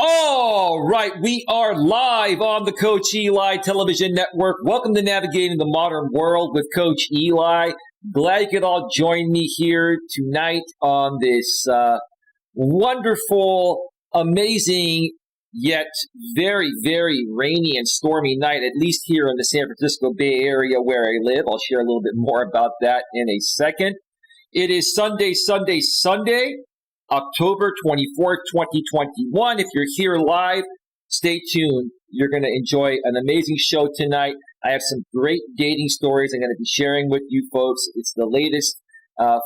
All right, we are live on the Coach Eli television network. Welcome to Navigating the Modern World with Coach Eli. Glad you could all join me here tonight on this wonderful, amazing, yet very, very rainy and stormy night, at least here in the San Francisco Bay Area where I live. I'll share a little bit more about that in a second. It is Sunday, October 24th, 2021. If you're here live, stay tuned. You're going to enjoy an amazing show tonight. I have some great dating stories I'm going to be sharing with you folks. It's the latest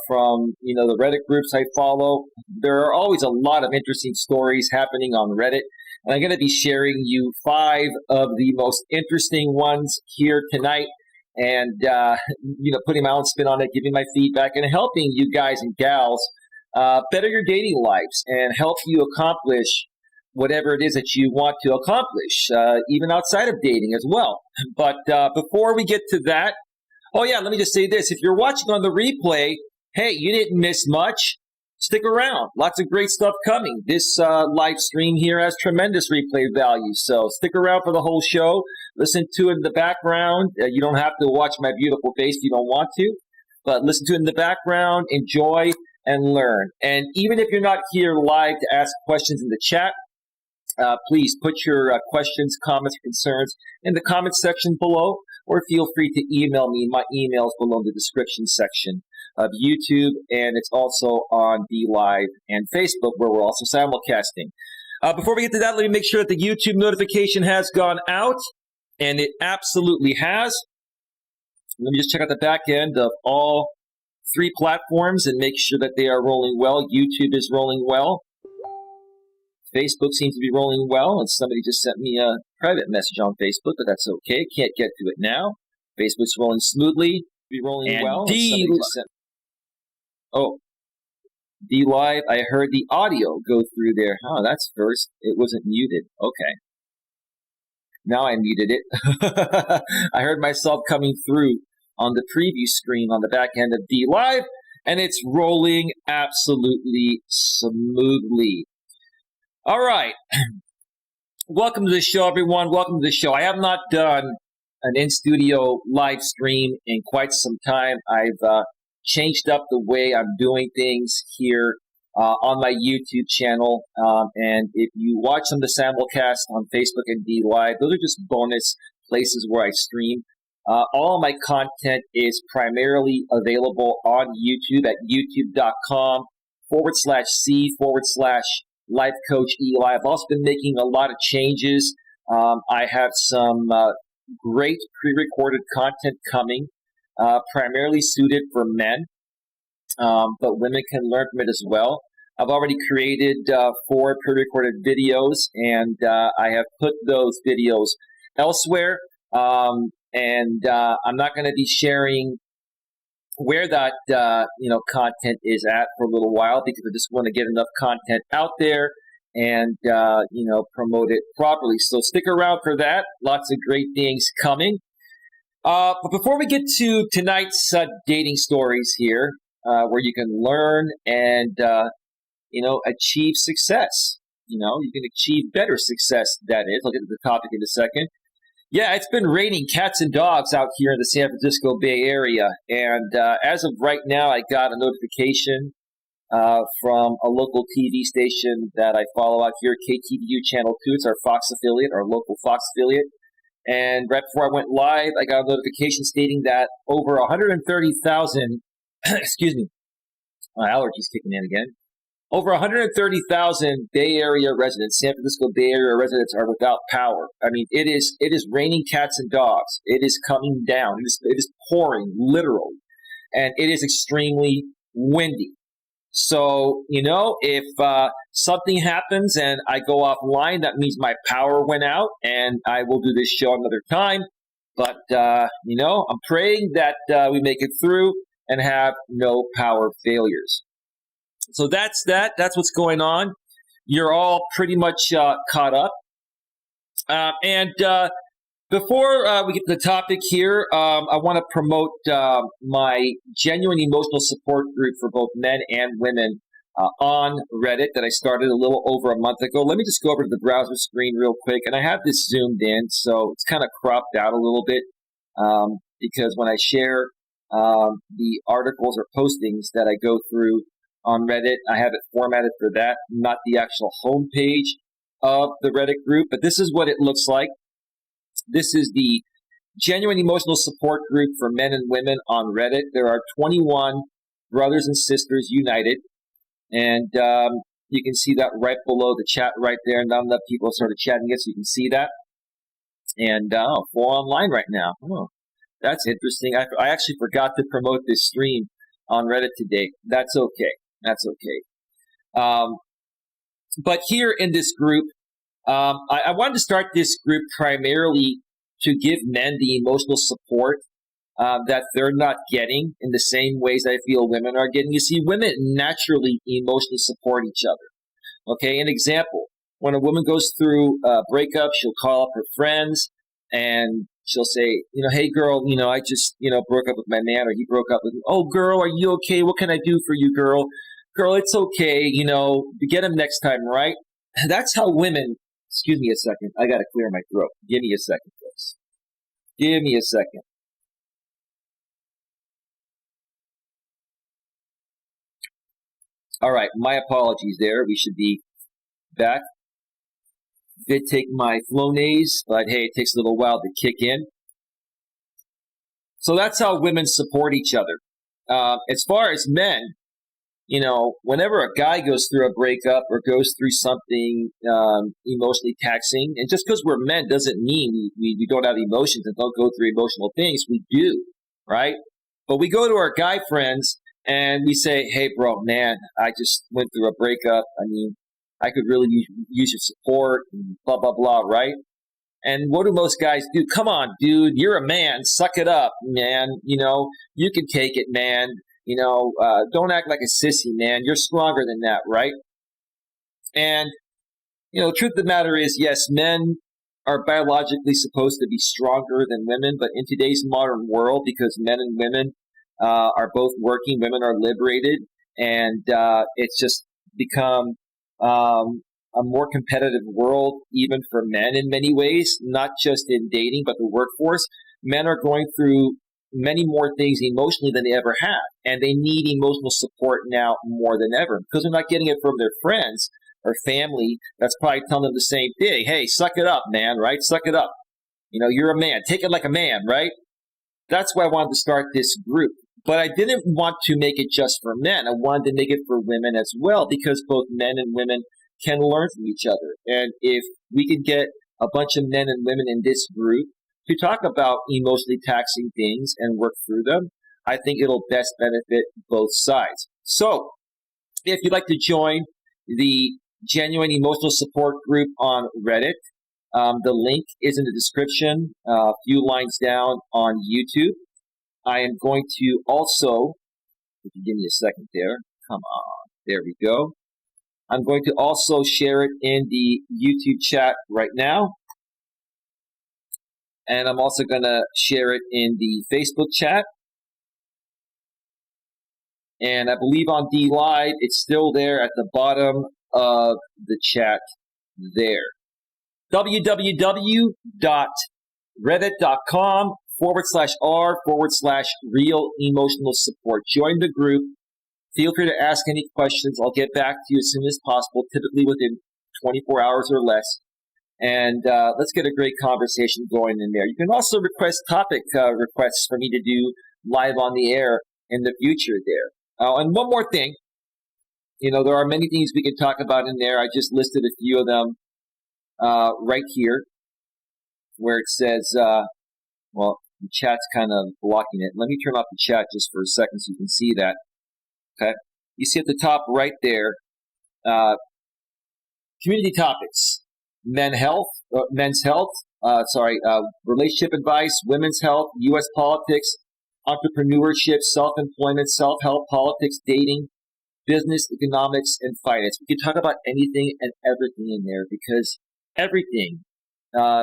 from the Reddit groups I follow. There are always a lot of interesting stories happening on Reddit, and I'm going to be sharing you 5 of the most interesting ones here tonight. And putting my own spin on it, giving my feedback, and helping you guys and gals better your dating lives and help you accomplish whatever it is that you want to accomplish, even outside of dating as well. But before we get to that, let me just say this. If you're watching on the replay, hey, you didn't miss much. Stick around. Lots of great stuff coming. This live stream here has tremendous replay value, so stick around for the whole show. Listen to it in the background. You don't have to watch my beautiful face if you don't want to, but listen to it in the background, enjoy, and learn. And even if you're not here live to ask questions in the chat, please put your questions, comments, or concerns in the comments section below, or feel free to email me. My email is below in the description section of YouTube, and it's also on DLive and Facebook, where we're also simulcasting. Before we get to that, let me make sure that the YouTube notification has gone out, and it absolutely has. Let me just check out the back end of all 3 platforms and make sure that they are rolling well. YouTube is rolling well. Facebook seems to be rolling well, and somebody just sent me a private message on Facebook, but that's okay. Can't get to it now. Facebook's rolling smoothly, be rolling and well. DLive, I heard the audio go through there. Oh, that's first. It wasn't muted. Okay. Now I muted it. I heard myself coming through on the preview screen on the back end of DLive, and it's rolling absolutely smoothly. All right. Welcome to the show, everyone. Welcome to the show. I have not done an in-studio live stream in quite some time. I've changed up the way I'm doing things here on my YouTube channel. And if you watch some of the simulcast on Facebook and DLive, those are just bonus places where I stream. All of my content is primarily available on YouTube at youtube.com/C/Life Coach Eli. I've also been making a lot of changes. I have some great pre-recorded content coming, primarily suited for men, but women can learn from it as well. I've already created 4 pre-recorded videos, and I have put those videos elsewhere. And I'm not going to be sharing where that content is at for a little while, because I just want to get enough content out there and promote it properly. So stick around for that. Lots of great things coming. But before we get to tonight's dating stories here, where you can learn and achieve success. You can achieve better success. That is. I'll get to the topic in a second. Yeah, it's been raining cats and dogs out here in the San Francisco Bay Area. And as of right now, I got a notification from a local TV station that I follow out here, KTVU Channel 2. It's our Fox affiliate, our local Fox affiliate. And right before I went live, I got a notification stating that over 130,000, excuse me, my allergies kicking in again. Over 130,000 Bay Area residents, San Francisco Bay Area residents, are without power. I mean, it is raining cats and dogs. It is coming down. It is pouring, literally. And it is extremely windy. So, if something happens and I go offline, that means my power went out, and I will do this show another time. But, I'm praying that we make it through and have no power failures. So that's that. That's what's going on. You're all pretty much caught up. And before we get to the topic here, I want to promote my genuine emotional support group for both men and women on Reddit that I started a little over a month ago. Let me just go over to the browser screen real quick. And I have this zoomed in, so it's kind of cropped out a little bit because when I share the articles or postings that I go through on Reddit, I have it formatted for that, not the actual homepage of the Reddit group. But this is what it looks like. This is the Genuine Emotional Support Group for Men and Women on Reddit. There are 21 brothers and sisters united. And you can see that right below the chat right there. Not enough people started chatting it, so you can see that. And we're online right now. Oh, that's interesting. I actually forgot to promote this stream on Reddit today. That's okay. That's okay. But here in this group, I wanted to start this group primarily to give men the emotional support that they're not getting in the same ways I feel women are getting. You see, women naturally emotionally support each other. Okay, an example. When a woman goes through a breakup, she'll call up her friends and she'll say, hey girl, I just, broke up with my man, or he broke up with me. Oh girl, are you okay? What can I do for you, girl? Girl, it's okay. Get him next time, right? That's how women, excuse me a second. I got to clear my throat. Give me a second, please. Give me a second. All right, my apologies there. We should be back. Did take my Flonase, but hey, it takes a little while to kick in. So that's how women support each other. As far as men, whenever a guy goes through a breakup or goes through something emotionally taxing, and just because we're men doesn't mean we don't have emotions and don't go through emotional things. We do, right? But we go to our guy friends and we say, hey, bro, man, I just went through a breakup. I mean, I could really use your support and blah, blah, blah, right? And what do most guys do? Come on, dude, you're a man. Suck it up, man. You can take it, man. Don't act like a sissy, man. You're stronger than that, right? And, the truth of the matter is, yes, men are biologically supposed to be stronger than women, but in today's modern world, because men and women are both working, women are liberated, and it's just become a more competitive world, even for men in many ways, not just in dating, but the workforce. Men are going through many more things emotionally than they ever have, and they need emotional support now more than ever because they're not getting it from their friends or family that's probably telling them the same thing. Hey, suck it up, man, right? Suck it up. You're a man. Take it like a man, right? That's why I wanted to start this group. But I didn't want to make it just for men. I wanted to make it for women as well, because both men and women can learn from each other. And if we could get a bunch of men and women in this group to talk about emotionally taxing things and work through them, I think it'll best benefit both sides. So if you'd like to join the Genuine Emotional Support Group on Reddit, the link is in the description, a few lines down on YouTube. I am going to also, if you give me a second there, come on, there we go. I'm going to also share it in the YouTube chat right now. And I'm also going to share it in the Facebook chat. And I believe on D Live, it's still there at the bottom of the chat there. www.reddit.com/r/real emotional support. Join the group. Feel free to ask any questions. I'll get back to you as soon as possible, typically within 24 hours or less. And let's get a great conversation going in there. You can also request topic requests for me to do live on the air in the future there. And one more thing. There are many things we can talk about in there. I just listed a few of them right here where it says, well, the chat's kind of blocking it. Let me turn off the chat just for a second so you can see that. Okay. You see at the top right there, community topics, men's health, relationship advice, women's health, U.S. politics, entrepreneurship, self-employment, self-help, politics, dating, business, economics, and finance. We can talk about anything and everything in there because everything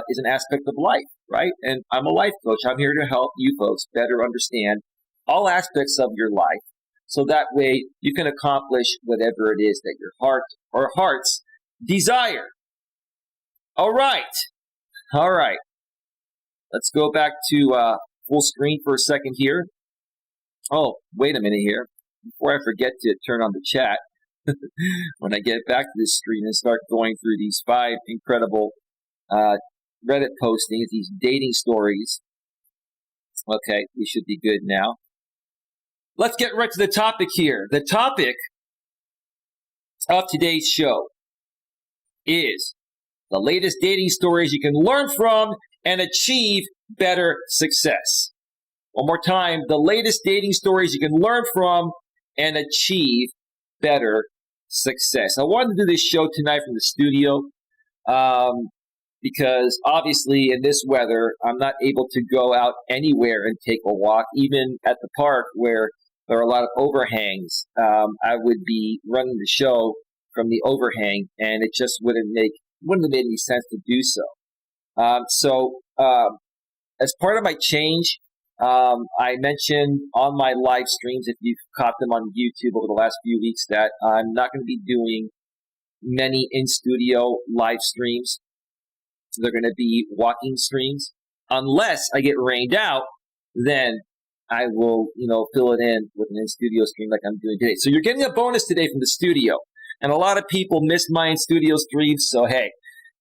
is an aspect of life, right? And I'm a life coach. I'm here to help you folks better understand all aspects of your life so that way you can accomplish whatever it is that your heart or hearts desire. All right. Let's go back to full screen for a second here. Oh, wait a minute here. Before I forget to turn on the chat, when I get back to this screen and start going through these 5 incredible Reddit postings, these dating stories. Okay, we should be good now. Let's get right to the topic here. The topic of today's show is the latest dating stories you can learn from and achieve better success. One more time, the latest dating stories you can learn from and achieve better success. I wanted to do this show tonight from the studio because obviously in this weather, I'm not able to go out anywhere and take a walk, even at the park where there are a lot of overhangs. I would be running the show from the overhang, and it just wouldn't have made any sense to do so. As part of my change, I mentioned on my live streams, if you've caught them on YouTube over the last few weeks, that I'm not going to be doing many in-studio live streams. So they're going to be walking streams. Unless I get rained out, then I will, fill it in with an in-studio stream like I'm doing today. So you're getting a bonus today from the studio. And a lot of people missed my in-studio streams, so hey,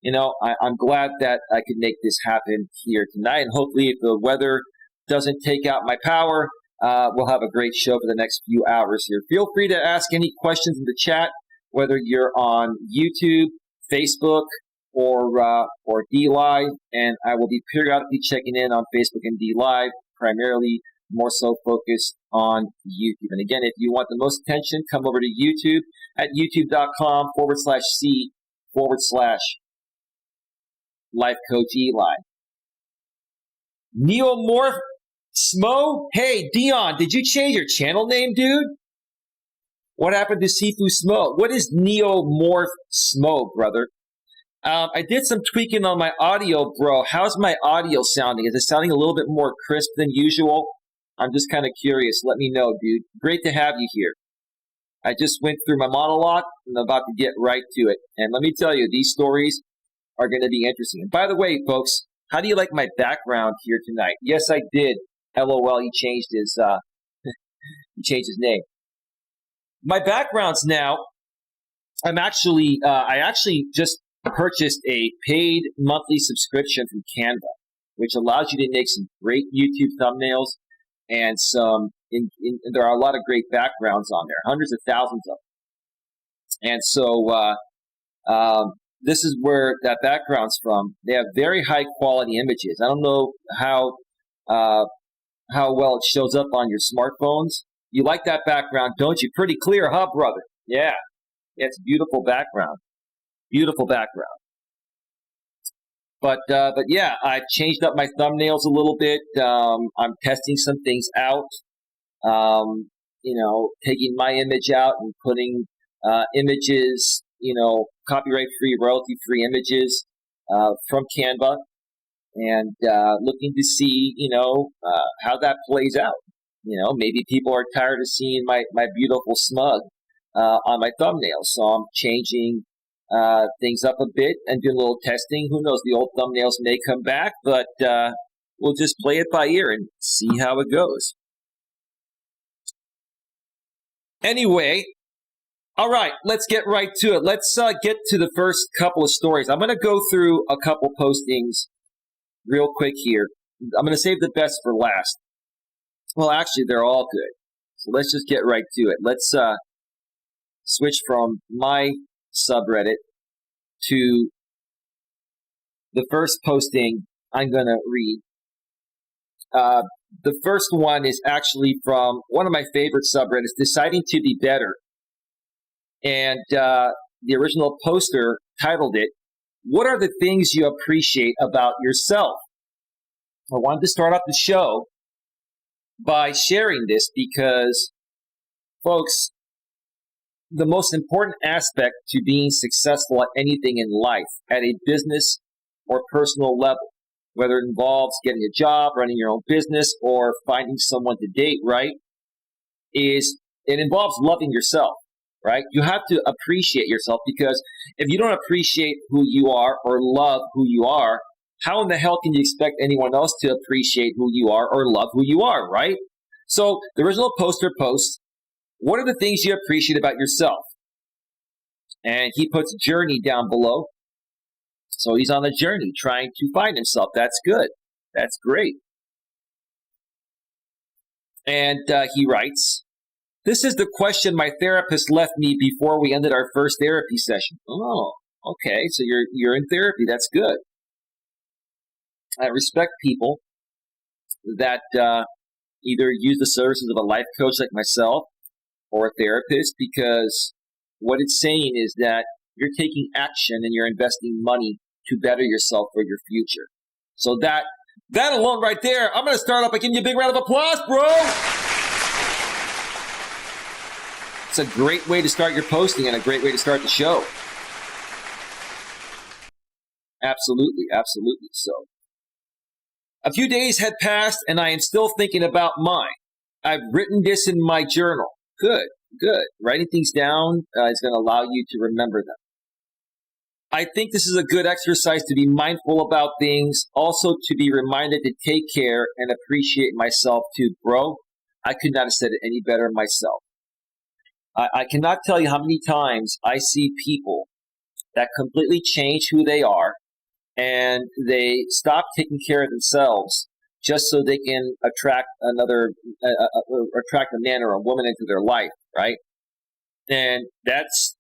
I'm glad that I could make this happen here tonight. And hopefully if the weather doesn't take out my power, we'll have a great show for the next few hours here. Feel free to ask any questions in the chat, whether you're on YouTube, Facebook, or D Live, and I will be periodically checking in on Facebook and D Live, primarily more so focused on YouTube. And again, if you want the most attention, come over to YouTube at youtube.com/C/Life Coach Eli. Neomorph Smo? Hey, Dion, did you change your channel name, dude? What happened to Sifu Smo? What is Neomorph Smo, brother? I did some tweaking on my audio, bro. How's my audio sounding? Is it sounding a little bit more crisp than usual? I'm just kind of curious. Let me know, dude. Great to have you here. I just went through my monologue and I'm about to get right to it. And let me tell you, these stories are going to be interesting. And by the way, folks, how do you like my background here tonight? Yes, I did. LOL, he changed his name. My backgrounds now, I actually just purchased a paid monthly subscription from Canva, which allows you to make some great YouTube thumbnails and there are a lot of great backgrounds on there, hundreds of thousands of them. And so this is where that background's from. They have very high quality images. I don't know how well it shows up on your smartphones. You like that background, don't you? Pretty clear, huh, brother? Yeah, it's a beautiful background. Beautiful background. But yeah, I've changed up my thumbnails a little bit. I'm testing some things out. Taking my image out and putting images, copyright-free, royalty-free images from Canva, and looking to see, how that plays out. Maybe people are tired of seeing my beautiful smug on my thumbnails, so I'm changing things up a bit and doing a little testing. Who knows? The old thumbnails may come back, but we'll just play it by ear and see how it goes. Anyway, all right, let's get right to it. Let's get to the first couple of stories. I'm going to go through a couple postings real quick here. I'm going to save the best for last. Well, actually, they're all good. So let's just get right to it. Let's switch from my subreddit to the first posting I'm going to read. The first one is actually from one of my favorite subreddits, Deciding to Be Better. And the original poster titled it, "What are the things you appreciate about yourself?" I wanted to start off the show by sharing this because, folks, the most important aspect to being successful at anything in life, at a business or personal level, whether it involves getting a job, running your own business, or finding someone to date, right, is it involves loving yourself, right? You have to appreciate yourself, because if you don't appreciate who you are or love who you are, how in the hell can you expect anyone else to appreciate who you are or love who you are, right? So the original poster posts, what are the things you appreciate about yourself? And he puts journey down below. So he's on a journey trying to find himself. That's good. That's great. And he writes, this is the question my therapist left me before we ended our first therapy session. Oh, okay. So you're in therapy. That's good. I respect people that either use the services of a life coach like myself or a therapist, because what it's saying is that you're taking action and you're investing money to better yourself for your future. So that alone right there, I'm going to start off by giving you a big round of applause, bro. It's a great way to start your posting and a great way to start the show. Absolutely, absolutely. So a few days had passed and I am still thinking about mine. I've written this in my journal. Good, good. Writing things down is going to allow you to remember them. I think this is a good exercise to be mindful about things, also to be reminded to take care and appreciate myself too. Bro, I could not have said it any better myself. I cannot tell you how many times I see people that completely change who they are and they stop taking care of themselves just so they can attract attract a man or a woman into their life, right? And that's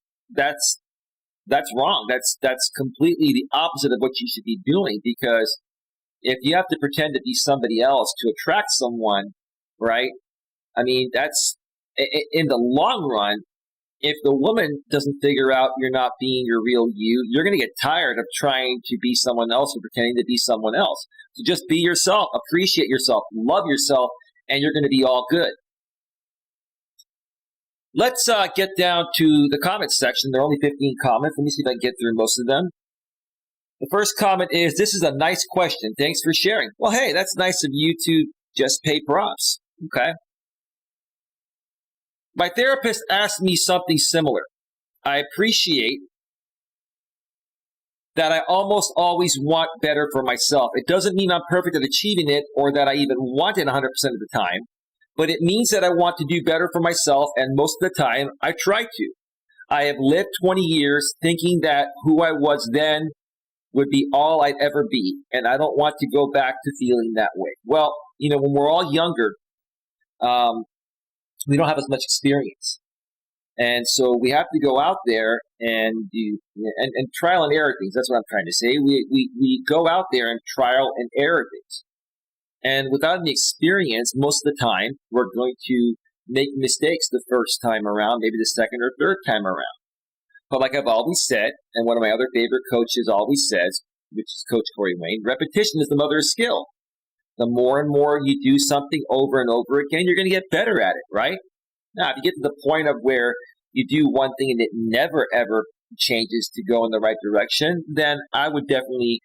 wrong. That's completely the opposite of what you should be doing, because if you have to pretend to be somebody else to attract someone, right? I mean, that's in the long run. If the woman doesn't figure out you're not being your real you, you're going to get tired of trying to be someone else or pretending to be someone else. So just be yourself, appreciate yourself, love yourself, and you're going to be all good. Let's get down to the comments section. There are only 15 comments. Let me see if I can get through most of them. The first comment is, this is a nice question. Thanks for sharing. Well, hey, that's nice of you to just pay props. Okay. My therapist asked me something similar. I appreciate that I almost always want better for myself. It doesn't mean I'm perfect at achieving it or that I even want it 100% of the time, but it means that I want to do better for myself, and most of the time, I try to. I have lived 20 years thinking that who I was then would be all I'd ever be, and I don't want to go back to feeling that way. Well, when we're all younger, we don't have as much experience. And so we have to go out there and do and trial and error things. That's what I'm trying to say. We go out there and trial and error things. And without any experience, most of the time, we're going to make mistakes the first time around, maybe the second or third time around. But like I've always said, and one of my other favorite coaches always says, which is Coach Corey Wayne, repetition is the mother of skill. The more and more you do something over and over again, you're going to get better at it, right? Now, if you get to the point of where you do one thing and it never, ever changes to go in the right direction, then I would definitely,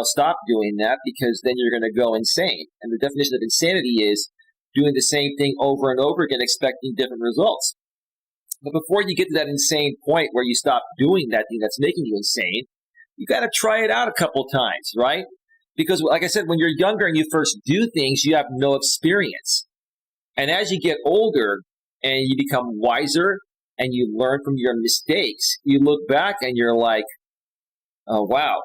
stop doing that, because then you're going to go insane. And the definition of insanity is doing the same thing over and over again, expecting different results. But before you get to that insane point where you stop doing that thing that's making you insane, you got to try it out a couple times, right? Because like I said, when you're younger and you first do things, you have no experience. And as you get older and you become wiser and you learn from your mistakes, you look back and you're like, oh, wow,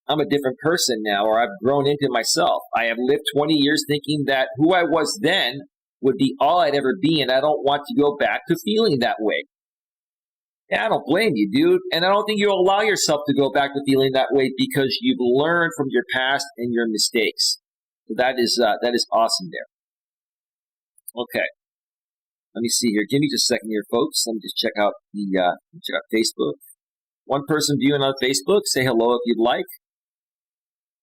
I'm a different person now, or I've grown into myself. I have lived 20 years thinking that who I was then would be all I'd ever be, and I don't want to go back to feeling that way. Yeah, I don't blame you, dude. And I don't think you'll allow yourself to go back to feeling that way, because you've learned from your past and your mistakes. So that is awesome there. Okay. Let me see here. Give me just a second here, folks. Let me just check out Facebook. One person viewing on Facebook. Say hello if you'd like.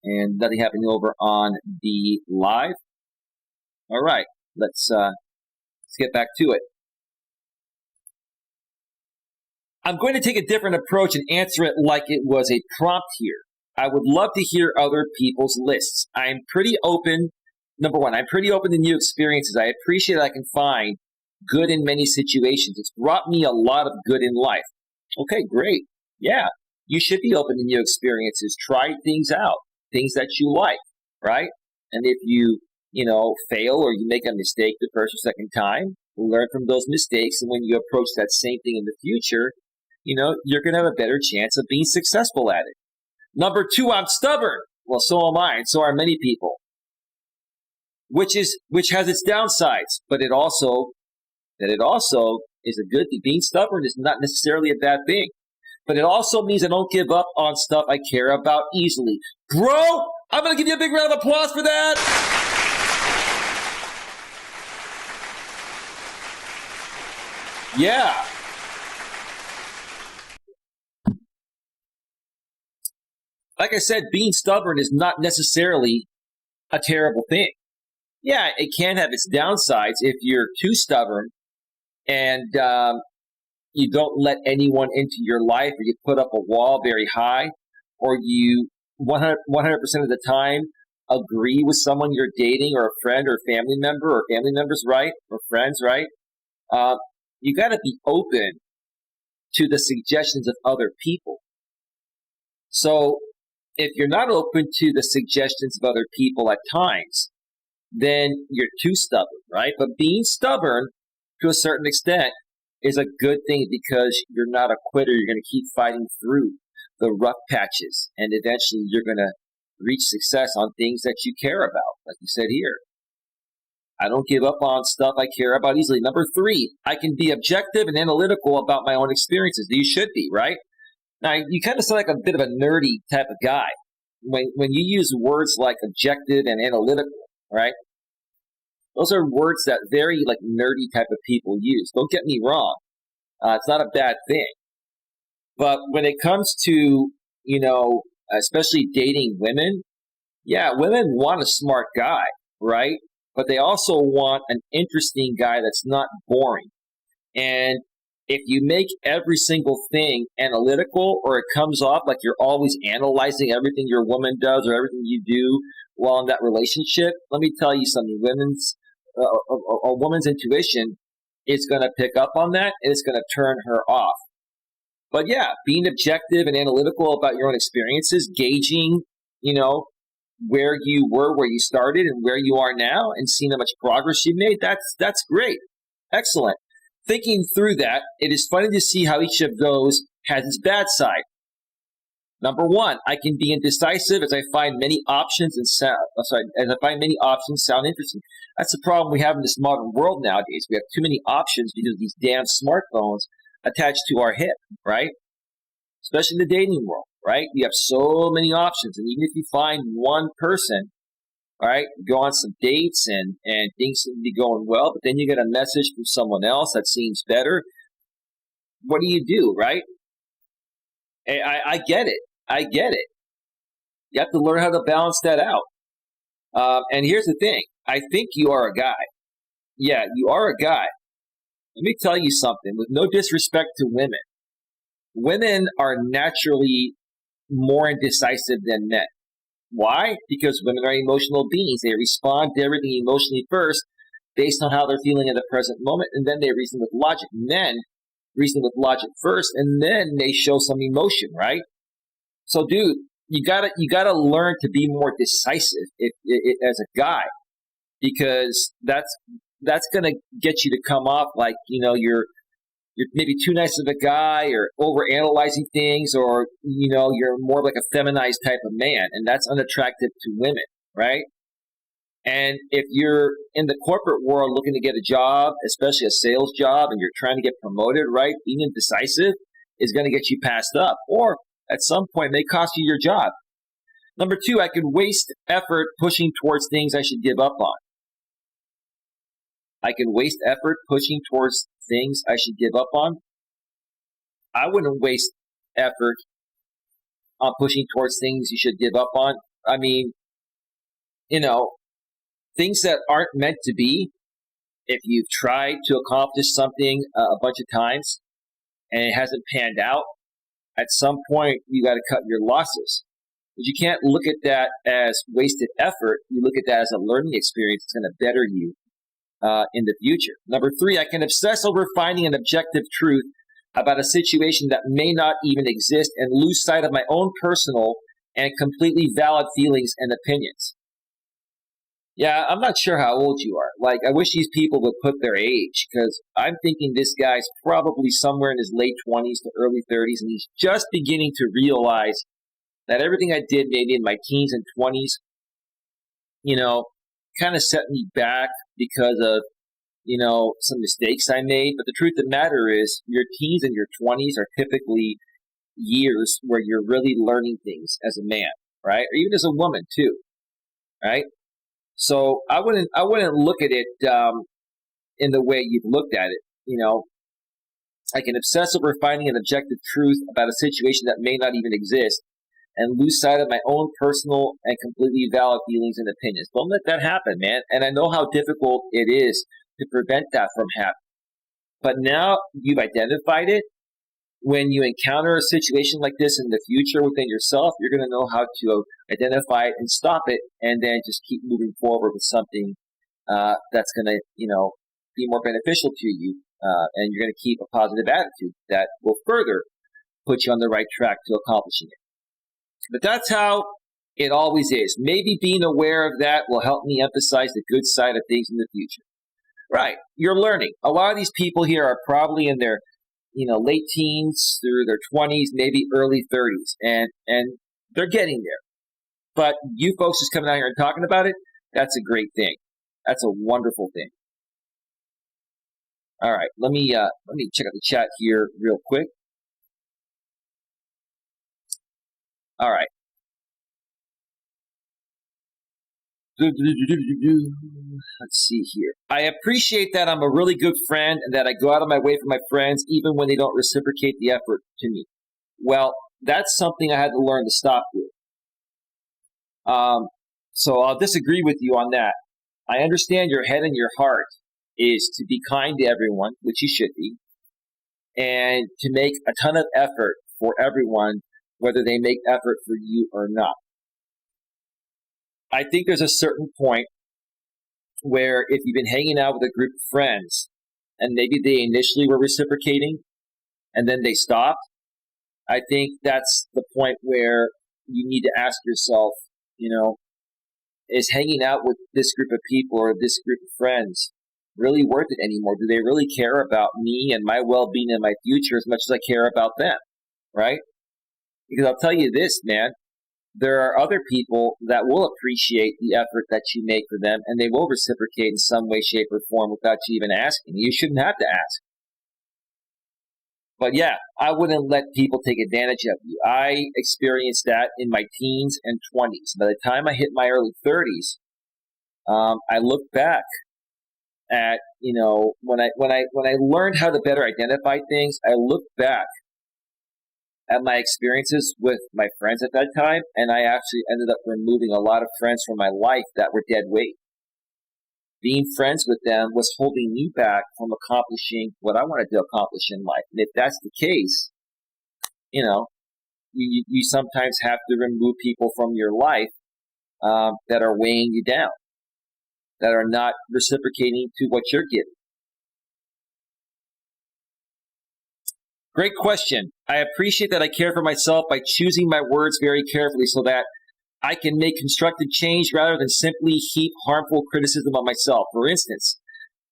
And nothing happening over on the live. All right. Let's get back to it. I'm going to take a different approach and answer it like it was a prompt here. I would love to hear other people's lists. I'm pretty open. Number one, I'm pretty open to new experiences. I appreciate I can find good in many situations. It's brought me a lot of good in life. Okay, great. Yeah, you should be open to new experiences. Try things out, things that you like, right? And if you fail or you make a mistake the first or second time, learn from those mistakes. And when you approach that same thing in the future, you're going to have a better chance of being successful at it. Number 2, I'm stubborn. Well, so am I, and so are many people. Which has its downsides, but it also is a good thing. Being stubborn is not necessarily a bad thing, but it also means I don't give up on stuff I care about easily. Bro, I'm going to give you a big round of applause for that. Yeah. Like I said, being stubborn is not necessarily a terrible thing. Yeah, it can have its downsides if you're too stubborn and you don't let anyone into your life, or you put up a wall very high, or you 100% of the time agree with someone you're dating, or a friend or family member, or family members, right? Or friends, right? You got to be open to the suggestions of other people. So if you're not open to the suggestions of other people at times, then you're too stubborn, right? But being stubborn to a certain extent is a good thing, because you're not a quitter. You're going to keep fighting through the rough patches, and eventually you're going to reach success on things that you care about, like you said here. I don't give up on stuff I care about easily. Number 3, I can be objective and analytical about my own experiences. You should be, right? Now, you kind of sound like a bit of a nerdy type of guy when you use words like objective and analytical, right? Those are words that very nerdy type of people use. Don't get me wrong. It's not a bad thing. But when it comes to, especially dating women, yeah, women want a smart guy, right? But they also want an interesting guy that's not boring. And if you make every single thing analytical, or it comes off like you're always analyzing everything your woman does or everything you do while in that relationship, let me tell you something. A woman's intuition is going to pick up on that, and it's going to turn her off. But yeah, being objective and analytical about your own experiences, gauging, where you were, where you started, and where you are now, and seeing how much progress you made, that's great. Excellent. Thinking through that, it is funny to see how each of those has its bad side. Number 1, I can be indecisive as I find many options sound interesting. That's the problem we have in this modern world nowadays. We have too many options because of these damn smartphones attached to our hip, right? Especially in the dating world, right? You have so many options, and even if you find one person, all right, go on some dates and things seem to be going well, but then you get a message from someone else that seems better. What do, right? I get it. I get it. You have to learn how to balance that out. And here's the thing. I think you are a guy. Yeah, you are a guy. Let me tell you something. With no disrespect to women, women are naturally more indecisive than men. Why? Because women are emotional beings. They respond to everything emotionally first based on how they're feeling in the present moment, and then they reason with logic. Men reason with logic first, and then they show some emotion, right? So, dude, you gotta learn to be more decisive as a guy, because that's gonna get you to come off like you're maybe too nice of a guy, or over analyzing things, or you're more like a feminized type of man, and that's unattractive to women, right? And if you're in the corporate world looking to get a job, especially a sales job, and you're trying to get promoted, right, being indecisive is going to get you passed up, or at some point may cost you your job. Number 2, I could waste effort pushing towards things I should give up on. I can waste effort pushing towards things I should give up on. I wouldn't waste effort on pushing towards things you should give up on. I mean, things that aren't meant to be. If you've tried to accomplish something a bunch of times and it hasn't panned out, at some point you got to cut your losses. But you can't look at that as wasted effort. You look at that as a learning experience that's going to better you in the future. Number 3, I can obsess over finding an objective truth about a situation that may not even exist and lose sight of my own personal and completely valid feelings and opinions. Yeah, I'm not sure how old you are. Like, I wish these people would put their age, because I'm thinking this guy's probably somewhere in his late 20s to early 30s, and he's just beginning to realize that everything I did maybe in my teens and 20s, kind of set me back because of, some mistakes I made. But the truth of the matter is, your teens and your 20s are typically years where you're really learning things as a man, right? Or even as a woman too, right? So I wouldn't look at it in the way you've looked at it. I can obsess over finding an objective truth about a situation that may not even exist and lose sight of my own personal and completely valid feelings and opinions. Don't let that happen, man. And I know how difficult it is to prevent that from happening. But now you've identified it. When you encounter a situation like this in the future within yourself, you're going to know how to identify it and stop it, and then just keep moving forward with something that's going to, be more beneficial to you, and you're going to keep a positive attitude that will further put you on the right track to accomplishing it. But that's how it always is. Maybe being aware of that will help me emphasize the good side of things in the future. Right, you're learning. A lot of these people here are probably in their late teens through their 20s, maybe early 30s, and they're getting there. But you folks just coming out here and talking about it, that's a great thing. That's a wonderful thing. All right, let me check out the chat here real quick. All right. Let's see here. I appreciate that I'm a really good friend and that I go out of my way for my friends even when they don't reciprocate the effort to me. Well, that's something I had to learn to stop with. So I'll disagree with you on that. I understand your head and your heart is to be kind to everyone, which you should be, and to make a ton of effort for everyone, whether they make effort for you or not. I think there's a certain point where if you've been hanging out with a group of friends and maybe they initially were reciprocating and then they stopped, I think that's the point where you need to ask yourself, is hanging out with this group of people or this group of friends really worth it anymore? Do they really care about me and my well-being and my future as much as I care about them, right? Because I'll tell you this, man. There are other people that will appreciate the effort that you make for them, and they will reciprocate in some way, shape, or form without you even asking. You shouldn't have to ask. But yeah, I wouldn't let people take advantage of you. I experienced that in my teens and 20s. By the time I hit my early 30s, I look back at, when I learned how to better identify things, I look back at my experiences with my friends at that time, and I actually ended up removing a lot of friends from my life that were dead weight. Being friends with them was holding me back from accomplishing what I wanted to accomplish in life. And if that's the case, you sometimes have to remove people from your life that are weighing you down, that are not reciprocating to what you're giving. Great question. I appreciate that I care for myself by choosing my words very carefully so that I can make constructive change rather than simply heap harmful criticism on myself. For instance,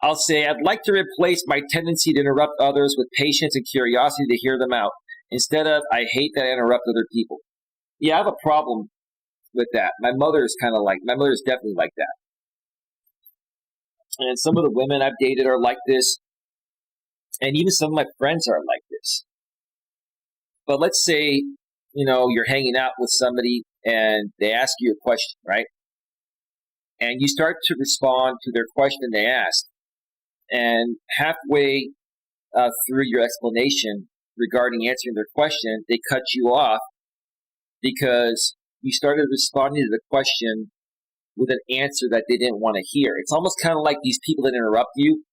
I'll say, I'd like to replace my tendency to interrupt others with patience and curiosity to hear them out, instead of, I hate that I interrupt other people. Yeah, I have a problem with that. My mother's definitely like that. And some of the women I've dated are like this. And even some of my friends are like this. But let's say, you're hanging out with somebody and they ask you a question, right? And you start to respond to their question they asked. And halfway through your explanation regarding answering their question, they cut you off because you started responding to the question with an answer that they didn't want to hear. It's almost kind of like these people that interrupt you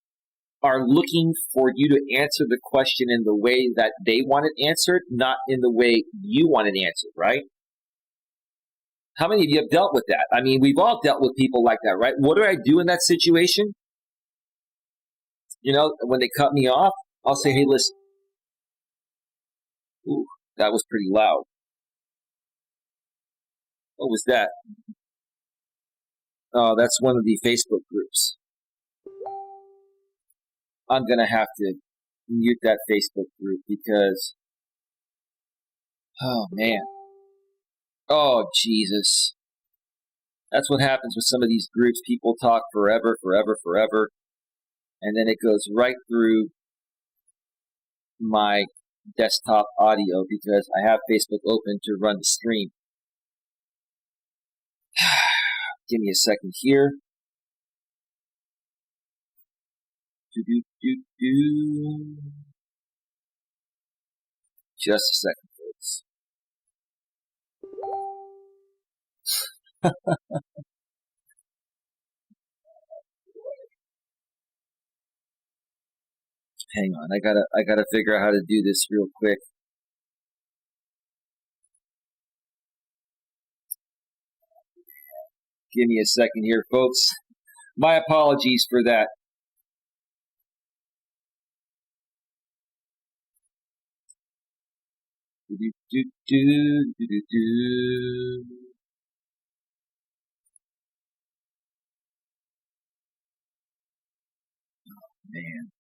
are looking for you to answer the question in the way that they want it answered, not in the way you want it answered, right? How many of you have dealt with that? I mean, we've all dealt with people like that, right? What do I do in that situation? When they cut me off, I'll say, hey, listen. Ooh, that was pretty loud. What was that? Oh, that's one of the Facebook groups. I'm going to have to mute that Facebook group because, oh, man. Oh, Jesus. That's what happens with some of these groups. People talk forever, and then it goes right through my desktop audio because I have Facebook open to run the stream. Give me a second here. Just a second, folks. Hang on, I gotta figure out how to do this real quick. Give me a second here, folks. My apologies for that. Man.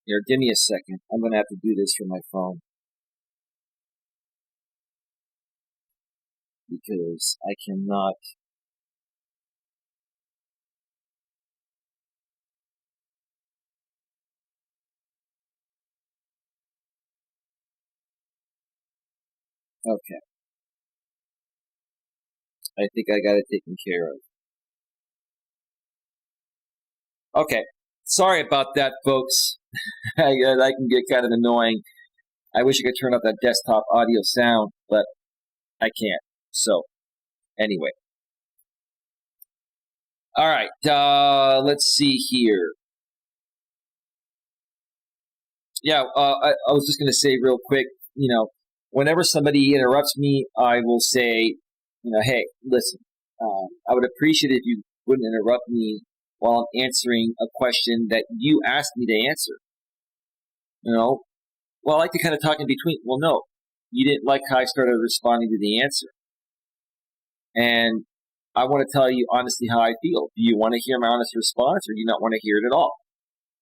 Here, give me a second. I'm going to have to do this from my phone. Because I cannot. Okay. I think I got it taken care of. Okay. Sorry about that, folks. That can get kind of annoying. I wish I could turn up that desktop audio sound, but I can't. So, anyway. All right. Let's see here. Yeah, I was just going to say real quick, whenever somebody interrupts me, I will say, hey, listen, I would appreciate it if you wouldn't interrupt me while I'm answering a question that you asked me to answer. Well, I like to kind of talk in between. Well, no, you didn't like how I started responding to the answer. And I want to tell you honestly how I feel. Do you want to hear my honest response or do you not want to hear it at all?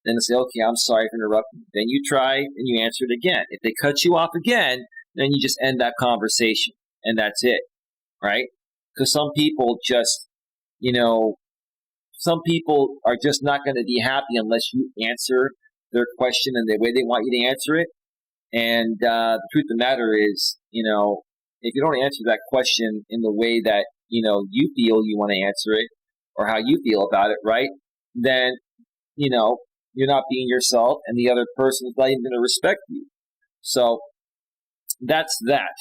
Then say, okay, I'm sorry for interrupting. Then you try and you answer it again. If they cut you off again, then you just end that conversation. And that's it, right? Because some people just, some people are just not going to be happy unless you answer their question in the way they want you to answer it. And the truth of the matter is, if you don't answer that question in the way that, you feel you want to answer it or how you feel about it, right? Then, you're not being yourself and the other person is not even going to respect you. So that's that.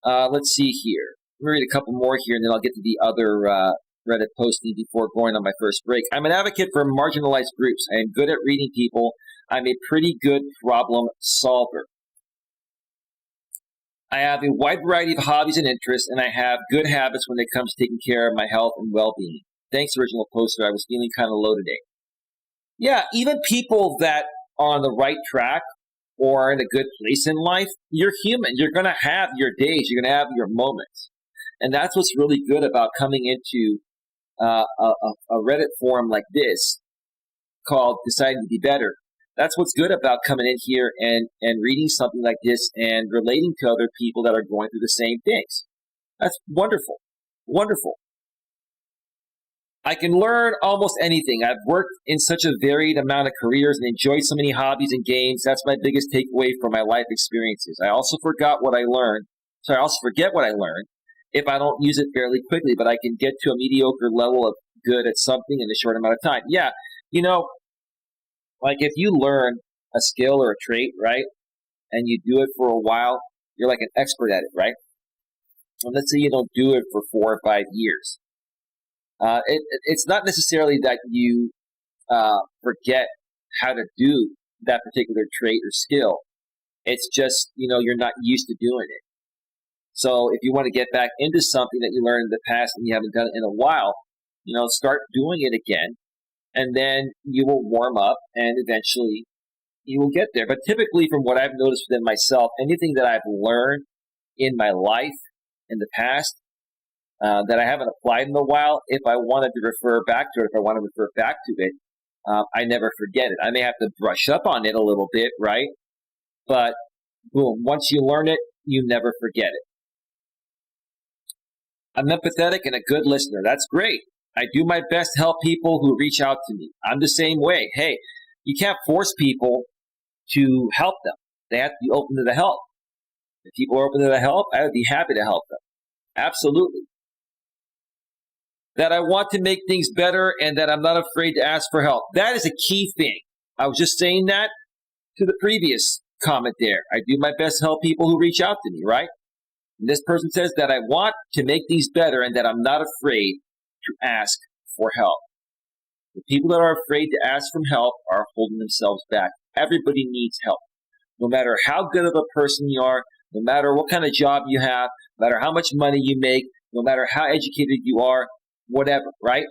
Let's see here. Let me read a couple more here and then I'll get to the other Reddit posting before going on my first break. I'm an advocate for marginalized groups. I am good at reading people. I'm a pretty good problem solver. I have a wide variety of hobbies and interests, and I have good habits when it comes to taking care of my health and well-being. Thanks, original poster. I was feeling kind of low today. Yeah, even people that are on the right track or are in a good place in life, you're human. You're going to have your days. You're going to have your moments. And that's what's really good about coming into a Reddit forum like this called Deciding to Be Better. That's what's good about coming in here and reading something like this and relating to other people that are going through the same things. That's wonderful. Wonderful. I can learn almost anything. I've worked in such a varied amount of careers and enjoyed so many hobbies and games. That's my biggest takeaway from my life experiences. I also forget what I learned if I don't use it fairly quickly, but I can get to a mediocre level of good at something in a short amount of time. Yeah, like if you learn a skill or a trait, right, and you do it for a while, you're like an expert at it, right? And let's say you don't do it for 4 or 5 years. It's not necessarily that you forget how to do that particular trait or skill. It's just, you're not used to doing it. So if you want to get back into something that you learned in the past and you haven't done it in a while, start doing it again and then you will warm up, and eventually you will get there. But typically, from what I've noticed within myself, anything that I've learned in my life in the past that I haven't applied in a while, if I wanted to refer back to it, I never forget it. I may have to brush up on it a little bit, right? But boom, once you learn it, you never forget it. I'm empathetic and a good listener. That's great. I do my best to help people who reach out to me. I'm the same way. Hey, you can't force people to help them. They have to be open to the help. If people are open to the help, I would be happy to help them. Absolutely. That I want to make things better and that I'm not afraid to ask for help. That is a key thing. I was just saying that to the previous comment there. I do my best to help people who reach out to me, right? And this person says that I want to make these better and that I'm not afraid to ask for help. The people that are afraid to ask for help are holding themselves back. Everybody needs help. No matter how good of a person you are, no matter what kind of job you have, no matter how much money you make, no matter how educated you are, whatever, right?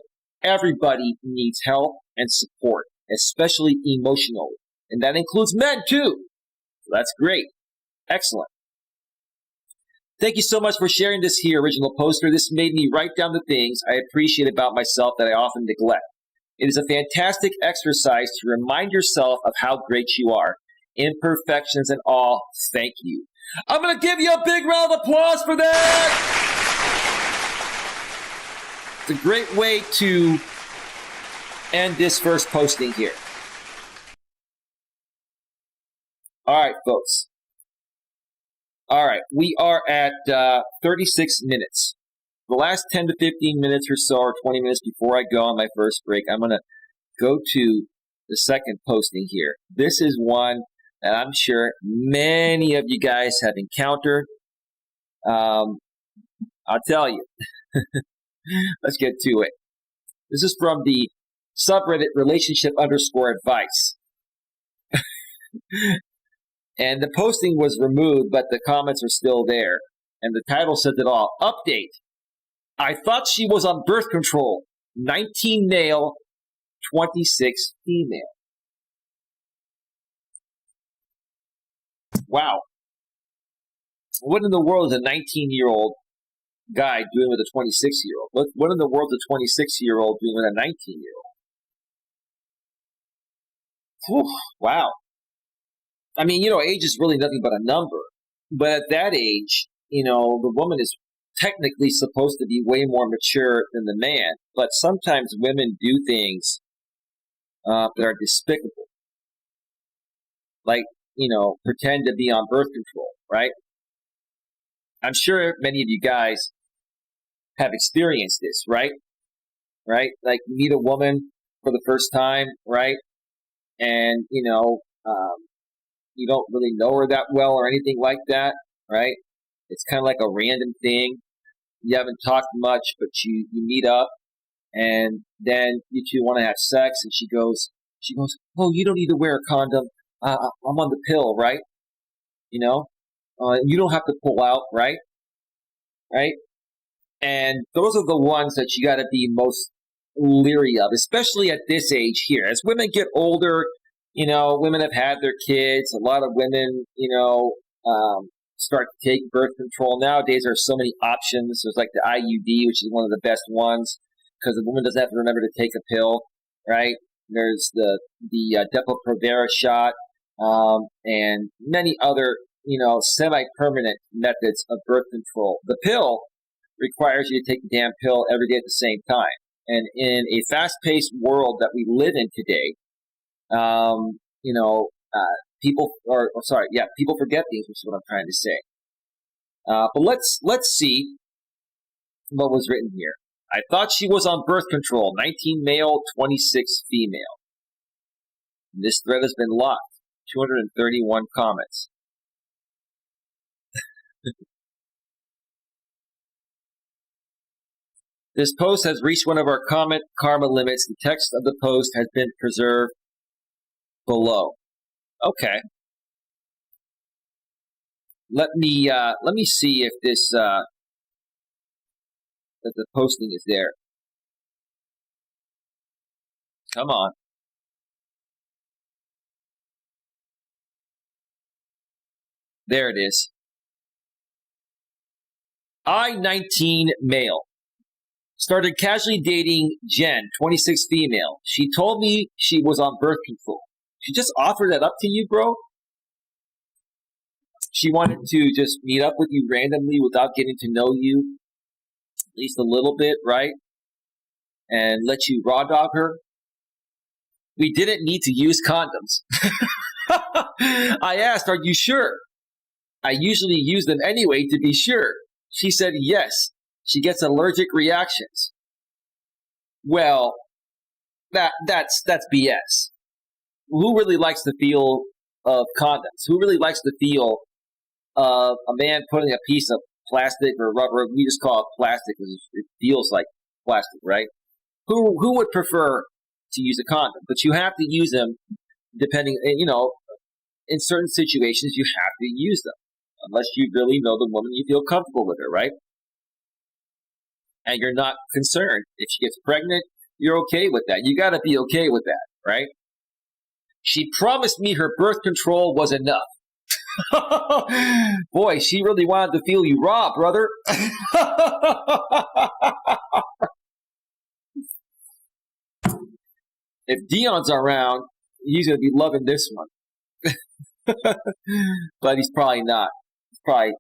Everybody needs help and support, especially emotionally. And that includes men too. So that's great. Excellent. Thank you so much for sharing this here, original poster. This made me write down the things I appreciate about myself that I often neglect. It is a fantastic exercise to remind yourself of how great you are. Imperfections and all, thank you. I'm going to give you a big round of applause for that. It's a great way to end this first posting here. All right, folks. All right, we are at 36 minutes. The last 10 to 15 minutes or so, or 20 minutes before I go on my first break, I'm going to go to the second posting here. This is one that I'm sure many of you guys have encountered. I'll tell you. Let's get to it. This is from the subreddit relationship_advice. And the posting was removed, but the comments are still there. And the title says it all. Update. I thought she was on birth control. 19 male, 26 female. Wow. What in the world is a 19-year-old guy doing with a 26-year-old? What in the world is a 26-year-old doing with a 19-year-old? Wow. I mean, age is really nothing but a number. But at that age, the woman is technically supposed to be way more mature than the man. But sometimes women do things that are despicable. Like, pretend to be on birth control, right? I'm sure many of you guys have experienced this, right? Right? Like, you meet a woman for the first time, right? And, you don't really know her that well or anything like that, right? It's kind of like a random thing. You haven't talked much, but you meet up, and then you two want to have sex, and she goes, oh, you don't need to wear a condom. I'm on the pill, right? You don't have to pull out, right? Right? And those are the ones that you got to be most leery of, especially at this age here. As women get older, women have had their kids. A lot of women, start to take birth control. Nowadays, there are so many options. There's like the IUD, which is one of the best ones because the woman doesn't have to remember to take a pill, right? There's the Depo-Provera shot and many other, semi-permanent methods of birth control. The pill requires you to take the damn pill every day at the same time. And in a fast-paced world that we live in today, people forget things, which is what I'm trying to say. But let's see what was written here. I thought she was on birth control. 19 male, 26 female. And this thread has been locked. 231 comments. This post has reached one of our comment karma limits. The text of the post has been preserved below. Okay. Let me see if this that the posting is there. Come on. There it is. I-19 male. Started casually dating Jen, 26 female. She told me she was on birth control. She just offered that up to you, bro? She wanted to just meet up with you randomly without getting to know you, at least a little bit, right? And let you raw dog her. We didn't need to use condoms. I asked, are you sure? I usually use them anyway to be sure. She said yes. She gets allergic reactions. Well, that's BS. Who really likes the feel of condoms? Who really likes the feel of a man putting a piece of plastic or rubber? We just call it plastic because it feels like plastic, right? Who would prefer to use a condom? But you have to use them depending, in certain situations you have to use them. Unless you really know the woman, you feel comfortable with her, right? And you're not concerned. If she gets pregnant, you're okay with that. You got to be okay with that, right? She promised me her birth control was enough. Boy, she really wanted to feel you raw, brother. If Dion's around, he's going to be loving this one. But he's probably not. He's probably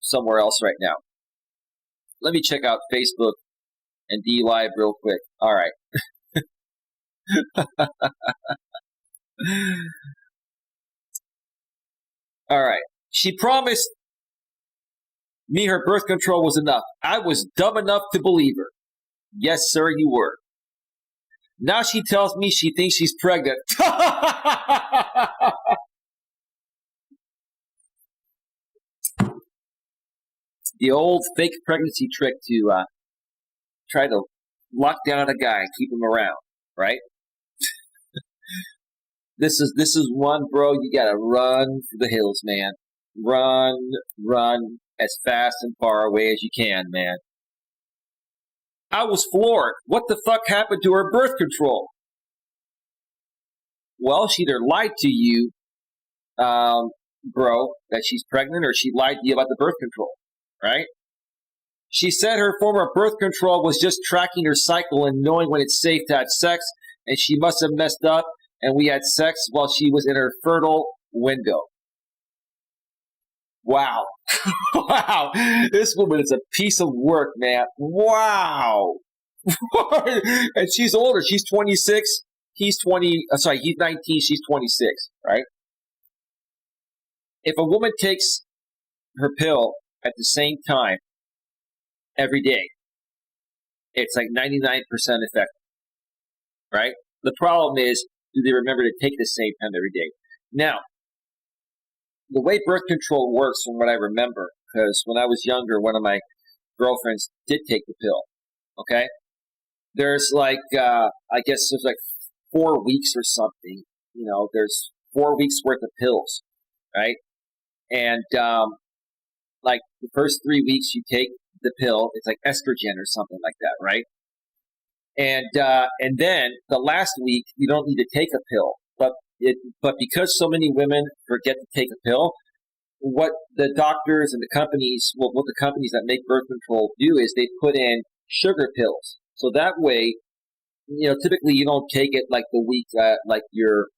somewhere else right now. Let me check out Facebook and D Live real quick. All right. All right. She promised me her birth control was enough. I was dumb enough to believe her. Yes, sir, you were. Now she tells me she thinks she's pregnant. The old fake pregnancy trick to try to lock down a guy, keep him around, right? This is one, bro. You gotta run for the hills, man. Run as fast and far away as you can, man. I was floored. What the fuck happened to her birth control? Well, she either lied to you, bro, that she's pregnant, or she lied to you about the birth control, right? She said her form of birth control was just tracking her cycle and knowing when it's safe to have sex, and she must have messed up, and we had sex while she was in her fertile window. Wow. Wow. This woman is a piece of work, man. Wow. And she's older. She's 26. He's 19. She's 26, right? If a woman takes her pill at the same time every day, it's like 99% effective, right? The problem is, do they remember to take the same time every day? Now, the way birth control works, from what I remember, because when I was younger, one of my girlfriends did take the pill, okay? There's I guess there's like 4 weeks or something. There's 4 weeks worth of pills, right? And like the first 3 weeks you take the pill, it's like estrogen or something like that, right? And then the last week you don't need to take a pill, but because so many women forget to take a pill, what the doctors and the companies that make birth control do is they put in sugar pills. So that way, typically you don't take it like the week like you're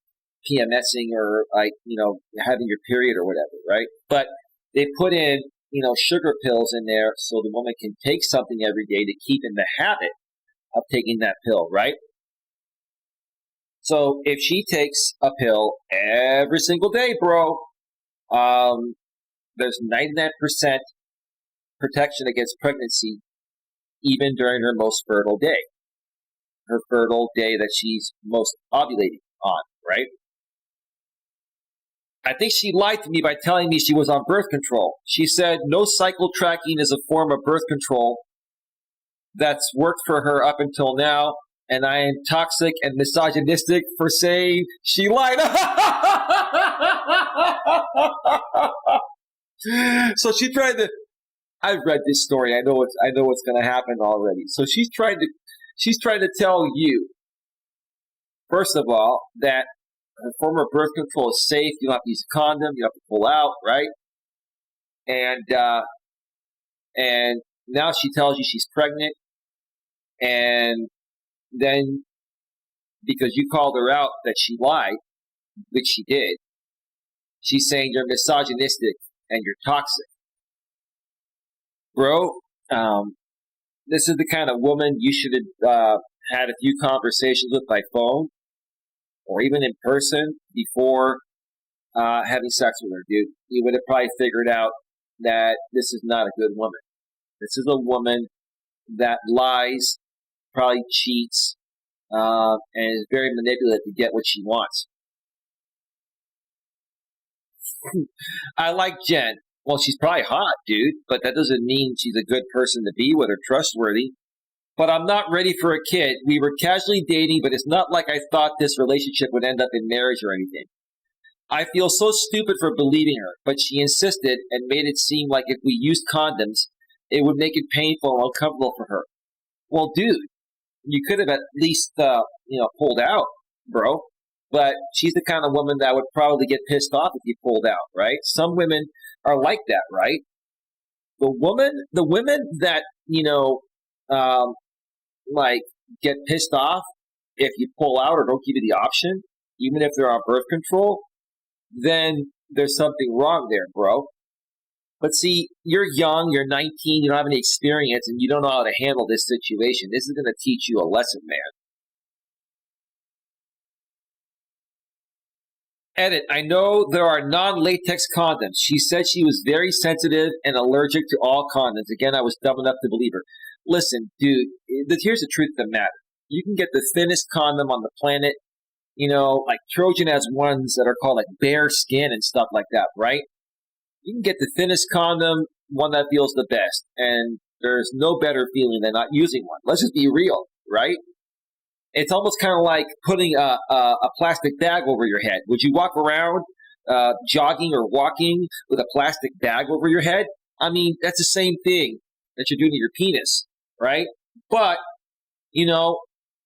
PMSing or having your period or whatever, right? But they put in sugar pills in there so the woman can take something every day to keep in the habit of taking that pill, right? So if she takes a pill every single day, bro, there's 99% protection against pregnancy, even during her most fertile day. Her fertile day that she's most ovulating on, right? I think she lied to me by telling me she was on birth control. She said no cycle tracking is a form of birth control that's worked for her up until now, and I am toxic and misogynistic for saying she lied. So she tried to. I've read this story. I know what's going to happen already. So she's trying to tell you first of all, that her former birth control is safe. You don't have to use a condom. You don't have to pull out, right? And now she tells you she's pregnant, and then because you called her out that she lied, which she did, she's saying you're misogynistic and you're toxic. Bro, this is the kind of woman you should have had a few conversations with by phone or even in person before having sex with her, dude. You would have probably figured out that this is not a good woman. This is a woman that lies, probably cheats, and is very manipulative to get what she wants. I like Jen. Well, she's probably hot, dude, but that doesn't mean she's a good person to be with or trustworthy. But I'm not ready for a kid. We were casually dating, but it's not like I thought this relationship would end up in marriage or anything. I feel so stupid for believing her, but she insisted and made it seem like if we used condoms, it would make it painful and uncomfortable for her. Well, dude, you could have at least, pulled out, bro. But she's the kind of woman that would probably get pissed off if you pulled out, right? Some women are like that, right? The women that, get pissed off if you pull out or don't give you the option, even if they're on birth control, then there's something wrong there, bro. But see, you're young, you're 19, you don't have any experience, and you don't know how to handle this situation. This is going to teach you a lesson, man. Edit, I know there are non-latex condoms. She said she was very sensitive and allergic to all condoms. Again, I was dumb enough to believe her. Listen, dude, here's the truth of the matter. You can get the thinnest condom on the planet. Like Trojan has ones that are called like bare skin and stuff like that, right? You can get the thinnest condom, one that feels the best. And there's no better feeling than not using one. Let's just be real, right? It's almost kind of like putting a plastic bag over your head. Would you walk around jogging or walking with a plastic bag over your head? I mean, that's the same thing that you're doing to your penis, right? But,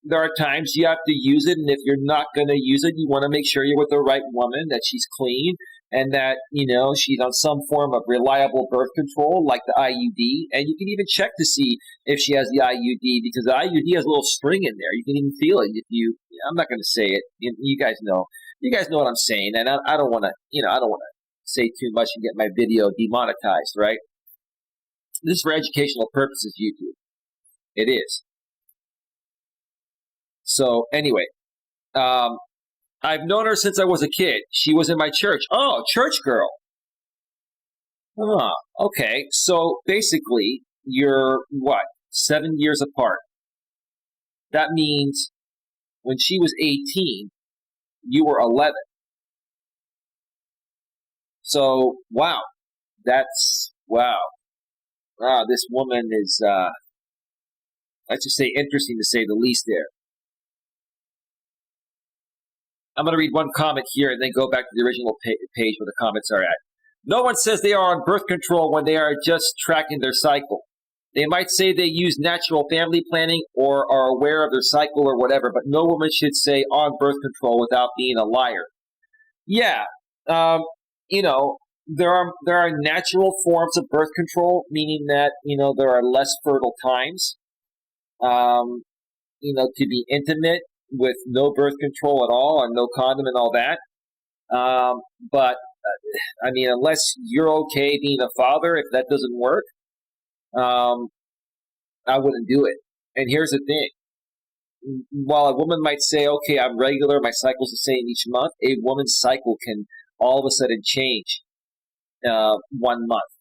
there are times you have to use it, and if you're not going to use it, you want to make sure you're with the right woman, that she's clean, and that, she's on some form of reliable birth control, like the IUD. And you can even check to see if she has the IUD, because the IUD has a little string in there. You can even feel it. I'm not going to say it. You guys know. You guys know what I'm saying, and I don't want to, I don't want to say too much and get my video demonetized, right? This is for educational purposes, YouTube. It is. So anyway, I've known her since I was a kid. She was in my church. Oh, church girl. Oh, okay. So basically, you're 7 years apart. That means when she was 18, you were 11. So, wow. Wow. This woman is, let's just say, interesting to say the least there. I'm going to read one comment here and then go back to the original page where the comments are at. No one says they are on birth control when they are just tracking their cycle. They might say they use natural family planning or are aware of their cycle or whatever, but no woman should say on birth control without being a liar. Yeah, there are natural forms of birth control, meaning that, there are less fertile times, to be intimate with no birth control at all or no condom and all that. But unless you're okay being a father, if that doesn't work, I wouldn't do it. And here's the thing. While a woman might say, okay, I'm regular, my cycle's the same each month, a woman's cycle can all of a sudden change 1 month.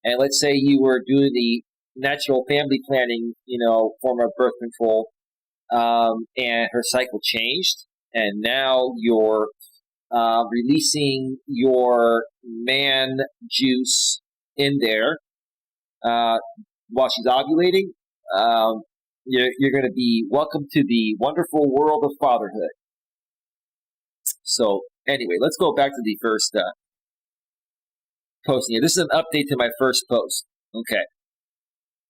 And let's say you were doing the natural family planning, form of birth control, and her cycle changed, and now you're releasing your man juice in there while she's ovulating. You're going to be welcome to the wonderful world of fatherhood. So anyway, let's go back to the first posting here. This is an update to my first post. Okay.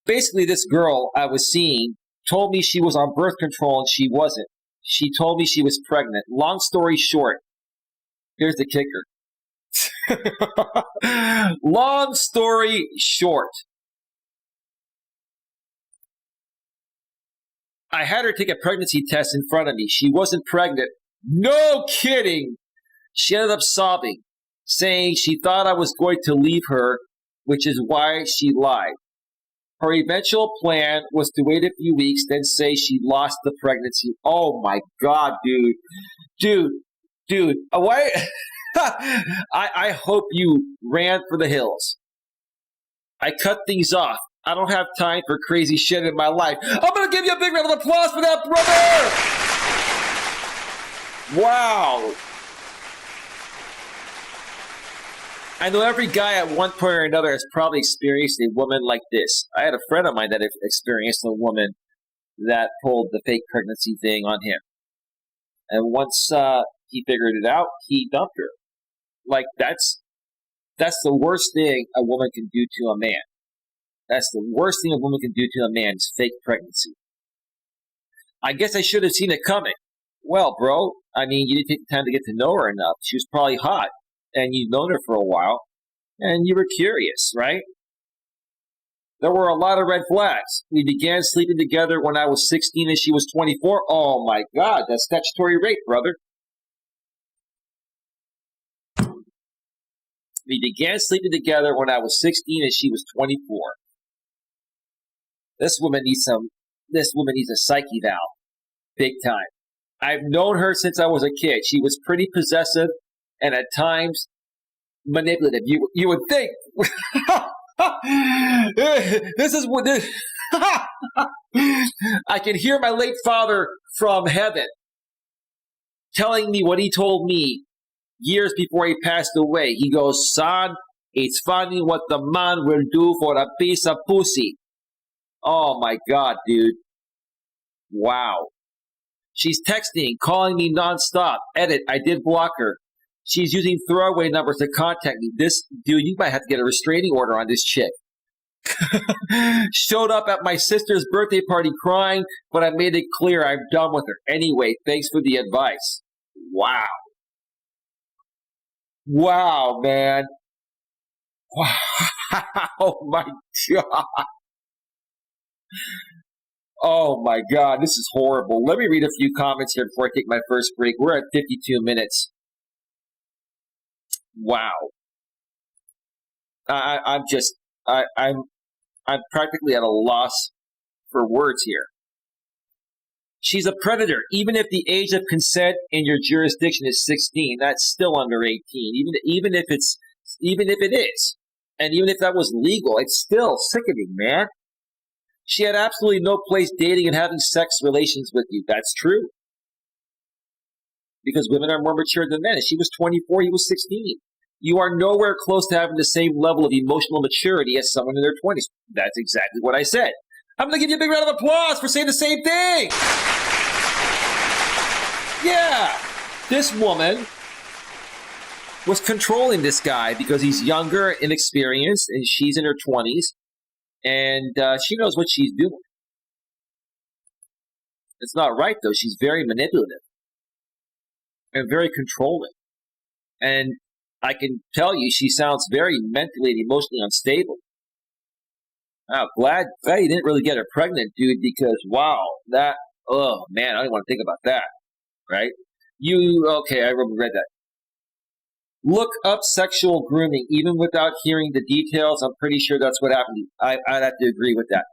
Basically, this girl I was seeing told me she was on birth control and she wasn't. She told me she was pregnant. Long story short, here's the kicker. Long story short, I had her take a pregnancy test in front of me. She wasn't pregnant. No kidding. She ended up sobbing, saying she thought I was going to leave her, which is why she lied. Her eventual plan was to wait a few weeks, then say she lost the pregnancy. Oh my God, dude. Why? I hope you ran for the hills. I cut things off. I don't have time for crazy shit in my life. I'm going to give you a big round of applause for that, brother! Wow. I know every guy at one point or another has probably experienced a woman like this. I had a friend of mine that experienced a woman that pulled the fake pregnancy thing on him. And once he figured it out, he dumped her. Like, that's the worst thing a woman can do to a man. That's the worst thing a woman can do to a man is fake pregnancy. I guess I should have seen it coming. Well, bro, I mean, you didn't take the time to get to know her enough. She was probably hot, and you'd known her for a while, and you were curious, right? There were a lot of red flags. We began sleeping together when I was 16 and she was 24. Oh, my God, that's statutory rape, brother. We began sleeping together when I was 16 and she was 24. This woman needs a psyche valve. Big time. I've known her since I was a kid. She was pretty possessive and at times manipulative. You would think. This is what this. I can hear my late father from heaven telling me what he told me years before he passed away. He goes, son, it's funny what the man will do for a piece of pussy. Oh my God, dude. Wow. She's texting, calling me nonstop. Edit, I did block her. She's using throwaway numbers to contact me. This, dude, you might have to get a restraining order on this chick. Showed up at my sister's birthday party crying, but I made it clear I'm done with her. Anyway, thanks for the advice. Wow. Wow, man. Wow. Oh, my God. Oh, my God. This is horrible. Let me read a few comments here before I take my first break. We're at 52 minutes. Wow. I'm practically at a loss for words here. She's a predator. Even if the age of consent in your jurisdiction is 16, that's still under 18. Even if it is, and even if that was legal, it's still sickening, man. She had absolutely no place dating and having sex relations with you. That's true. Because women are more mature than men. She was 24, he was 16. You are nowhere close to having the same level of emotional maturity as someone in their 20s. That's exactly what I said. I'm going to give you a big round of applause for saying the same thing. Yeah. This woman was controlling this guy because he's younger, inexperienced, and she's in her 20s. And she knows what she's doing. It's not right, though. She's very manipulative and very controlling. And I can tell you she sounds very mentally and emotionally unstable. Wow, glad you didn't really get her pregnant, dude, because, wow, oh, man, I don't want to think about that, right? Okay, I read that. Look up sexual grooming. Even without hearing the details, I'm pretty sure that's what happened. I'd have to agree with that.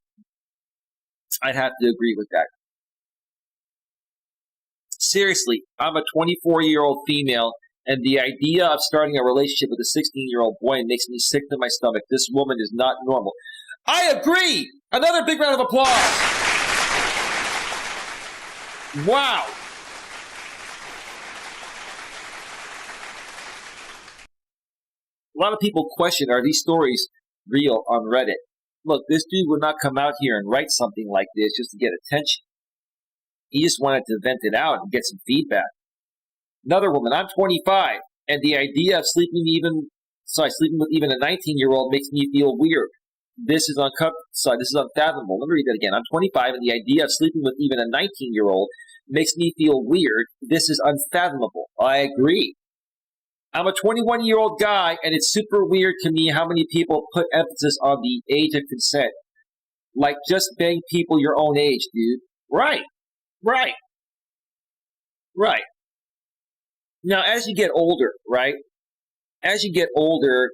Seriously, I'm a 24-year-old female, and the idea of starting a relationship with a 16-year-old boy makes me sick to my stomach. This woman is not normal. I agree! Another big round of applause! Wow! A lot of people question, are these stories real on Reddit? Look, this dude would not come out here and write something like this just to get attention. He just wanted to vent it out and get some feedback. Another woman, I'm 25, and the idea of sleeping with even a 19-year-old makes me feel weird. This is unfathomable. Let me read that again. I'm 25, and the idea of sleeping with even a 19-year-old makes me feel weird. This is unfathomable. I agree. I'm a 21-year-old guy, and it's super weird to me how many people put emphasis on the age of consent. Like, just bang people your own age, dude. Right, right, right. Now, as you get older, right? As you get older,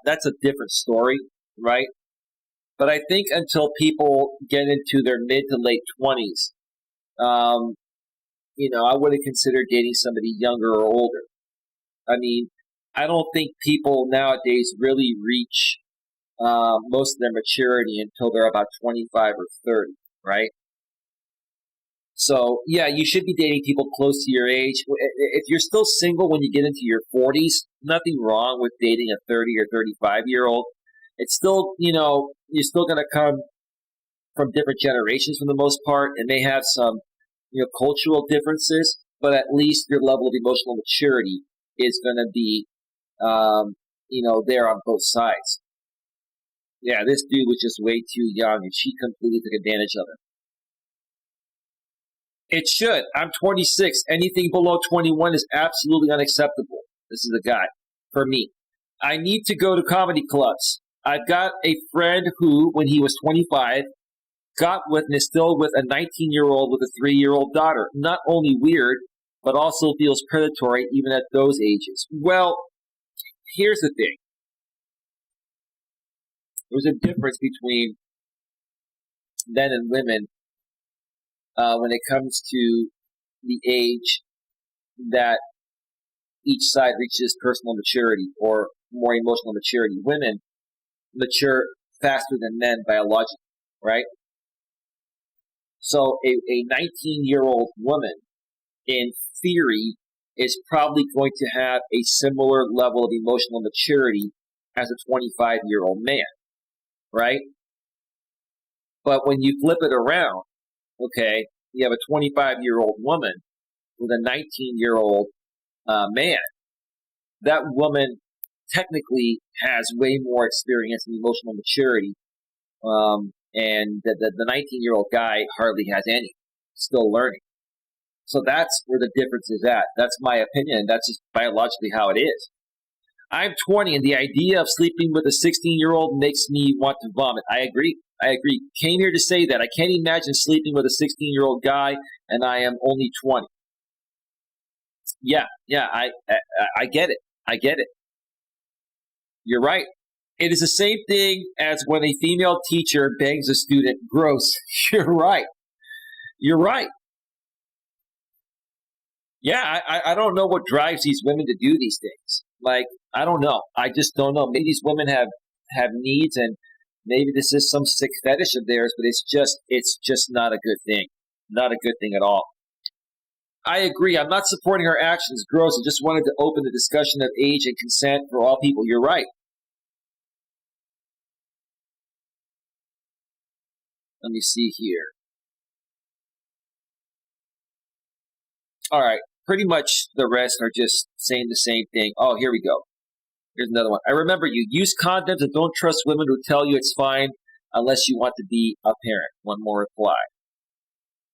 that's a different story, right? But I think until people get into their mid to late 20s, um, I wouldn't consider dating somebody younger or older. I mean, I don't think people nowadays really reach most of their maturity until they're about 25 or 30, right? So, yeah, you should be dating people close to your age. If you're still single when you get into your 40s, nothing wrong with dating a 30 or 35-year-old. It's still, you're still going to come from different generations for the most part, and may have some, cultural differences, but at least your level of emotional maturity is going to be, there on both sides. Yeah, this dude was just way too young, and she completely took advantage of him. It should. I'm 26. Anything below 21 is absolutely unacceptable. This is the guy. For me, I need to go to comedy clubs. I've got a friend who, when he was 25, got with and is still with a 19-year-old with a 3-year-old daughter. Not only weird, but also feels predatory even at those ages. Well, here's the thing. There's a difference between men and women when it comes to the age that each side reaches personal maturity or more emotional maturity. Women mature faster than men biologically, right? So a 19-year-old woman, in theory, is probably going to have a similar level of emotional maturity as a 25-year-old man, right? But when you flip it around, okay, you have a 25-year-old woman with a 19-year-old man. That woman technically has way more experience and emotional maturity, and the 19-year-old guy hardly has any, still learning. So that's where the difference is at. That's my opinion. That's just biologically how it is. I'm 20, and the idea of sleeping with a 16-year-old makes me want to vomit. I agree. Came here to say that. I can't imagine sleeping with a 16-year-old guy, and I am only 20. Yeah, I get it. I get it. You're right. It is the same thing as when a female teacher bangs a student. Gross. You're right. You're right. Yeah, I don't know what drives these women to do these things. Like, I don't know. I just don't know. Maybe these women have needs, and maybe this is some sick fetish of theirs, but it's just not a good thing. Not a good thing at all. I agree. I'm not supporting her actions. Gross. I just wanted to open the discussion of age and consent for all people. You're right. Let me see here. All right. Pretty much the rest are just saying the same thing. Oh, here we go. Here's another one. I remember you. Use condoms and don't trust women who tell you it's fine unless you want to be a parent. One more reply.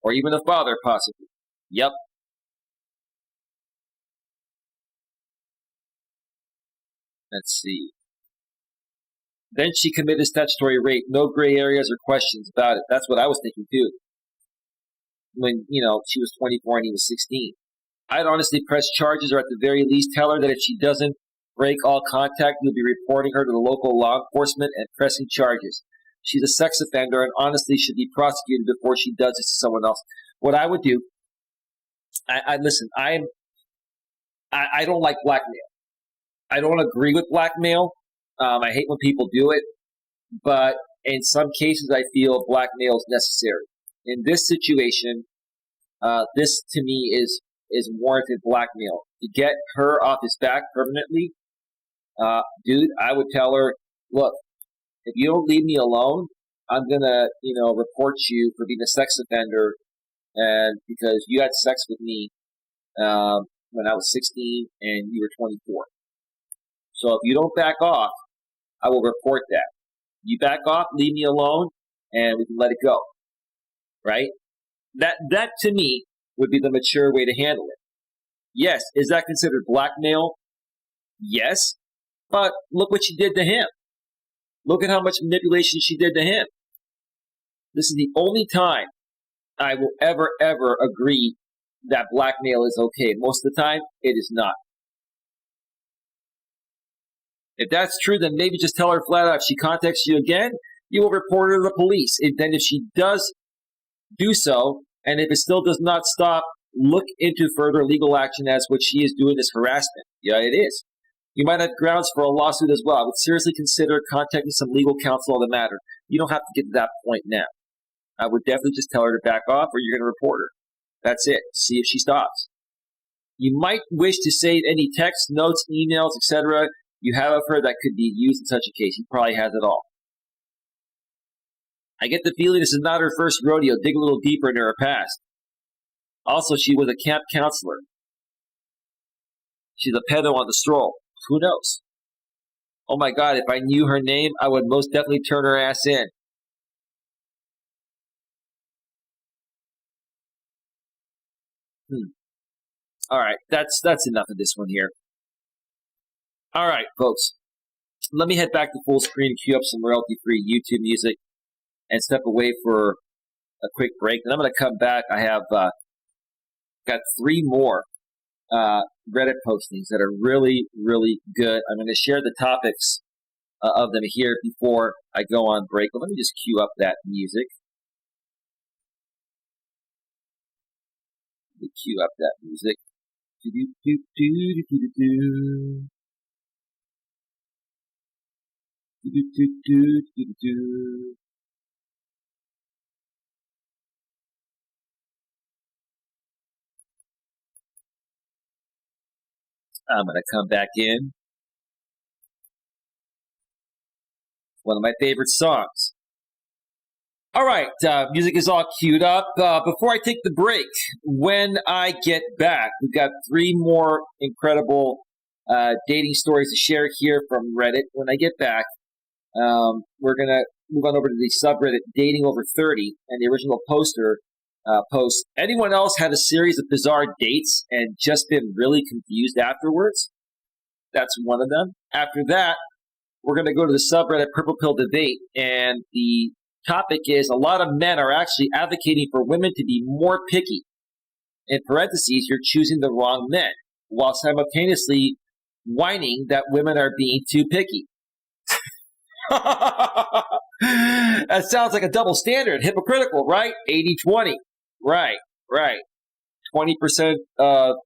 Or even a father, possibly. Yep. Let's see. Then she committed statutory rape. No gray areas or questions about it. That's what I was thinking too. When, she was 24 and he was 16. I'd honestly press charges, or at the very least tell her that if she doesn't break all contact, you'll be reporting her to the local law enforcement and pressing charges. She's a sex offender and honestly should be prosecuted before she does this to someone else. What I would do, I listen, I don't like blackmail. I don't agree with blackmail. I hate when people do it, but in some cases I feel blackmail is necessary. In this situation, this to me is warranted blackmail. To get her off his back permanently, dude, I would tell her, look, if you don't leave me alone, I'm gonna, report you for being a sex offender, and because you had sex with me when I was 16 and you were 24. So if you don't back off, I will report that. You back off, leave me alone, and we can let it go, right? That to me would be the mature way to handle it. Yes, is that considered blackmail? Yes, but look what she did to him. Look at how much manipulation she did to him. This is the only time I will ever agree that blackmail is okay. Most of the time, it is not. If that's true, then maybe just tell her flat out, if she contacts you again, you will report her to the police. And then if she does do so, and if it still does not stop, look into further legal action as what she is doing is harassment. Yeah, it is. You might have grounds for a lawsuit as well. I would seriously consider contacting some legal counsel on the matter. You don't have to get to that point now. I would definitely just tell her to back off or you're going to report her. That's it. See if she stops. You might wish to save any texts, notes, emails, etc. you have of her that could be used in such a case. He probably has it all. I get the feeling this is not her first rodeo. Dig a little deeper into her past. Also, she was a camp counselor. She's a pedo on the stroll. Who knows? Oh my God, if I knew her name, I would most definitely turn her ass in. All right, that's enough of this one here. All right, folks. Let me head back to full screen, cue up some royalty-free YouTube music, and step away for a quick break. And I'm going to come back. I have got 3 more Reddit postings that are really, really good. I'm going to share the topics of them here before I go on break. But let me just cue up that music. Let me cue up that music. I'm going to come back in. One of my favorite songs. All right, music is all queued up. Before I take the break, when I get back, we've got 3 more incredible dating stories to share here from Reddit. When I get back, we're going to move on over to the subreddit Dating Over 30, and the original poster post. Anyone else had a series of bizarre dates and just been really confused afterwards? That's one of them. After that, we're going to go to the subreddit Purple Pill Debate, and the topic is a lot of men are actually advocating for women to be more picky. In parentheses, you're choosing the wrong men, while simultaneously whining that women are being too picky. That sounds like a double standard. Hypocritical, right? 80-20. Right. 20% of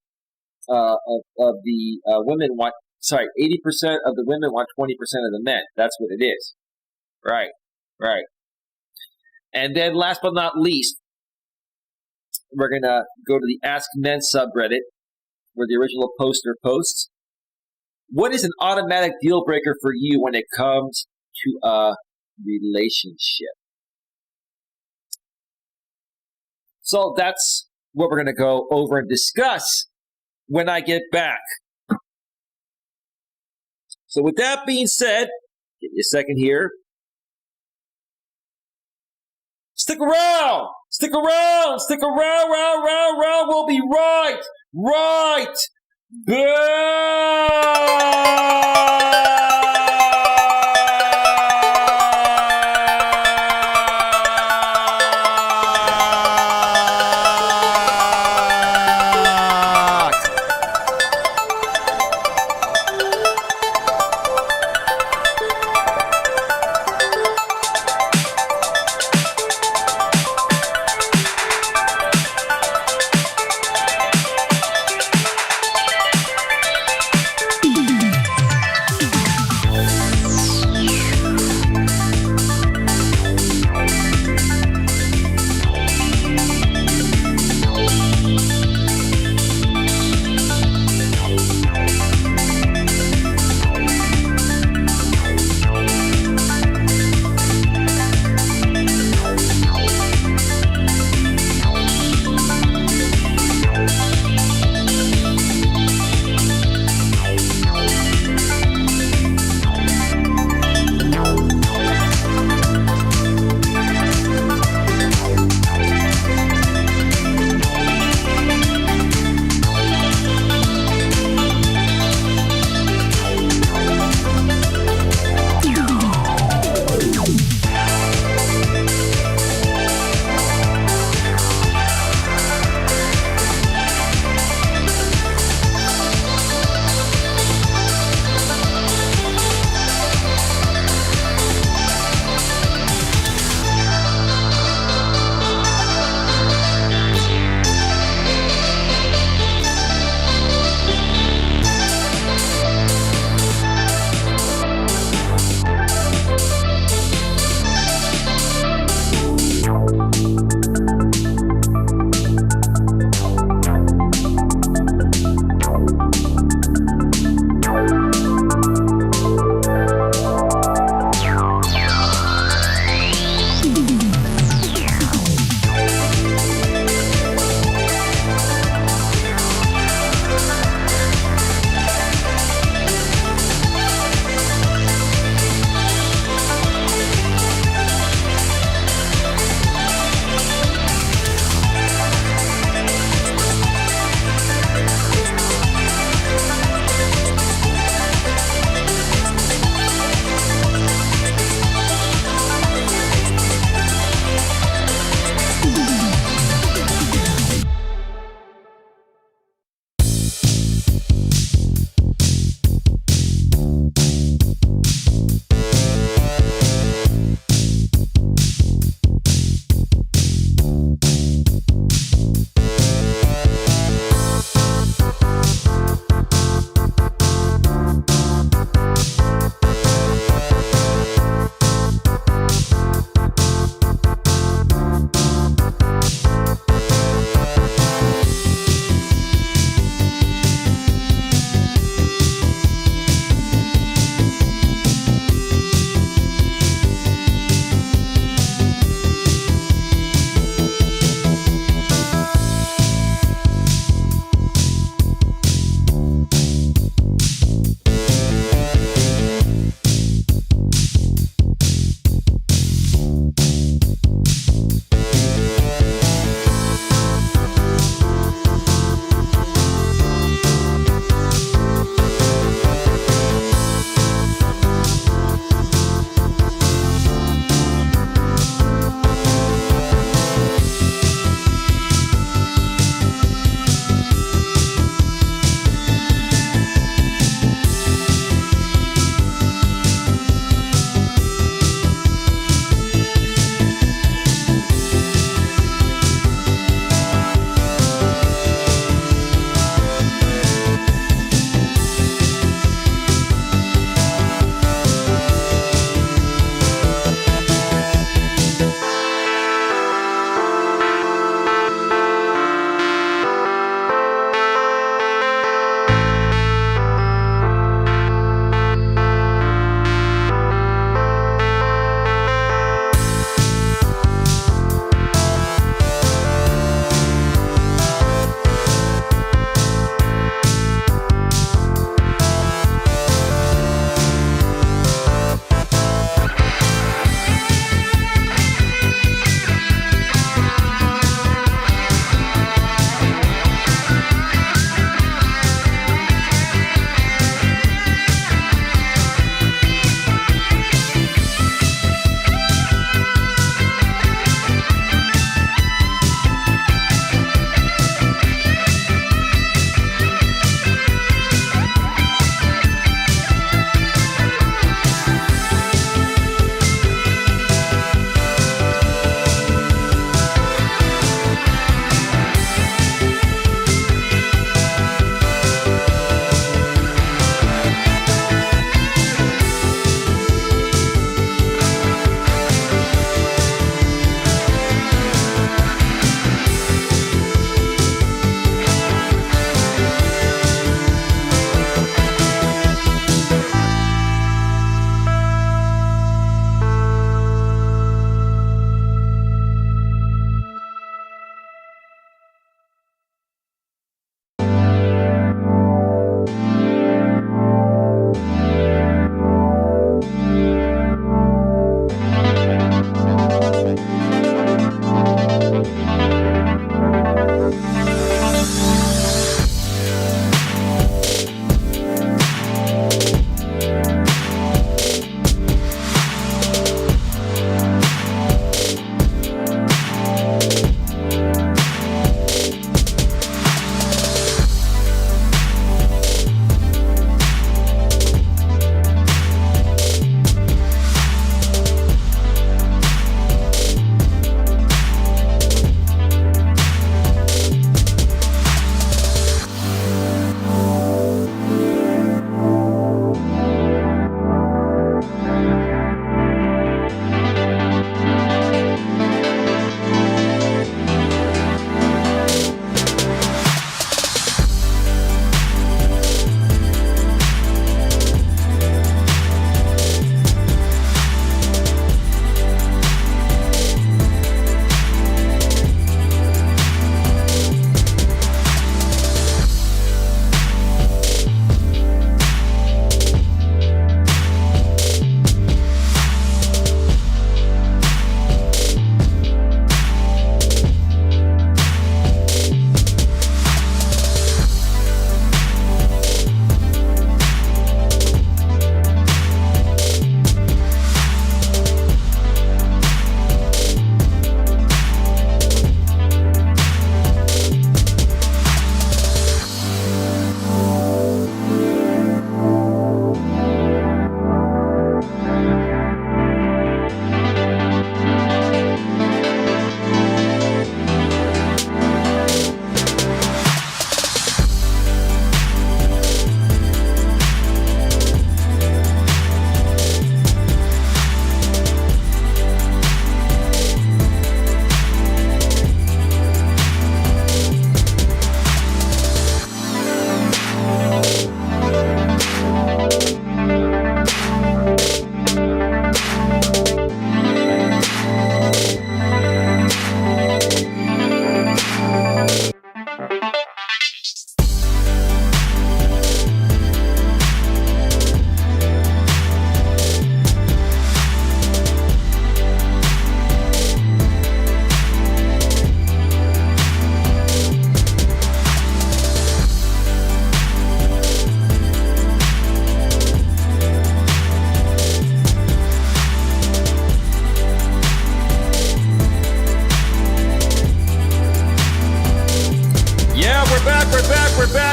the women want, 80% of the women want 20% of the men. That's what it is. Right. And then last but not least, we're going to go to the Ask Men subreddit, where the original poster posts. What is an automatic deal breaker for you when it comes to a relationship? So that's what we're going to go over and discuss when I get back. So with that being said, give me a second here. Stick around, round. We'll be right back.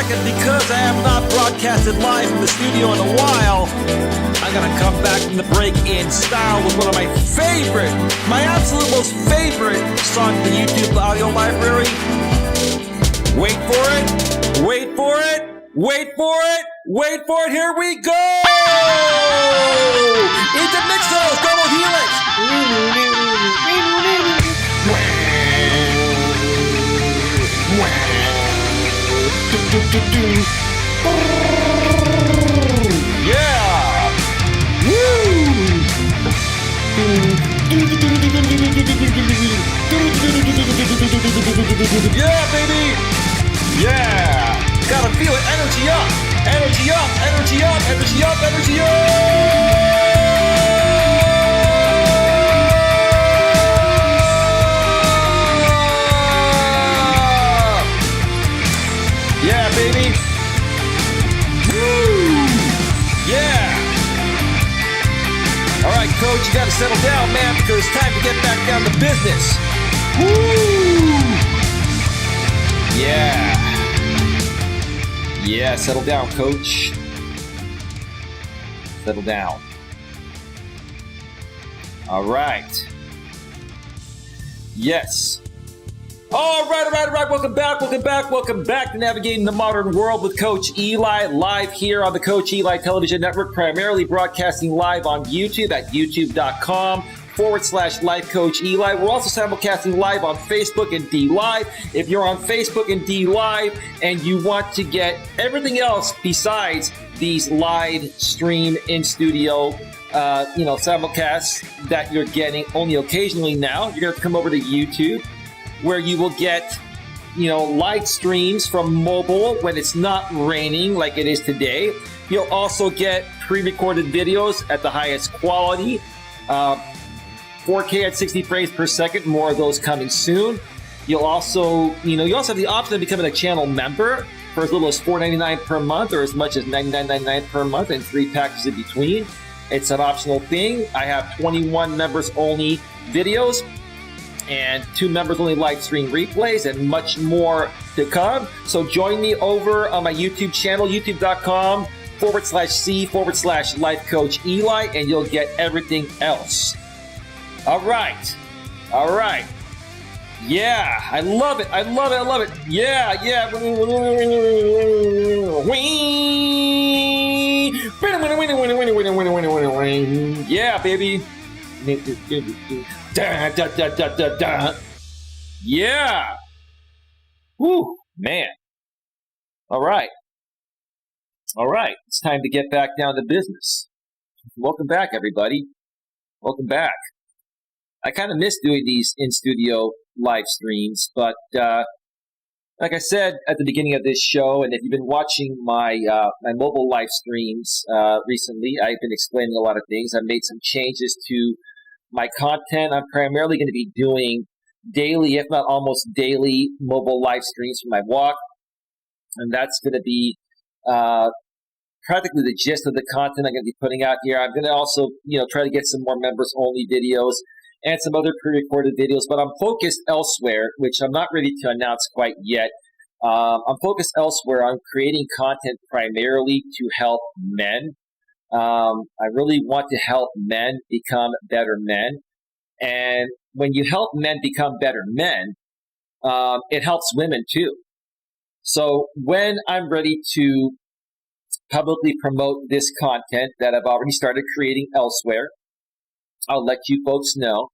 and because I have not broadcasted live from the studio in a while, I'm going to come back from the break in style with one of my absolute most favorite songs in the YouTube audio library. Wait for it, wait for it, wait for it, wait for it, here we go! Into Mixos, double helix! Yeah! Woo! Yeah, baby! Yeah! Gotta feel it. Energy up! Energy up! Energy up! Energy up! Energy up! Yeah, baby! Woo! Yeah! All right, Coach, you gotta settle down, man, because it's time to get back down to business. Woo! Yeah. Yeah, settle down, Coach. Settle down. All right. Yes. All right. Welcome back to Navigating the Modern World with Coach Eli, live here on the Coach Eli Television Network, primarily broadcasting live on YouTube at youtube.com/Life Coach Eli. We're also simulcasting live on Facebook and D Live. If you're on Facebook and D Live and you want to get everything else besides these live stream in studio simulcasts that you're getting only occasionally now, you're going to come over to YouTube, where you will get, live streams from mobile when it's not raining like it is today. You'll also get pre-recorded videos at the highest quality, 4K at 60 frames per second, more of those coming soon. You'll also, you also have the option of becoming a channel member for as little as $4.99 per month or as much as $99.99 per month and 3 packages in between. It's an optional thing. I have 21 members only videos and 2 members only live stream replays and much more to come. So join me over on my YouTube channel, youtube.com/C/Life Coach Eli, and you'll get everything else. All right. Yeah, I love it. Yeah. Yeah, baby. Yeah. Woo, man. All right. It's time to get back down to business. Welcome back, everybody. Welcome back. I kind of miss doing these in-studio live streams, but like I said at the beginning of this show, and if you've been watching my mobile live streams recently, I've been explaining a lot of things. I've made some changes to my content. I'm primarily going to be doing daily, if not almost daily, mobile live streams from my walk, and that's going to be practically the gist of the content I'm going to be putting out here. I'm going to also, try to get some more members-only videos and some other pre-recorded videos, but I'm focused elsewhere, which I'm not ready to announce quite yet. I'm focused elsewhere on creating content primarily to help men. I really want to help men become better men. And when you help men become better men, it helps women too. So when I'm ready to publicly promote this content that I've already started creating elsewhere, I'll let you folks know.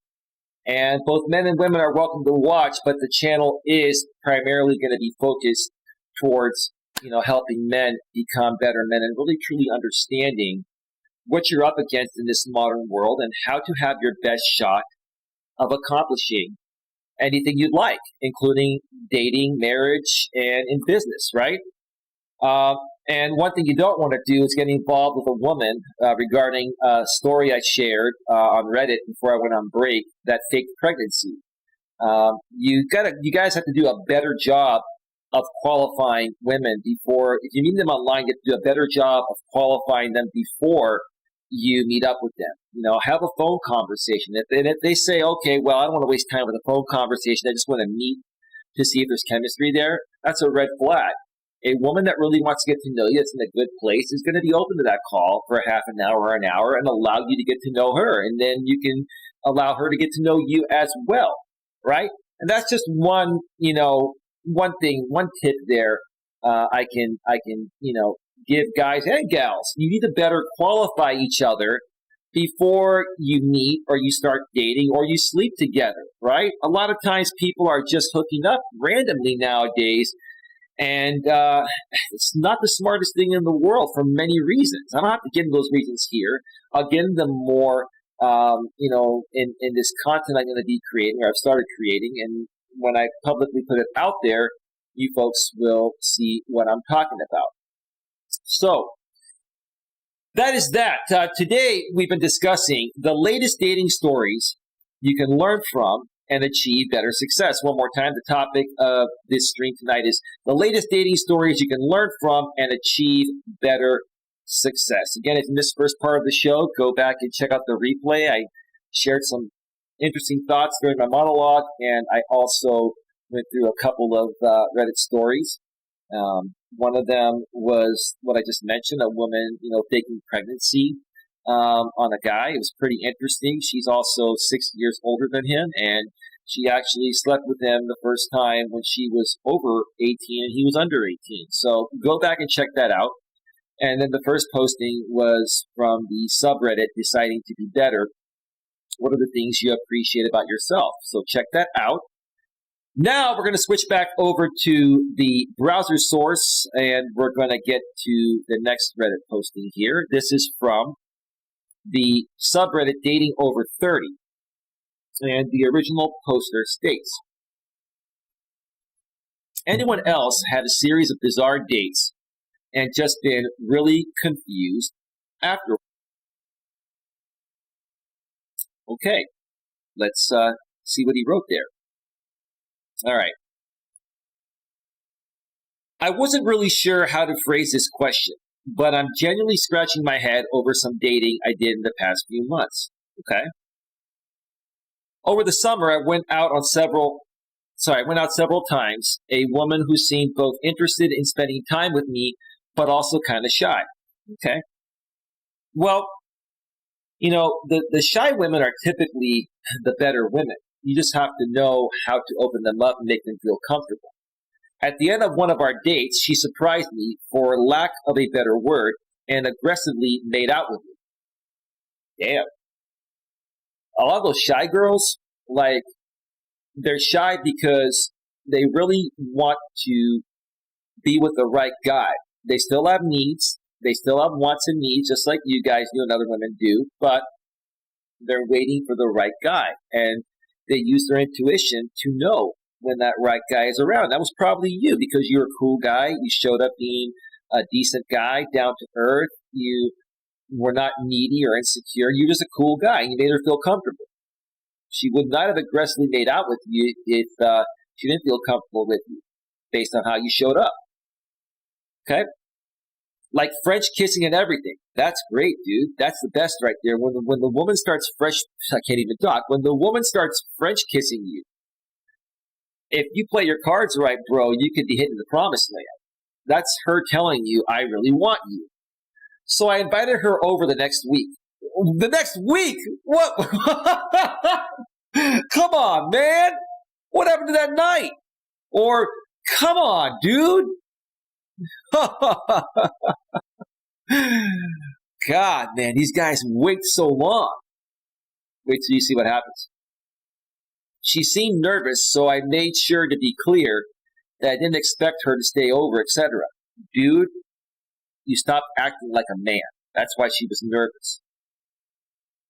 And both men and women are welcome to watch, but the channel is primarily going to be focused towards, helping men become better men and really truly understanding what you're up against in this modern world and how to have your best shot of accomplishing anything you'd like, including dating, marriage, and in business, right? And one thing you don't want to do is get involved with a woman regarding a story I shared on Reddit before I went on break that faked pregnancy. You guys have to do a better job of qualifying women before. If you meet them online, you have to do a better job of qualifying them before you meet up with them. Have a phone conversation. If they say, okay, well, I don't want to waste time with a phone conversation, I just want to meet to see if there's chemistry there, that's a red flag. A woman that really wants to get to know you, that's in a good place, is going to be open to that call for a half an hour or an hour and allow you to get to know her. And then you can allow her to get to know you as well, right? And that's just one, one thing, one tip there. I can, give guys and gals. You need to better qualify each other before you meet or you start dating or you sleep together, right? A lot of times people are just hooking up randomly nowadays, and it's not the smartest thing in the world for many reasons. I don't have to get into those reasons here. I'll get into them more, in this content I'm going to be creating, or I've started creating, and when I publicly put it out there, you folks will see what I'm talking about. So, that is that. Today, we've been discussing the latest dating stories you can learn from and achieve better success. One more time, the topic of this stream tonight is the latest dating stories you can learn from and achieve better success. Again, if you missed the first part of the show, go back and check out the replay. I shared some interesting thoughts during my monologue, and I also went through a couple of Reddit stories. One of them was what I just mentioned, a woman, faking pregnancy on a guy. It was pretty interesting. She's also 6 years older than him, and she actually slept with him the first time when she was over 18 and he was under 18. So go back and check that out. And then the first posting was from the subreddit, Deciding to Be Better. What are the things you appreciate about yourself? So check that out. Now we're going to switch back over to the browser source, and we're going to get to the next Reddit posting here. This is from the subreddit Dating Over 30. And the original poster states, anyone else had a series of bizarre dates and just been really confused afterwards? Okay, let's see what he wrote there. All right. I wasn't really sure how to phrase this question, but I'm genuinely scratching my head over some dating I did in the past few months. Okay. Over the summer, I went out several times. A woman who seemed both interested in spending time with me, but also kind of shy. Okay. Well, the shy women are typically the better women. You just have to know how to open them up and make them feel comfortable. At the end of one of our dates, she surprised me, for lack of a better word, and aggressively made out with me. Damn. A lot of those shy girls, they're shy because they really want to be with the right guy. They still have needs. They still have wants and needs, just like you guys do and other women do, but they're waiting for the right guy. And they use their intuition to know when that right guy is around. That was probably you, because you're a cool guy. You showed up being a decent guy, down to earth. You were not needy or insecure. You're just a cool guy. You made her feel comfortable. She would not have aggressively made out with you if she didn't feel comfortable with you, based on how you showed up. Okay? Like French kissing and everything. That's great, dude. That's the best right there. When the woman starts I can't even talk. When the woman starts French kissing you, if you play your cards right, bro, you could be hitting the promised land. That's her telling you, I really want you. So I invited her over the next week. The next week? What? Come on, man. What happened to that night? Or, come on, dude. God, man, these guys wait so long. Wait till you see what happens. She seemed nervous, so I made sure to be clear that I didn't expect her to stay over, etc. Dude, you stopped acting like a man. That's why she was nervous.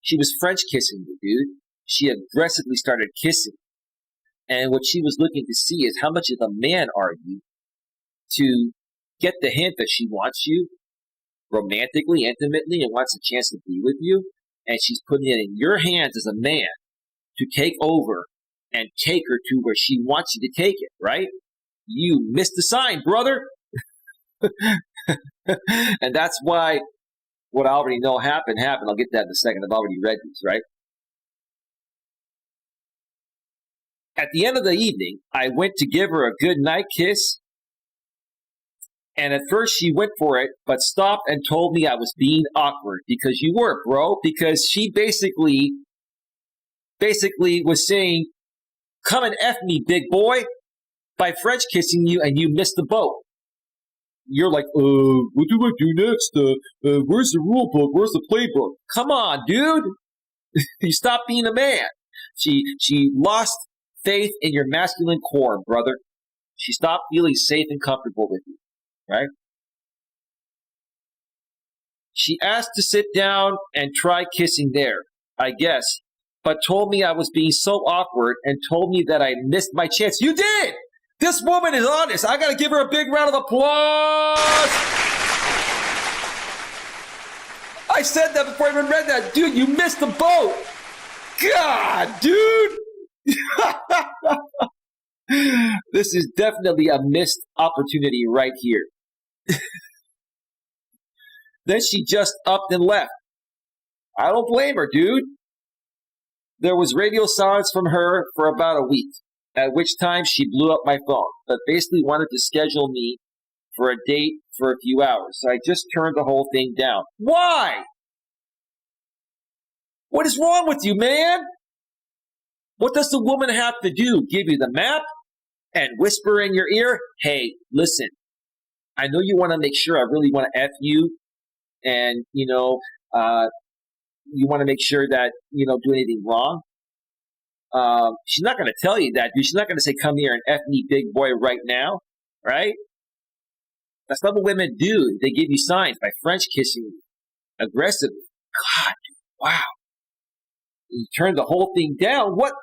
She was French kissing you, dude. She aggressively started kissing. And what she was looking to see is how much of a man are you to get the hint that she wants you romantically, intimately, and wants a chance to be with you. And she's putting it in your hands as a man to take over and take her to where she wants you to take it, right? You missed the sign, brother. And that's why what I already know happened. I'll get that in a second. I've already read these, right? At the end of the evening, I went to give her a good night kiss, And at first she went for it, but stopped and told me I was being awkward because you were, bro. Because she basically was saying, come and F me, big boy, by French kissing you, and you missed the boat. You're like, what do I do next? Where's the rule book? Where's the playbook? Come on, dude. You stop being a man. She lost faith in your masculine core, brother. She stopped feeling safe and comfortable with you, right? She asked to sit down and try kissing there, I guess, but told me I was being so awkward and told me that I missed my chance. You did! This woman is honest. I got to give her a big round of applause. I said that before I even read that. Dude, you missed the boat. God, dude. This is definitely a missed opportunity right here. Then she just upped and left. I don't blame her, dude. There was radio silence from her for about a week, at which time she blew up my phone, but basically wanted to schedule me for a date for a few hours. So I just turned the whole thing down. Why? What is wrong with you, man? What does the woman have to do? Give you the map and whisper in your ear, hey, listen, I know you want to make sure I really want to F you, and, you want to make sure that you don't do anything wrong. She's not going to tell you that, dude. She's not going to say, come here and F me, big boy, right now, right? That's not what women do. They give you signs by French kissing you aggressively. God, dude, wow. You turned the whole thing down. What?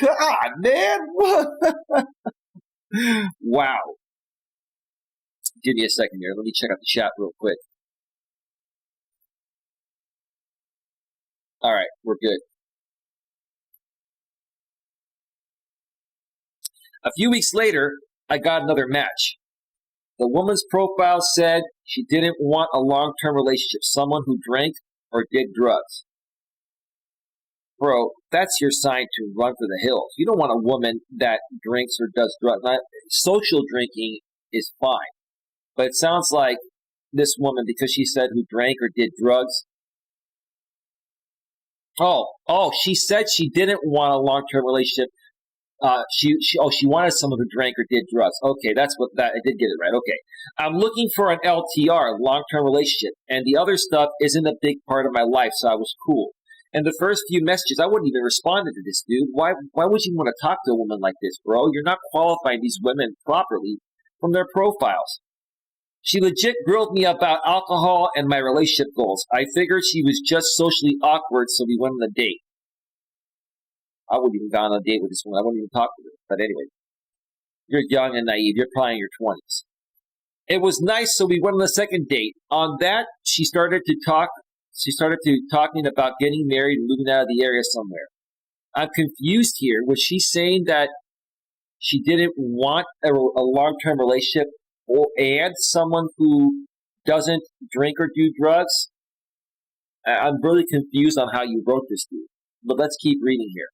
God, man. What? Wow. Give me a second here. Let me check out the chat real quick. All right, we're good. A few weeks later, I got another match. The woman's profile said she didn't want a long-term relationship, someone who drank or did drugs. Bro, that's your sign to run for the hills. You don't want a woman that drinks or does drugs. Now, social drinking is fine. But it sounds like this woman, because she said who drank or did drugs. Oh, she said she didn't want a long-term relationship. She wanted someone who drank or did drugs. Okay, that's what that I did get it right. Okay. I'm looking for an LTR, long-term relationship, and the other stuff isn't a big part of my life, so I was cool. And the first few messages, I wouldn't even respond to this, dude. Why would you want to talk to a woman like this, bro? You're not qualifying these women properly from their profiles. She legit grilled me about alcohol and my relationship goals. I figured she was just socially awkward, so we went on a date. I wouldn't even gone on a date with this woman. I wouldn't even talk to her. But anyway, you're young and naive. You're probably in your 20s. It was nice, so we went on the second date. On that, she started talking about getting married and moving out of the area somewhere. I'm confused here. Was she saying that she didn't want a long-term relationship and someone who doesn't drink or do drugs? I'm really confused on how you wrote this, dude. But let's keep reading here.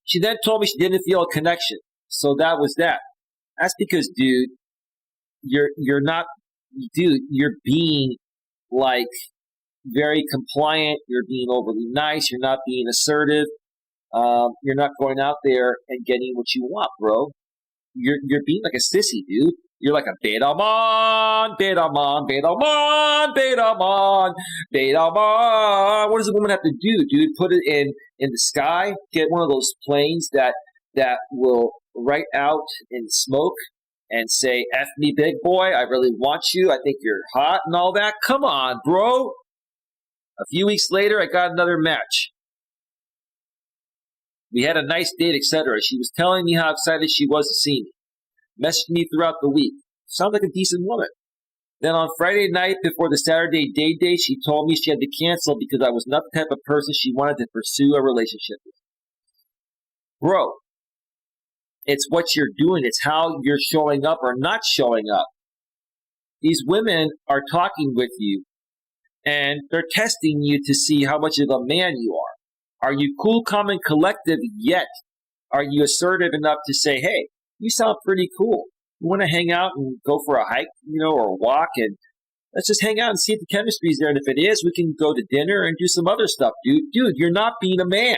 She then told me she didn't feel a connection. So that was that. That's because, dude, you're being like very compliant. You're being overly nice. You're not being assertive. You're not going out there and getting what you want, bro. You're being like a sissy, dude. You're like a beta man, beta man, beta man, beta man, beta man. What does a woman have to do, dude? Put it in the sky, get one of those planes that will write out in smoke and say, F me, big boy, I really want you, I think you're hot and all that. Come on, bro. A few weeks later, I got another match. We had a nice date, etc. She was telling me how excited she was to see me. Messaged me throughout the week. Sounds like a decent woman. Then on Friday night before the Saturday date, she told me she had to cancel because I was not the type of person she wanted to pursue a relationship with. Bro, it's what you're doing. It's how you're showing up or not showing up. These women are talking with you, and they're testing you to see how much of a man you are. Are you cool, calm, and collective yet? Are you assertive enough to say, hey, you sound pretty cool. You want to hang out and go for a hike, or a walk, and let's just hang out and see if the chemistry's there. And if it is, we can go to dinner and do some other stuff, dude. Dude, you're not being a man.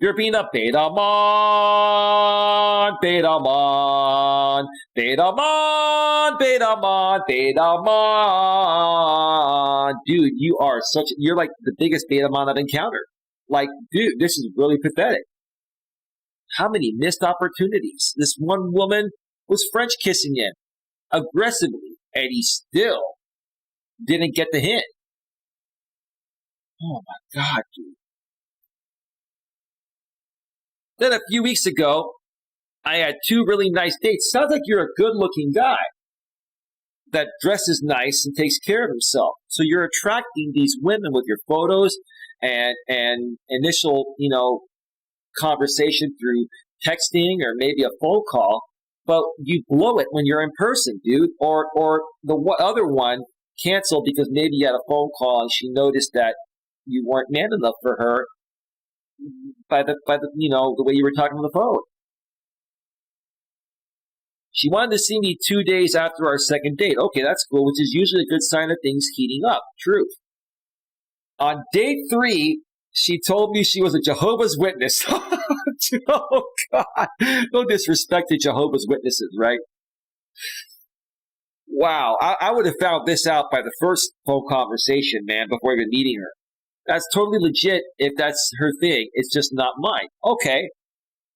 You're being a beta man, beta man, beta man, beta man, beta man. Dude, you're like the biggest beta man I've encountered. Like, dude, this is really pathetic. How many missed opportunities? This one woman was French kissing him aggressively, and he still didn't get the hint. Oh my God, dude. Then a few weeks ago, I had 2 really nice dates. Sounds like you're a good-looking guy that dresses nice and takes care of himself. So you're attracting these women with your photos and initial, conversation through texting or maybe a phone call. But you blow it when you're in person, dude. Or the other one canceled because maybe you had a phone call and she noticed that you weren't man enough for her by the the way you were talking on the phone. She wanted to see me 2 days after our second date. Okay, that's cool, which is usually a good sign of things heating up. Truth. On date 3, she told me she was a Jehovah's Witness. Oh, God. No disrespect to Jehovah's Witnesses, right? Wow. I would have found this out by the first phone conversation, man, before even meeting her. That's totally legit if that's her thing. It's just not mine. Okay.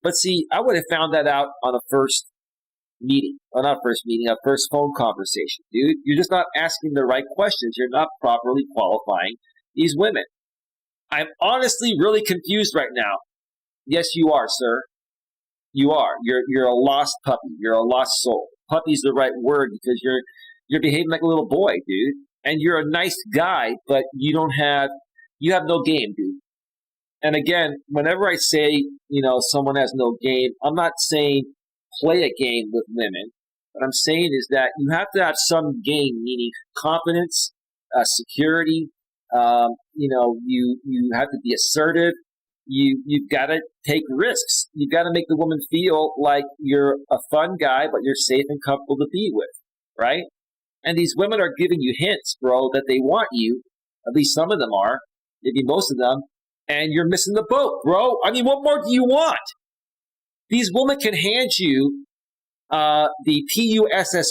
But see, I would have found that out on a first meeting. Well, not first meeting, a first phone conversation. Dude, you're just not asking the right questions. You're not properly qualifying these women. I'm honestly really confused right now. Yes, you are, sir. You are. You're a lost puppy. You're a lost soul. Puppy's the right word because you're behaving like a little boy, dude. And you're a nice guy, but you have no game, dude. And again, whenever I say, someone has no game, I'm not saying play a game with women. What I'm saying is that you have to have some game, meaning confidence, security. You have to be assertive. You've got to take risks. You've got to make the woman feel like you're a fun guy, but you're safe and comfortable to be with, right? And these women are giving you hints, bro, that they want you. At least some of them are, maybe most of them, and you're missing the boat, bro. I mean, what more do you want? These women can hand you the PUSSY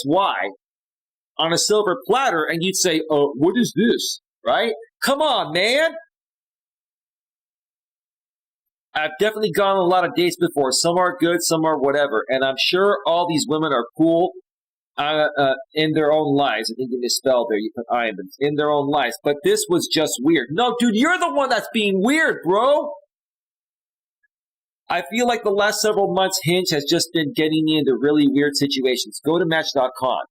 on a silver platter, and you'd say, "Oh, what is this?" Right? Come on, man. I've definitely gone on a lot of dates before. Some are good, some are whatever. And I'm sure all these women are cool in their own lives. I think you misspelled there. You put I am in their own lives. But this was just weird. No, dude, you're the one that's being weird, bro. I feel like the last several months, Hinge has just been getting me into really weird situations. Go to Match.com.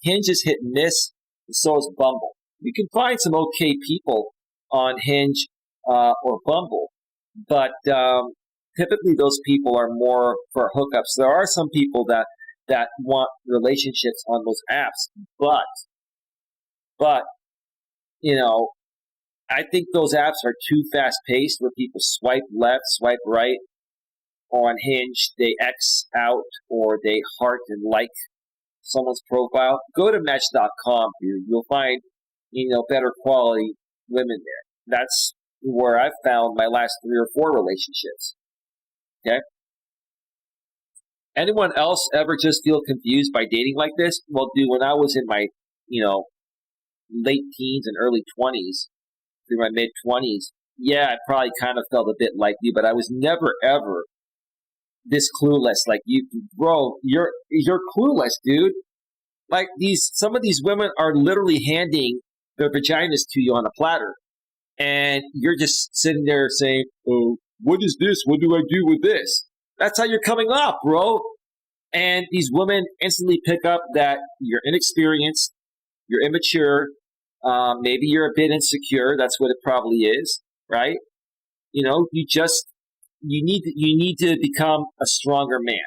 Hinge is hit and miss, and so is Bumble. You can find some okay people on Hinge or Bumble. But typically those people are more for hookups. There are some people that want relationships on those apps. But I think those apps are too fast-paced where people swipe left, swipe right. Or on Hinge, they X out or they heart and like someone's profile. Go to Match.com, dude. You'll find, better quality women there. That's where I've found my last 3 or 4 relationships. Okay? Anyone else ever just feel confused by dating like this? Well, dude, when I was in my, late teens and early 20s, through my mid-20s, yeah, I probably kind of felt a bit like you, but I was never, ever this clueless. Like, you, bro, you're clueless, dude. Like, some of these women are literally handing their vaginas to you on a platter. And you're just sitting there saying, "Oh, what is this? What do I do with this?" That's how you're coming off, bro. And these women instantly pick up that you're inexperienced, you're immature, maybe you're a bit insecure. That's what it probably is, right? You need to become a stronger man,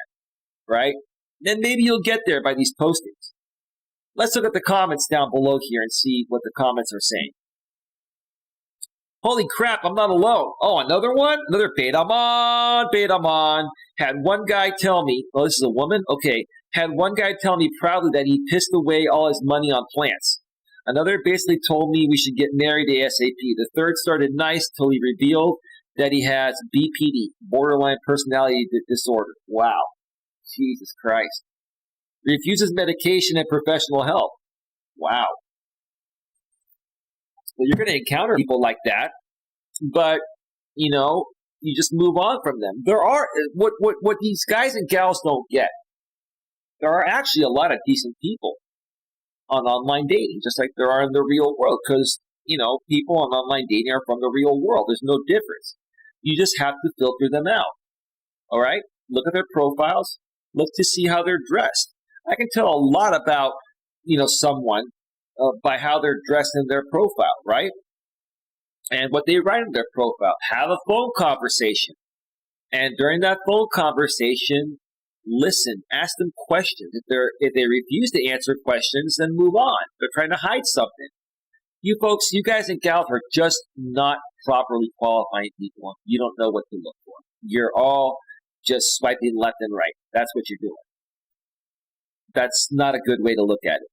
right? Then maybe you'll get there by these postings. Let's look at the comments down below here and see what the comments are saying. Holy crap, I'm not alone. Oh, another one? Another beta man. Had one guy tell me, oh, this is a woman? Okay. Had one guy tell me proudly that he pissed away all his money on plants. Another basically told me we should get married ASAP. The third started nice till he revealed that he has BPD, borderline personality disorder. Wow. Jesus Christ. Refuses medication and professional help. Wow. Well, you're going to encounter people like that, but, you just move on from them. There are, what these guys and gals don't get, there are actually a lot of decent people on online dating, just like there are in the real world, because, people on online dating are from the real world. There's no difference. You just have to filter them out. All right? Look at their profiles. Look to see how they're dressed. I can tell a lot about, someone by how they're dressed in their profile, right? And what they write in their profile. Have a phone conversation. And during that phone conversation, listen, ask them questions. If they refuse to answer questions, then move on. They're trying to hide something. You folks, you guys and gals are just not properly qualifying people. You don't know what to look for. You're all just swiping left and right. That's what you're doing. That's not a good way to look at it.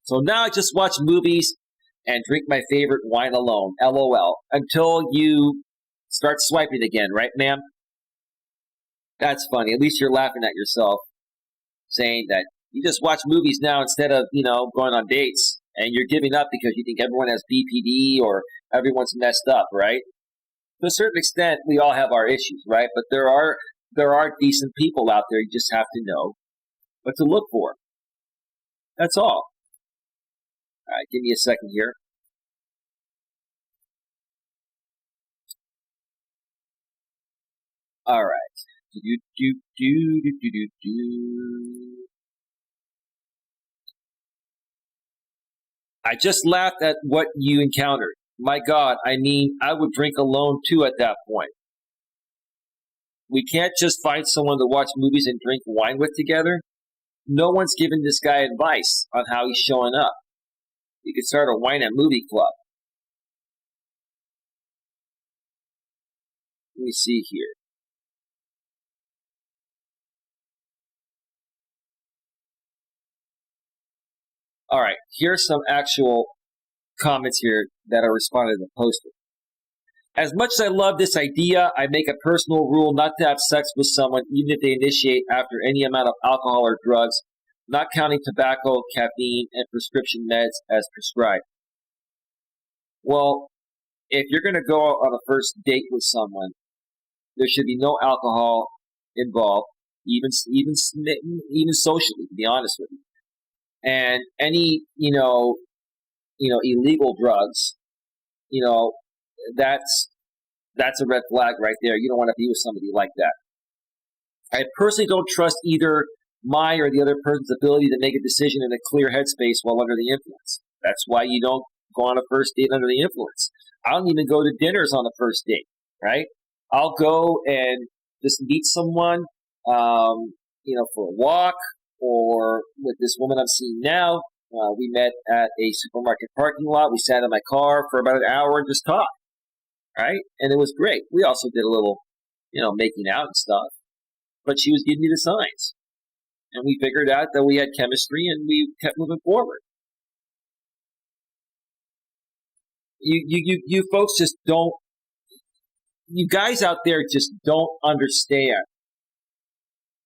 So now I just watch movies and drink my favorite wine alone, LOL, until you start swiping again, right, ma'am? That's funny. At least you're laughing at yourself, saying that you just watch movies now instead of, going on dates, and you're giving up because you think everyone has BPD or everyone's messed up, right? To a certain extent, we all have our issues, right? But there are decent people out there. You just have to know what to look for. That's all. All right, give me a second here. All right. I just laughed at what you encountered. My God, I would drink alone too at that point. We can't just find someone to watch movies and drink wine with together. No one's given this guy advice on how he's showing up. You could start a wine and movie club. Let me see here. All right, here's some actual comments here that are responded to the poster. As much as I love this idea, I make a personal rule not to have sex with someone even if they initiate after any amount of alcohol or drugs, not counting tobacco, caffeine, and prescription meds as prescribed. Well, if you're going to go on a first date with someone, there should be no alcohol involved, even socially, to be honest with you. And any, illegal drugs, that's a red flag right there. You don't want to be with somebody like that. I personally don't trust either my or the other person's ability to make a decision in a clear headspace while under the influence. That's why you don't go on a first date under the influence. I don't even go to dinners on a first date, right? I'll go and just meet someone, for a walk, or with this woman I'm seeing now. We met at a supermarket parking lot. We sat in my car for about an hour and just talked, right? And it was great. We also did a little, making out and stuff. But she was giving me the signs. And we figured out that we had chemistry and we kept moving forward. You folks just don't, you guys out there just don't understand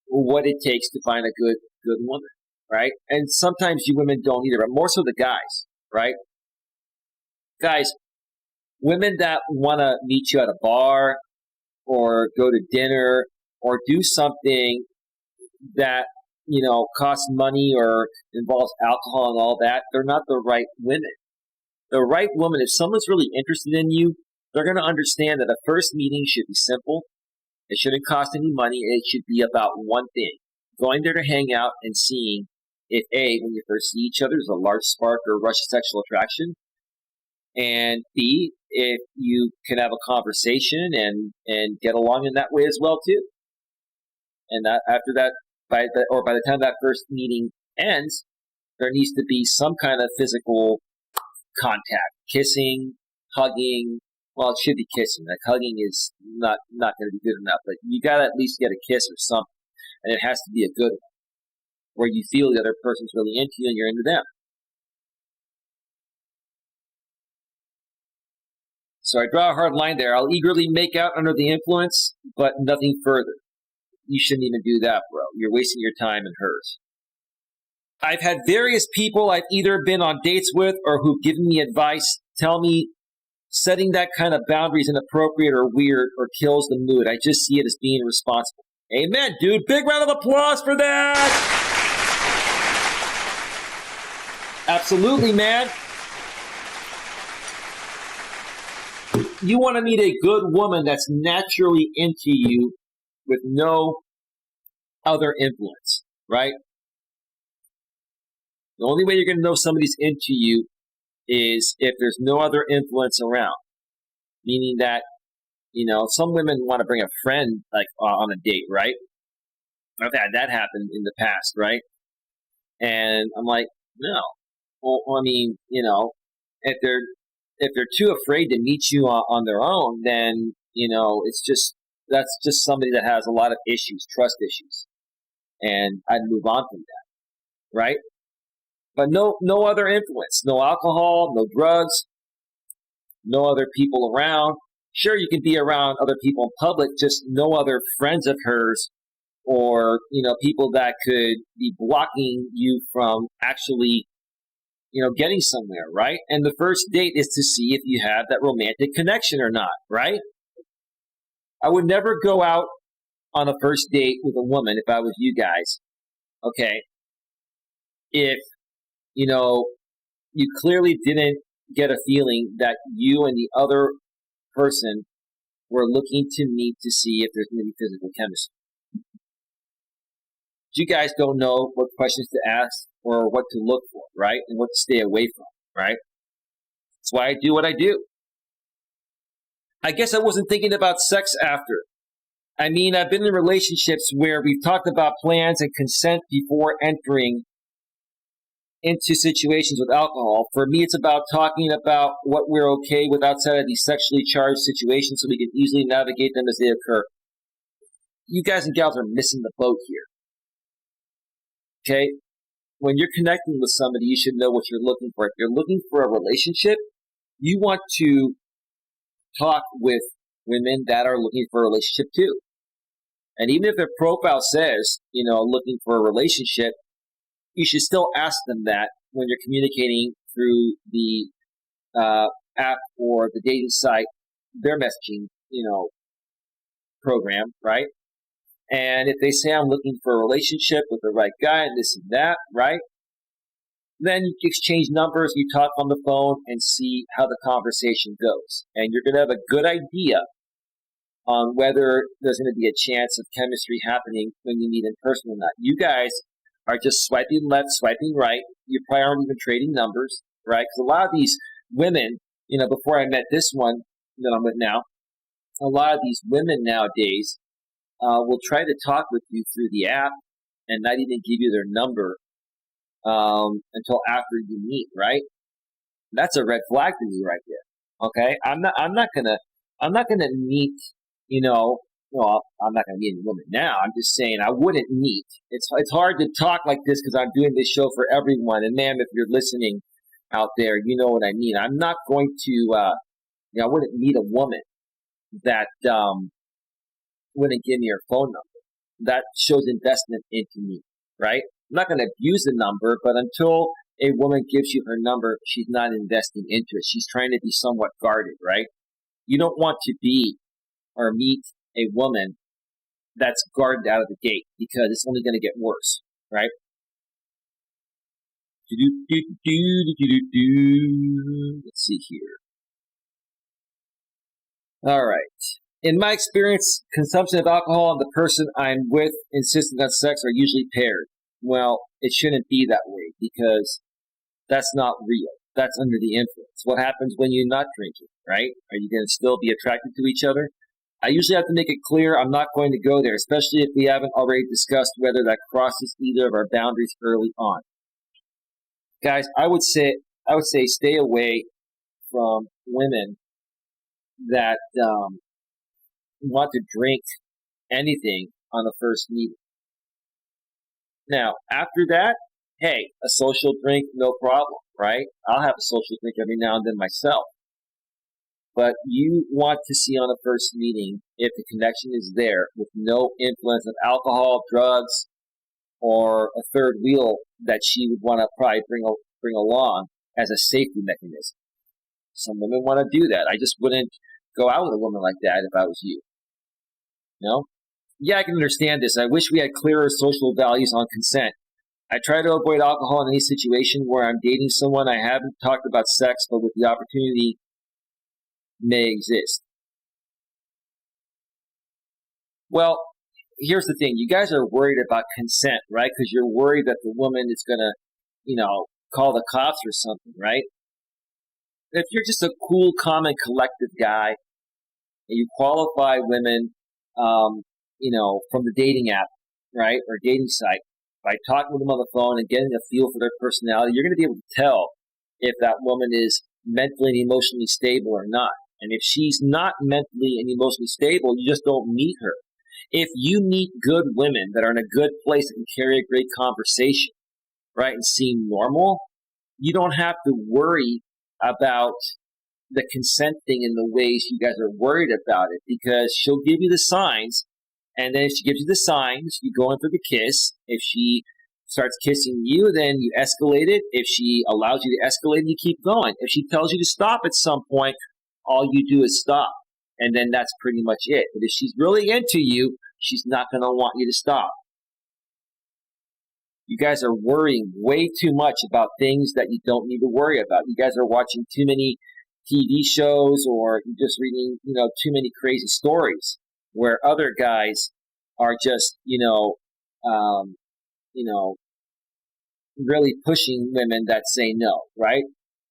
what it takes to find a good woman, right? And sometimes you women don't either, but more so the guys, right? Guys, women that want to meet you at a bar or go to dinner or do something that, costs money or involves alcohol and all that, they're not the right women. The right woman, if someone's really interested in you, they're going to understand that a first meeting should be simple. It shouldn't cost any money. It should be about one thing. Going there to hang out and seeing if A, when you first see each other, there's a large spark or rush of sexual attraction. And B, if you can have a conversation and get along in that way as well too. And that after that, by the time that first meeting ends, there needs to be some kind of physical contact, kissing, hugging. Well, it should be kissing. Like hugging is not going to be good enough, but you got to at least get a kiss or something, and it has to be a good one. where you feel the other person's really into you and you're into them. So I draw a hard line there. I'll eagerly make out under the influence, but nothing further. You shouldn't even do that, bro. You're wasting your time and hers. I've had various people I've either been on dates with or who've given me advice tell me setting that kind of boundary is inappropriate or weird or kills the mood. I just see it as being irresponsible. Amen, dude. Big round of applause for that. Absolutely, man. You want to meet a good woman that's naturally into you with no other influence, right? The only way you're going to know somebody's into you is if there's no other influence around. Meaning that, some women want to bring a friend like on a date, right? I've had that happen in the past, right? And I'm like, no. Well, I mean, if they're too afraid to meet you on their own, then that's just somebody that has a lot of issues, trust issues, and I'd move on from that, right? But no other influence, no alcohol, no drugs, no other people around. Sure, you can be around other people in public, just no other friends of hers or, people that could be blocking you from actually, getting somewhere, right? And the first date is to see if you have that romantic connection or not, right? I would never go out on a first date with a woman if I was you guys, okay? If, you clearly didn't get a feeling that you and the other person were looking to meet to see if there's going to be physical chemistry. You guys don't know what questions to ask or what to look for, right? And what to stay away from, right? That's why I do what I do. I guess I wasn't thinking about sex after. I mean, I've been in relationships where we've talked about plans and consent before entering into situations with alcohol. For me, it's about talking about what we're okay with outside of these sexually charged situations so we can easily navigate them as they occur. You guys and gals are missing the boat here. Okay? When you're connecting with somebody, you should know what you're looking for. If you're looking for a relationship, you want to talk with women that are looking for a relationship too. And even if their profile says, looking for a relationship, you should still ask them that when you're communicating through the app or the dating site, their messaging, program, right? And if they say I'm looking for a relationship with the right guy and this and that, right? Then you exchange numbers, you talk on the phone and see how the conversation goes. And you're going to have a good idea on whether there's going to be a chance of chemistry happening when you meet in person or not. You guys are just swiping left, swiping right. You probably aren't even trading numbers, right? Because a lot of these women, before I met this one that I'm with now, a lot of these women nowadays will try to talk with you through the app and not even give you their number until after you meet, right? That's a red flag to me right there. Okay, I'm not gonna meet, well, I'm not gonna meet any woman now. I'm just saying I wouldn't meet. It's hard to talk like this because I'm doing this show for everyone. And ma'am, if you're listening out there, you know what I mean. I'm not going to, I wouldn't meet a woman that wouldn't give me her phone number. That shows investment into me, right? I'm not going to abuse the number, but until a woman gives you her number, she's not investing into it. She's trying to be somewhat guarded, right? You don't want to be or meet a woman that's guarded out of the gate because it's only going to get worse, right? Let's see here. All right. In my experience, consumption of alcohol and the person I'm with insisting on sex are usually paired. Well, it shouldn't be that way because that's not real. That's under the influence. What happens when you're not drinking, right? Are you going to still be attracted to each other? I usually have to make it clear I'm not going to go there, especially if we haven't already discussed whether that crosses either of our boundaries early on. Guys, I would say stay away from women that want to drink anything on the first meeting. Now, after that, hey, a social drink, no problem, right? I'll have a social drink every now and then myself. But you want to see on a first meeting if the connection is there with no influence of alcohol, drugs, or a third wheel that she would want to probably bring along as a safety mechanism. Some women want to do that. I just wouldn't go out with a woman like that if I was you. You know? Yeah, I can understand this. I wish we had clearer social values on consent. I try to avoid alcohol in any situation where I'm dating someone. I haven't talked about sex, but with the opportunity may exist. Well, here's the thing. You guys are worried about consent, right? Because you're worried that the woman is going to, call the cops or something, right? If you're just a cool, calm, and collective guy, and you qualify women, from the dating app, right, or dating site, by talking with them on the phone and getting a feel for their personality, you're going to be able to tell if that woman is mentally and emotionally stable or not. And if she's not mentally and emotionally stable, you just don't meet her. If you meet good women that are in a good place and can carry a great conversation, right, and seem normal, you don't have to worry about the consent thing in the ways you guys are worried about it, because she'll give you the signs, and then if she gives you the signs, you go in for the kiss. If she starts kissing you, then you escalate it. If she allows you to escalate, you keep going. If she tells you to stop at some point, all you do is stop, and then that's pretty much it. But if she's really into you, she's not going to want you to stop. You guys are worrying way too much about things that you don't need to worry about. You guys are watching too many TV shows, or you're just reading, too many crazy stories where other guys are just, really pushing women that say no, right?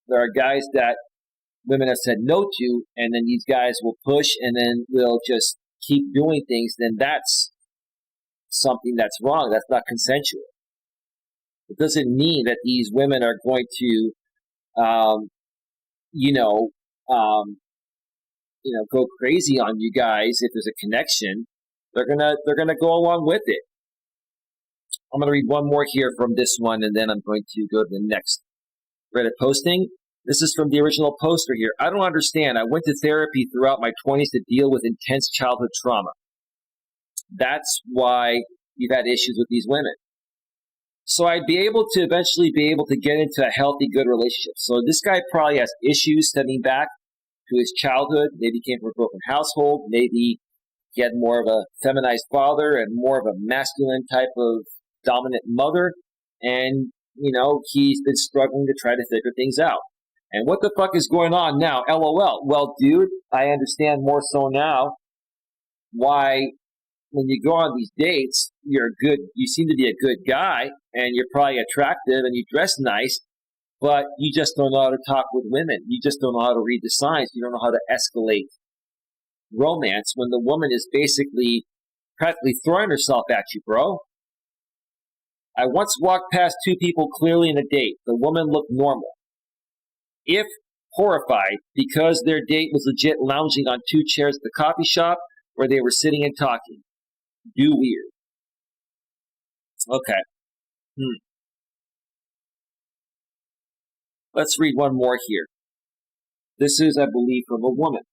There are guys that women have said no to, and then these guys will push and then will just keep doing things. Then that's something that's wrong. That's not consensual. It doesn't mean that these women are going to, go crazy on you guys if there's a connection. They're gonna go along with it. I'm gonna read one more here from this one, and then I'm going to go to the next Reddit posting. This is from the original poster here. I don't understand. I went to therapy throughout my 20s to deal with intense childhood trauma. That's why you've had issues with these women. So I'd be able to eventually be able to get into a healthy, good relationship. So this guy probably has issues stemming back to his childhood. Maybe he came from a broken household. Maybe he had more of a feminized father and more of a masculine type of dominant mother. And, he's been struggling to try to figure things out. And what the fuck is going on now? LOL. Well, dude, I understand more so now why when you go on these dates, you seem to be a good guy, and you're probably attractive, and you dress nice, but you just don't know how to talk with women. You just don't know how to read the signs. You don't know how to escalate romance when the woman is basically practically throwing herself at you, bro. I once walked past two people clearly in a date. The woman looked normal. If horrified, because their date was legit lounging on two chairs at the coffee shop where they were sitting and talking. Do weird. Okay. Let's read one more here. This is, I believe, from a woman.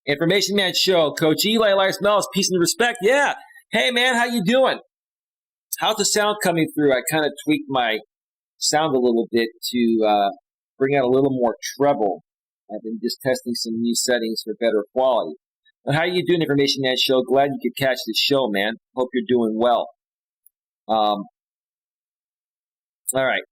Information Man Show. Coach Eli, Elias Melas, peace and respect. Yeah. Hey, man, how you doing? How's the sound coming through? I kind of tweaked my sound a little bit to bring out a little more treble. I've been just testing some new settings for better quality. But how you doing, Information Man Show? Glad you could catch this show, man. Hope you're doing well. All right.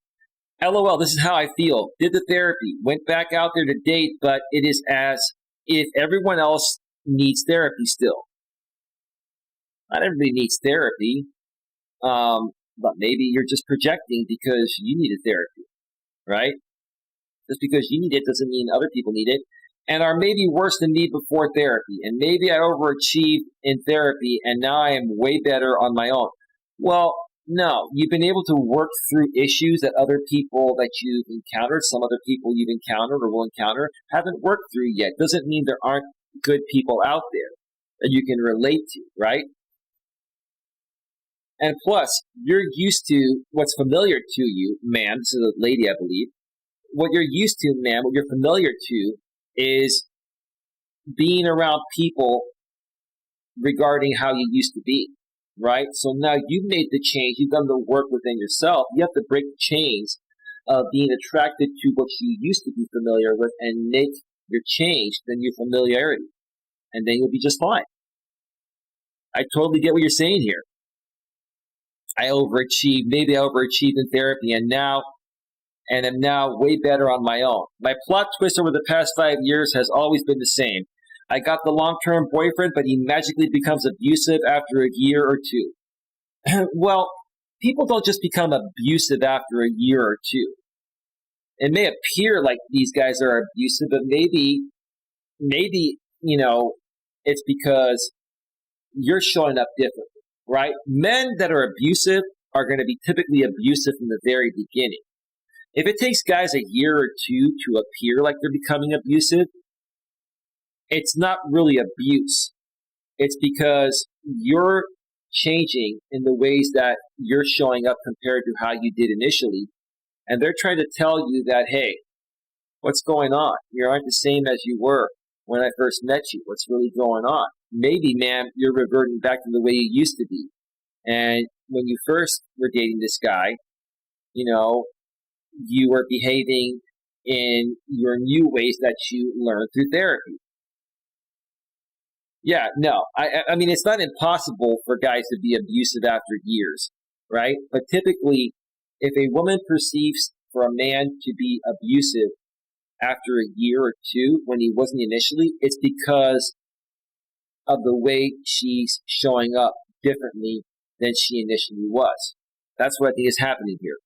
LOL, this is how I feel. Did the therapy. Went back out there to date, but it is as if everyone else needs therapy still. Not everybody needs therapy. But maybe you're just projecting because you needed therapy, right? Just because you need it doesn't mean other people need it, and are maybe worse than me before therapy. And maybe I overachieved in therapy, and now I am way better on my own. Well, no, you've been able to work through issues that other people that you've encountered, some other people you've encountered or will encounter, haven't worked through yet. Doesn't mean there aren't good people out there. that you can relate to, right? And plus, you're used to what's familiar to you, ma'am. This is a lady, I believe. What you're used to, ma'am, what you're familiar to is being around people regarding how you used to be, right? So now you've made the change. You've done the work within yourself. You have to break the chains of being attracted to what you used to be familiar with and make your change than your familiarity. And then you'll be just fine. I totally get what you're saying here. I overachieved. Maybe I overachieved in therapy and am now way better on my own. My plot twist over the past 5 years has always been the same. I got the long-term boyfriend, but he magically becomes abusive after a year or two. Well, people don't just become abusive after a year or two. It may appear like these guys are abusive, but maybe, it's because you're showing up differently, right? Men that are abusive are going to be typically abusive from the very beginning. If it takes guys a year or two to appear like they're becoming abusive, it's not really abuse. It's because you're changing in the ways that you're showing up compared to how you did initially. And they're trying to tell you that, hey, what's going on? You aren't the same as you were when I first met you. What's really going on? Maybe, ma'am, you're reverting back to the way you used to be. And when you first were dating this guy, you were behaving in your new ways that you learned through therapy. Yeah, no, I mean, it's not impossible for guys to be abusive after years, right? But typically, if a woman perceives for a man to be abusive after a year or two when he wasn't initially, it's because of the way she's showing up differently than she initially was. That's what I think is happening here.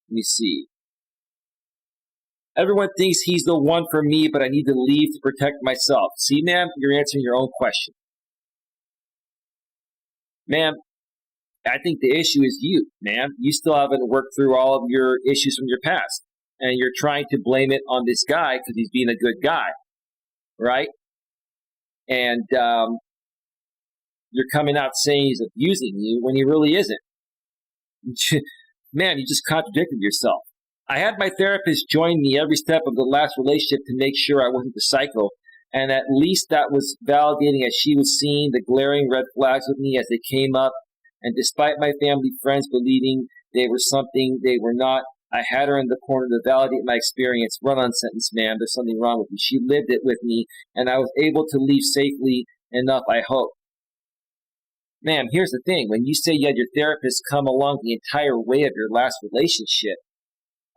Let me see. Everyone thinks he's the one for me, but I need to leave to protect myself. See, ma'am, you're answering your own question. Ma'am, I think the issue is you, ma'am. You still haven't worked through all of your issues from your past. And you're trying to blame it on this guy because he's being a good guy, right? And you're coming out saying he's abusing you when he really isn't. Ma'am, you just contradicted yourself. I had my therapist join me every step of the last relationship to make sure I wasn't the psycho, and at least that was validating as she was seeing the glaring red flags with me as they came up, and despite my family friends believing they were something they were not, I had her in the corner to validate my experience. Run-on sentence, ma'am, there's something wrong with you. She lived it with me, and I was able to leave safely enough, I hope. Ma'am, here's the thing. When you say you had your therapist come along the entire way of your last relationship,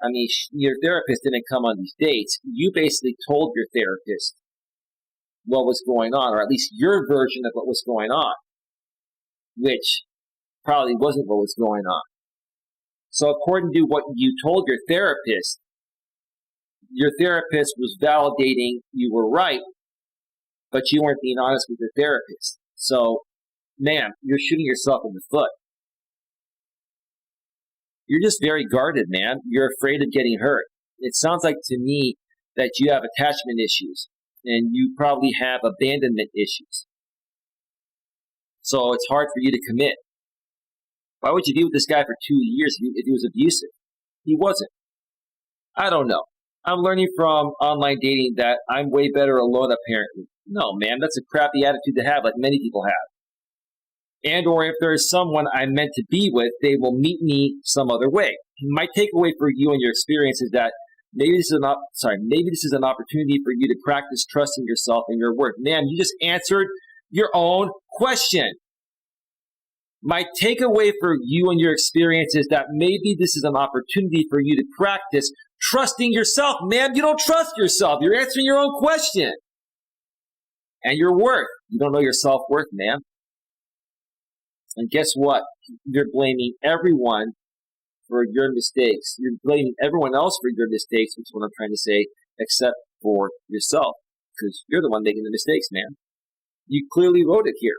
I mean, your therapist didn't come on these dates. You basically told your therapist what was going on, or at least your version of what was going on, which probably wasn't what was going on. So according to what you told your therapist was validating you were right, but you weren't being honest with your therapist. So, ma'am, you're shooting yourself in the foot. You're just very guarded, man. You're afraid of getting hurt. It sounds like to me that you have attachment issues and you probably have abandonment issues. So it's hard for you to commit. Why would you be with this guy for 2 years if he was abusive? He wasn't. I don't know. I'm learning from online dating that I'm way better alone, apparently. No, man, that's a crappy attitude to have, like many people have. And or if there is someone I'm meant to be with, they will meet me some other way. My takeaway for you and your experience is that maybe this is an opportunity for you to practice trusting yourself and your worth. Man, you just answered your own question. My takeaway for you and your experience is that maybe this is an opportunity for you to practice trusting yourself. Man, you don't trust yourself. You're answering your own question. And your worth. You don't know your self-worth, man. And guess what? You're blaming everyone for your mistakes. You're blaming everyone else for your mistakes, which is what I'm trying to say, except for yourself. Because you're the one making the mistakes, man. You clearly wrote it here.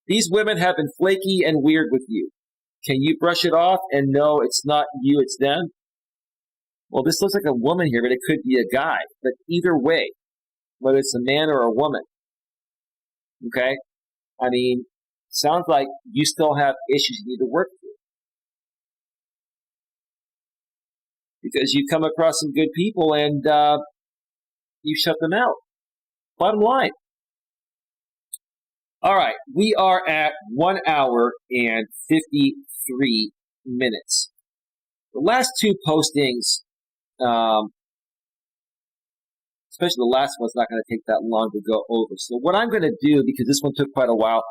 These women have been flaky and weird with you. Can you brush it off and know it's not you, it's them? well, this looks like a woman here, but it could be a guy. But either way, whether it's a man or a woman, okay? I mean, sounds like you still have issues you need to work through. Because you come across some good people and you shut them out. Bottom line. All right, we are at 1 hour and 53 minutes. The last two postings, especially the last one's not going to take that long to go over. So what I'm going to do, because this one took quite a while,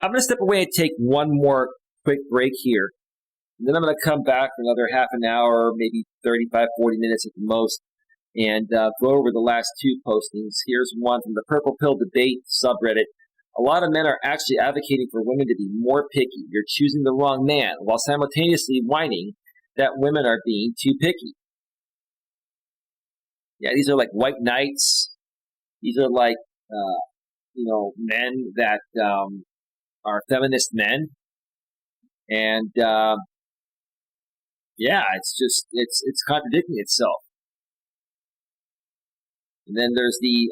I'm going to step away and take one more quick break here. And then I'm going to come back for another half an hour, maybe 35, 40 minutes at the most, and go over the last two postings. Here's one from the Purple Pill Debate subreddit. A lot of men are actually advocating for women to be more picky. You're choosing the wrong man, while simultaneously whining that women are being too picky. Yeah, these are like white knights. These are like, men that are feminist men. And, it's contradicting itself. And then there's the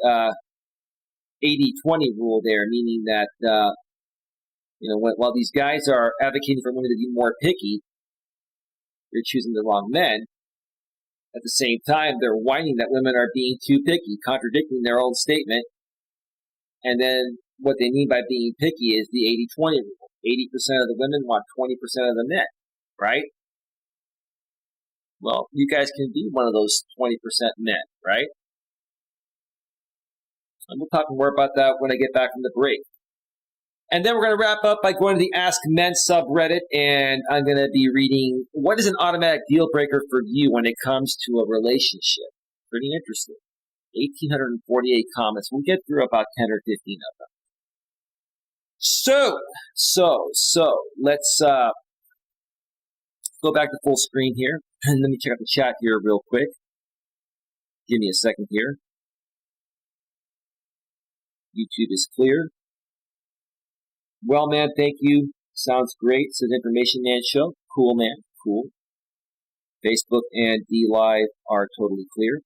80-20 rule there, meaning that, while these guys are advocating for women to be more picky, they're choosing the wrong men. At the same time, they're whining that women are being too picky, contradicting their own statement. And then what they mean by being picky is the 80-20 rule. 80% of the women want 20% of the men, right? Well, you guys can be one of those 20% men, right? And we'll talk more about that when I get back from the break. And then we're going to wrap up by going to the Ask Men subreddit, and I'm going to be reading what is an automatic deal breaker for you when it comes to a relationship. Pretty interesting. 1,848 comments. We'll get through about 10 or 15 of them. So, let's go back to full screen here, and let me check out the chat here real quick. Give me a second here. YouTube is clear. Well, man, thank you. Sounds great. Says Information Man Show. Cool, man. Cool. Facebook and D Live are totally clear.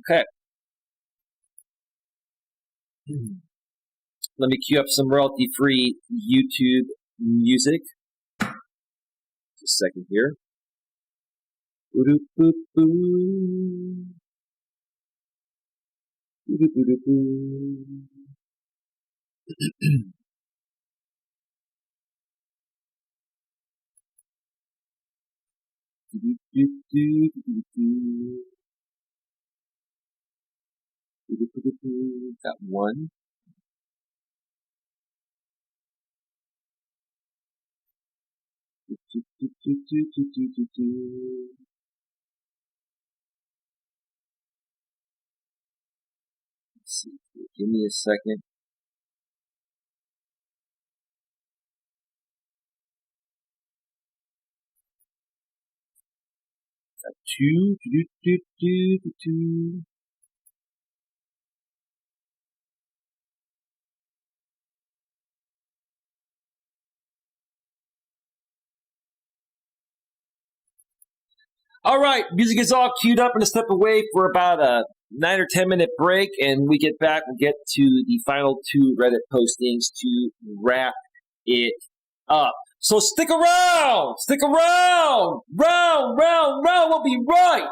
Okay. Let me cue up some royalty-free YouTube music. Just a second here. Boo-doo-boo-boo. Boo-doo-boo-doo-boo. Got one. Let's see. Give me a second. Got two. All right, music is all queued up. I'm going to step away for about a 9 or 10 minute break, and we get back and get to the final two Reddit postings to wrap it up. So stick around, round, we'll be right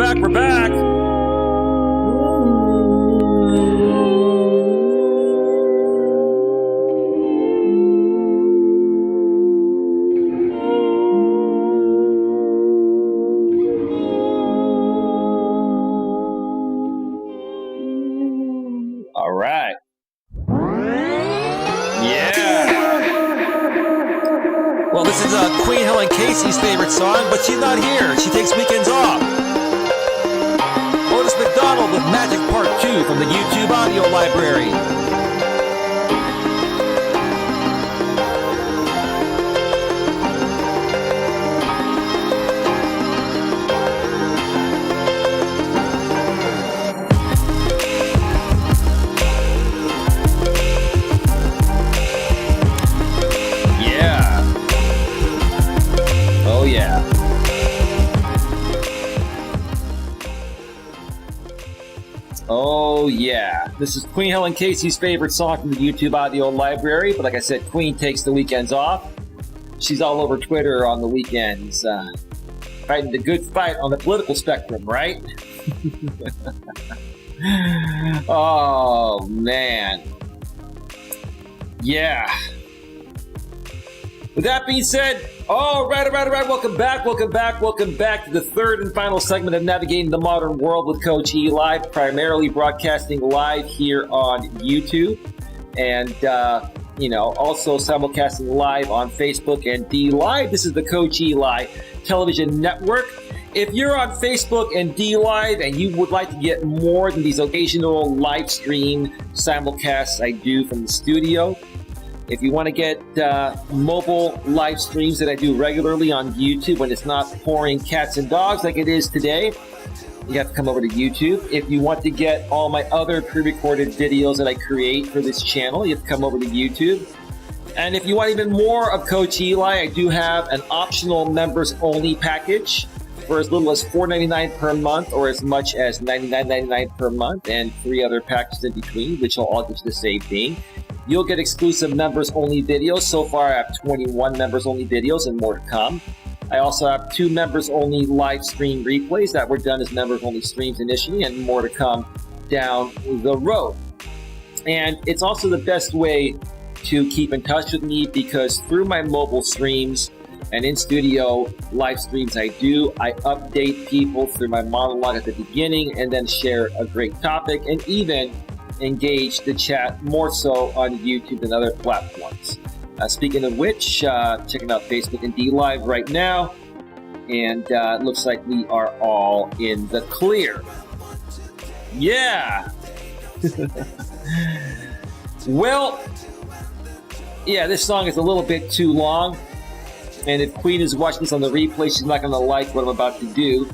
We're back. All right. Yeah. Well, this is Queen Helen Casey's favorite song, but she's not here. She takes weekends off. Otis McDonald with Magic Part 2 from the YouTube audio library. Oh, yeah. Oh, yeah. This is Queen Helen Casey's favorite song from the YouTube audio library. But like I said, Queen takes the weekends off. She's all over Twitter on the weekends, fighting the good fight on the political spectrum, right? Oh, man. Yeah. With that being said, all right. Welcome back to the third and final segment of Navigating the Modern World with Coach Eli, primarily broadcasting live here on YouTube and, also simulcasting live on Facebook and D Live. This is the Coach Eli Television Network. If you're on Facebook and D Live and you would like to get more than these occasional live stream simulcasts I do from the studio, if you want to get mobile live streams that I do regularly on YouTube when it's not pouring cats and dogs like it is today, you have to come over to YouTube. If you want to get all my other pre-recorded videos that I create for this channel, you have to come over to YouTube. And if you want even more of Coach Eli, I do have an optional members-only package for as little as $4.99 per month or as much as $99.99 per month, and 3 other packages in between, which will all get you the same thing. You'll get exclusive members-only videos. So far, I have 21 members-only videos and more to come. I also have 2 members-only live stream replays that were done as members-only streams initially, and more to come down the road. And it's also the best way to keep in touch with me, because through my mobile streams and in-studio live streams I update people through my monologue at the beginning and then share a great topic and even engage the chat more so on YouTube than other platforms. Speaking of which, checking out Facebook and D Live right now, and it looks like we are all in the clear. Yeah. Well, yeah, this song is a little bit too long, and if Queen is watching this on the replay, she's not going to like what I'm about to do.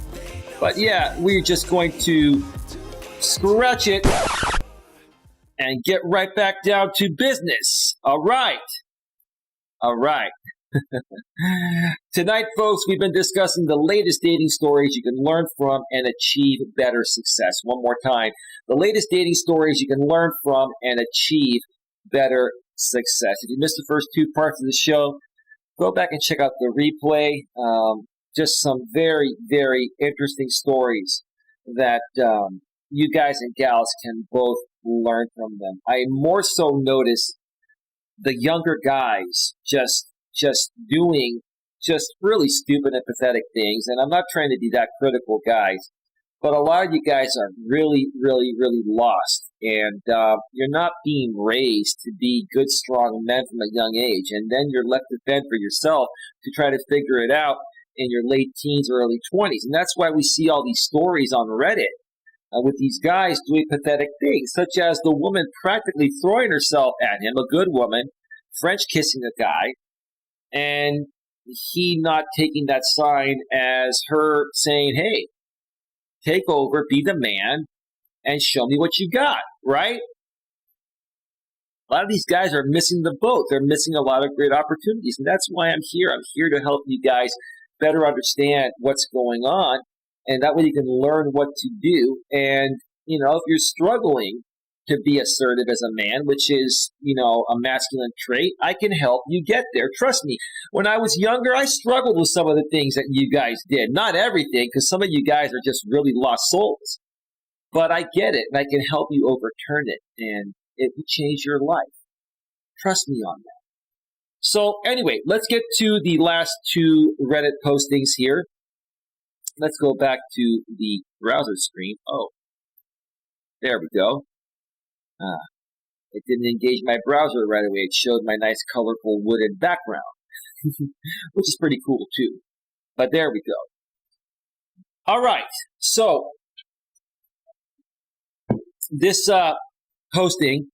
But yeah, we're just going to scratch it and get right back down to business. All right. Tonight, folks, we've been discussing the latest dating stories you can learn from and achieve better success. One more time. The latest dating stories you can learn from and achieve better success. If you missed the first 2 parts of the show, go back and check out the replay. Just some very, very interesting stories that you guys and gals can both learn from them. I more so notice the younger guys just doing just really stupid and pathetic things. And I'm not trying to be that critical, guys, but a lot of you guys are really, really, really lost. And you're not being raised to be good, strong men from a young age. And then you're left to fend for yourself to try to figure it out in your late teens or early 20s. And that's why we see all these stories on Reddit with these guys doing pathetic things, such as the woman practically throwing herself at him, a good woman, French kissing a guy, and he not taking that sign as her saying, hey, take over, be the man, and show me what you got, right? A lot of these guys are missing the boat. They're missing a lot of great opportunities, and that's why I'm here. I'm here to help you guys better understand what's going on, and that way you can learn what to do. And, if you're struggling to be assertive as a man, which is, a masculine trait, I can help you get there. Trust me. When I was younger, I struggled with some of the things that you guys did. Not everything, because some of you guys are just really lost souls. But I get it, and I can help you overturn it, and it will change your life. Trust me on that. So anyway, let's get to the last two Reddit postings here. Let's go back to the browser screen. Oh, there we go. It didn't engage my browser right away. It showed my nice colorful wooden background, which is pretty cool too. But there we go. All right. So this posting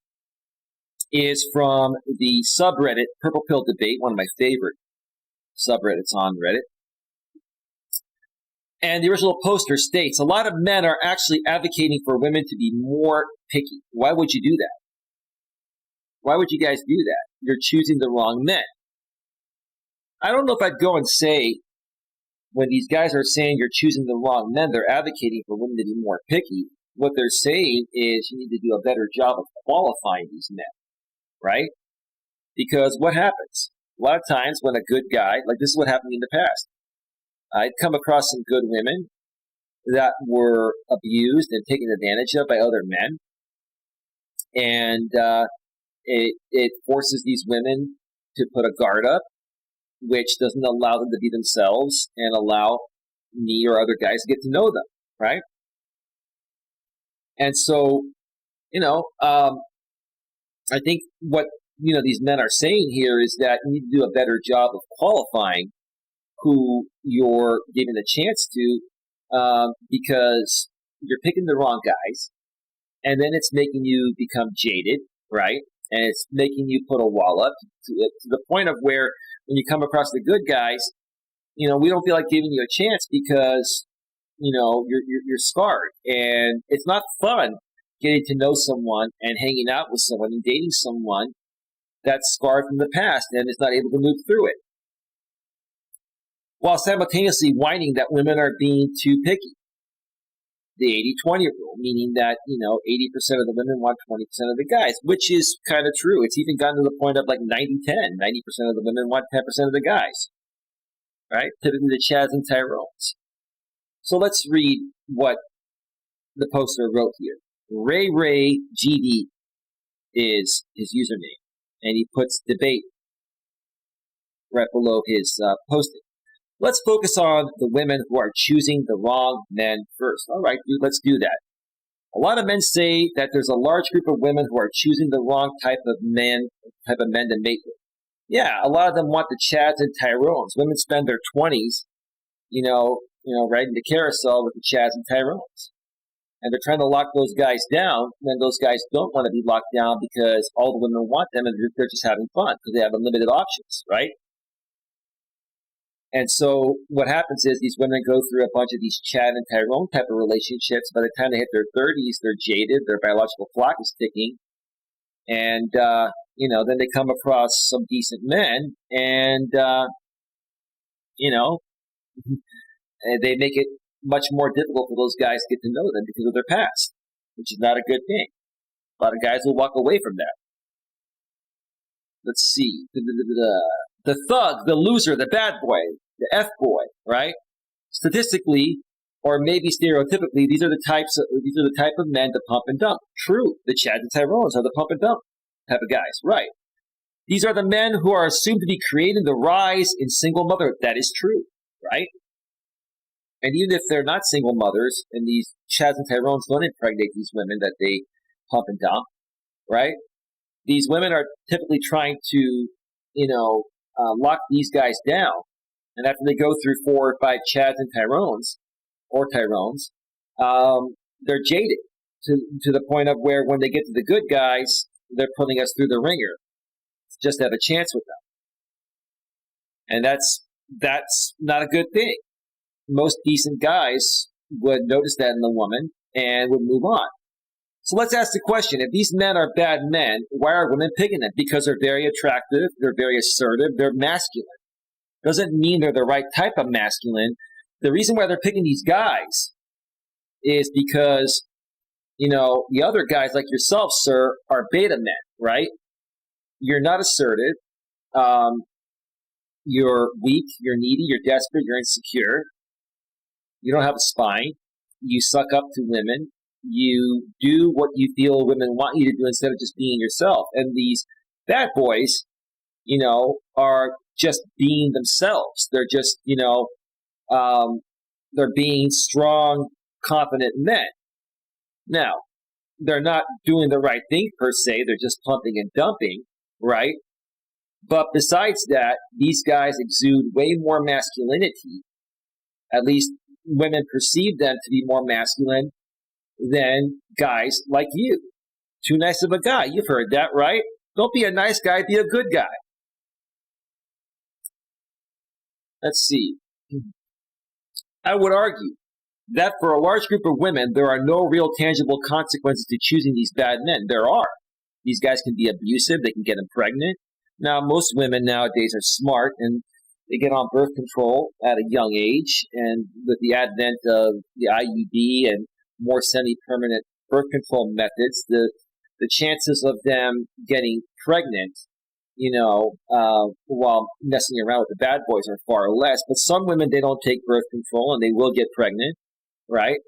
is from the subreddit Purple Pill Debate, one of my favorite subreddits on Reddit. And the original poster states, a lot of men are actually advocating for women to be more picky. Why would you do that? Why would you guys do that? You're choosing the wrong men. I don't know if I'd go and say, when these guys are saying you're choosing the wrong men, they're advocating for women to be more picky. What they're saying is you need to do a better job of qualifying these men, right? Because what happens? A lot of times when a good guy, like this is what happened in the past, I'd come across some good women that were abused and taken advantage of by other men. And it forces these women to put a guard up, which doesn't allow them to be themselves and allow me or other guys to get to know them, right? And so, I think what, these men are saying here is that you need to do a better job of qualifying who you're giving a chance to, because you're picking the wrong guys, and then it's making you become jaded, right? And it's making you put a wall up to the point of where when you come across the good guys, we don't feel like giving you a chance because, you're scarred. And it's not fun getting to know someone and hanging out with someone and dating someone that's scarred from the past and is not able to move through it, while simultaneously whining that women are being too picky. The 80-20 rule, meaning that, 80% of the women want 20% of the guys, which is kind of true. It's even gotten to the point of like 90-10. 90% of the women want 10% of the guys, right? Typically the Chads and Tyrones. So let's read what the poster wrote here. Ray GD is his username, and he puts debate right below his posting. Let's focus on the women who are choosing the wrong men first. All right, dude, let's do that. A lot of men say that there's a large group of women who are choosing the wrong type of men to mate with. Yeah, a lot of them want the Chads and Tyrones. Women spend their 20s, riding the carousel with the Chads and Tyrones. And they're trying to lock those guys down when those guys don't want to be locked down because all the women want them and they're just having fun because they have unlimited options, right? And so what happens is these women go through a bunch of these Chad and Tyrone type of relationships. By the time they hit their 30s, they're jaded, their biological clock is ticking. And, then they come across some decent men and, they make it much more difficult for those guys to get to know them because of their past, which is not a good thing. A lot of guys will walk away from that. Let's see. The thug, the loser, the bad boy, the F-boy, right? Statistically, or maybe stereotypically, these are the type of men to pump and dump. True. The Chads and Tyrones are the pump and dump type of guys, right? These are the men who are assumed to be creating the rise in single motherhood. That is true, right? And even if they're not single mothers, and these Chads and Tyrones don't impregnate these women that they pump and dump, right? These women are typically trying to, lock these guys down. And after they go through 4 or 5 Chads and Tyrones, they're jaded to the point of where when they get to the good guys, they're putting us through the ringer just to have a chance with them. And that's not a good thing. Most decent guys would notice that in the woman and would move on. So let's ask the question, if these men are bad men, why are women picking them? Because they're very attractive, they're very assertive, they're masculine. Doesn't mean they're the right type of masculine. The reason why they're picking these guys is because, the other guys like yourself, sir, are beta men, right? You're not assertive. You're weak. You're needy. You're desperate. You're insecure. You don't have a spine. You suck up to women. You do what you feel women want you to do instead of just being yourself. And these bad boys, are just being themselves. They're just, they're being strong, confident men. Now, they're not doing the right thing per se. They're just pumping and dumping, right? But besides that, these guys exude way more masculinity. At least women perceive them to be more masculine than guys like you. Too nice of a guy. You've heard that, right? Don't be a nice guy, be a good guy. Let's see. I would argue that for a large group of women, there are no real tangible consequences to choosing these bad men. There are. These guys can be abusive. They can get them pregnant. Now, most women nowadays are smart, and they get on birth control at a young age. And with the advent of the IUD and more semi-permanent birth control methods, the chances of them getting pregnant, while messing around with the bad boys are far less. But some women, they don't take birth control, and they will get pregnant, right?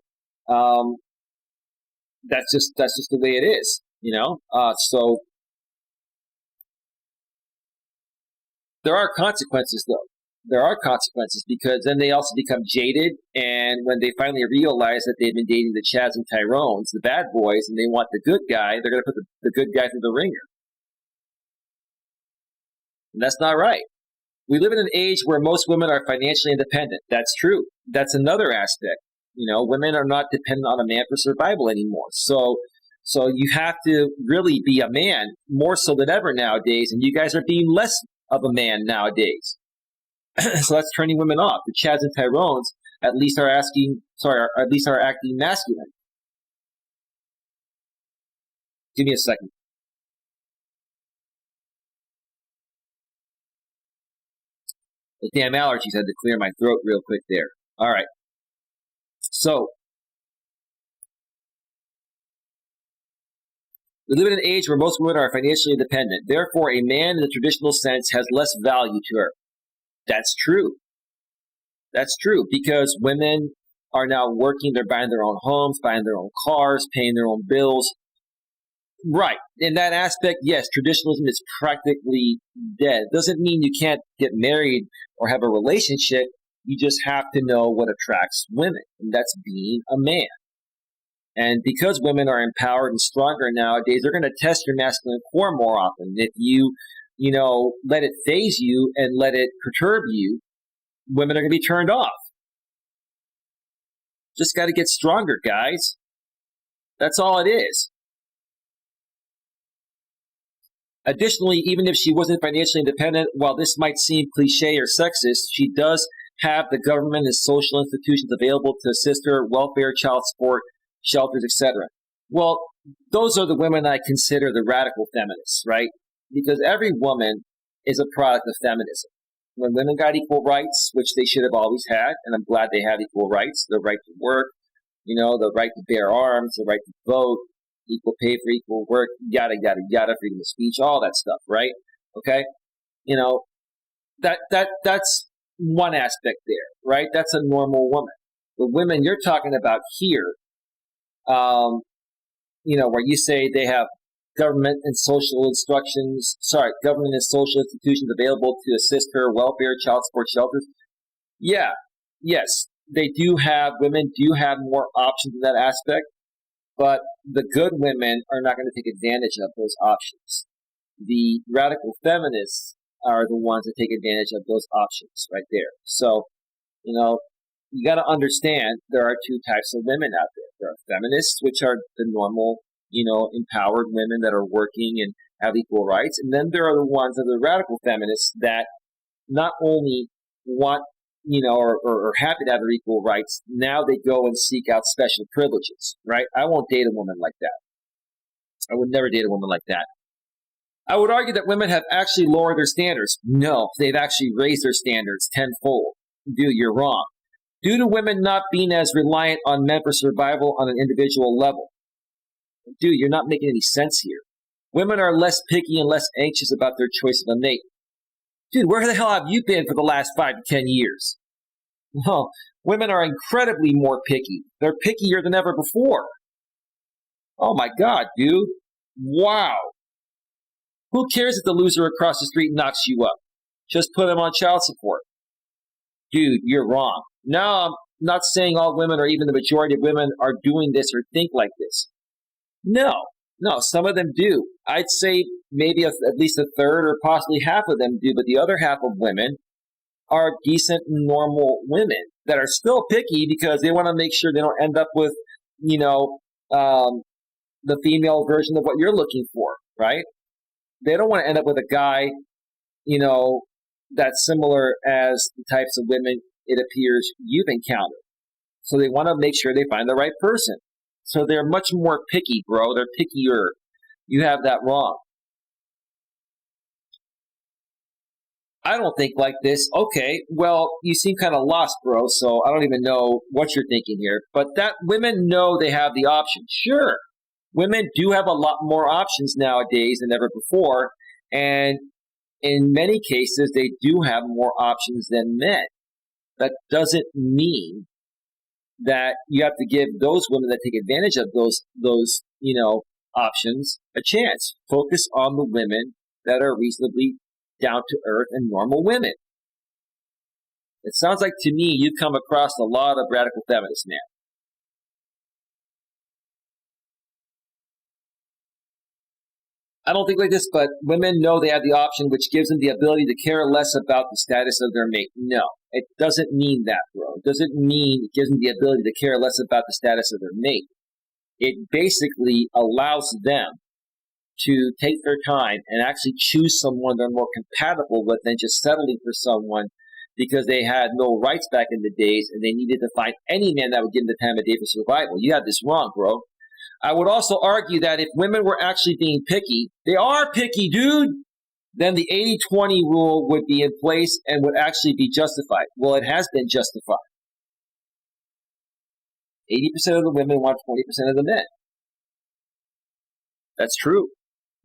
That's just the way it is, So there are consequences, though. There are consequences because then they also become jaded, and when they finally realize that they've been dating the Chads and Tyrones, the bad boys, and they want the good guy, they're going to put the good guy through the ringer. And that's not right. We live in an age where most women are financially independent. That's true. That's another aspect. Women are not dependent on a man for survival anymore. So you have to really be a man more so than ever nowadays, and you guys are being less of a man nowadays. So that's turning women off. The Chads and Tyrones at least are acting masculine. Give me a second. The damn allergies had to clear my throat real quick there. All right. So we live in an age where most women are financially independent. Therefore, a man in the traditional sense has less value to her. That's true. That's true because women are now working. They're buying their own homes, buying their own cars, paying their own bills. Right. In that aspect, yes, traditionalism is practically dead. It doesn't mean you can't get married or have a relationship. You just have to know what attracts women, and that's being a man. And because women are empowered and stronger nowadays, they're going to test your masculine core more often. If you let it phase you and let it perturb you, women are going to be turned off. Just got to get stronger, guys. That's all it is. Additionally, even if she wasn't financially independent, while this might seem cliche or sexist, she does have the government and social institutions available to assist her, welfare, child support, shelters, etc. Well, those are the women I consider the radical feminists, right? Because every woman is a product of feminism. When women got equal rights, which they should have always had, and I'm glad they have equal rights, the right to work, the right to bear arms, the right to vote, equal pay for equal work, yada, yada, yada, freedom of speech, all that stuff, right? Okay? That's one aspect there, right? That's a normal woman. The women you're talking about here, where you say they have government and social institutions available to assist her, welfare, child support, shelters. Yeah, yes, women do have more options in that aspect, but the good women are not going to take advantage of those options. The radical feminists are the ones that take advantage of those options right there. So, you got to understand there are two types of women out there. There are feminists, which are the normal, empowered women that are working and have equal rights. And then there are the ones that are the radical feminists that not only want, or are happy to have their equal rights, now they go and seek out special privileges, right? I won't date a woman like that. I would never date a woman like that. I would argue that women have actually lowered their standards. No, they've actually raised their standards tenfold. Dude, you're wrong. Due to women not being as reliant on men for survival on an individual level. Dude, you're not making any sense here. Women are less picky and less anxious about their choice of a mate. Dude, where the hell have you been for the last 5 to 10 years? Well, women are incredibly more picky. They're pickier than ever before. Oh my God, dude. Wow. Who cares if the loser across the street knocks you up? Just put them on child support. Dude, you're wrong. Now, I'm not saying all women or even the majority of women are doing this or think like this. No, some of them do. I'd say maybe at least a third or possibly half of them do, but the other half of women are decent, normal women that are still picky because they want to make sure they don't end up with, the female version of what you're looking for, right? They don't want to end up with a guy, that's similar as the types of women it appears you've encountered. So they want to make sure they find the right person. So they're much more picky, bro. They're pickier. You have that wrong. I don't think like this. Okay, well, you seem kind of lost, bro, so I don't even know what you're thinking here. But that women know they have the option. Sure, women do have a lot more options nowadays than ever before, and in many cases, they do have more options than men. That doesn't mean that you have to give those women that take advantage of those options a chance. Focus on the women that are reasonably down to earth and normal women. It sounds like to me you come across a lot of radical feminists, man. I don't think like this, but women know they have the option, which gives them the ability to care less about the status of their mate. No, it doesn't mean that, bro. It doesn't mean it gives them the ability to care less about the status of their mate. It basically allows them to take their time and actually choose someone they're more compatible with than just settling for someone because they had no rights back in the days and they needed to find any man that would give them the time of day for survival. You have this wrong, bro. I would also argue that if women were actually being picky, they are picky, dude, then the 80-20 rule would be in place and would actually be justified. Well, it has been justified. 80% of the women want 20% of the men. That's true.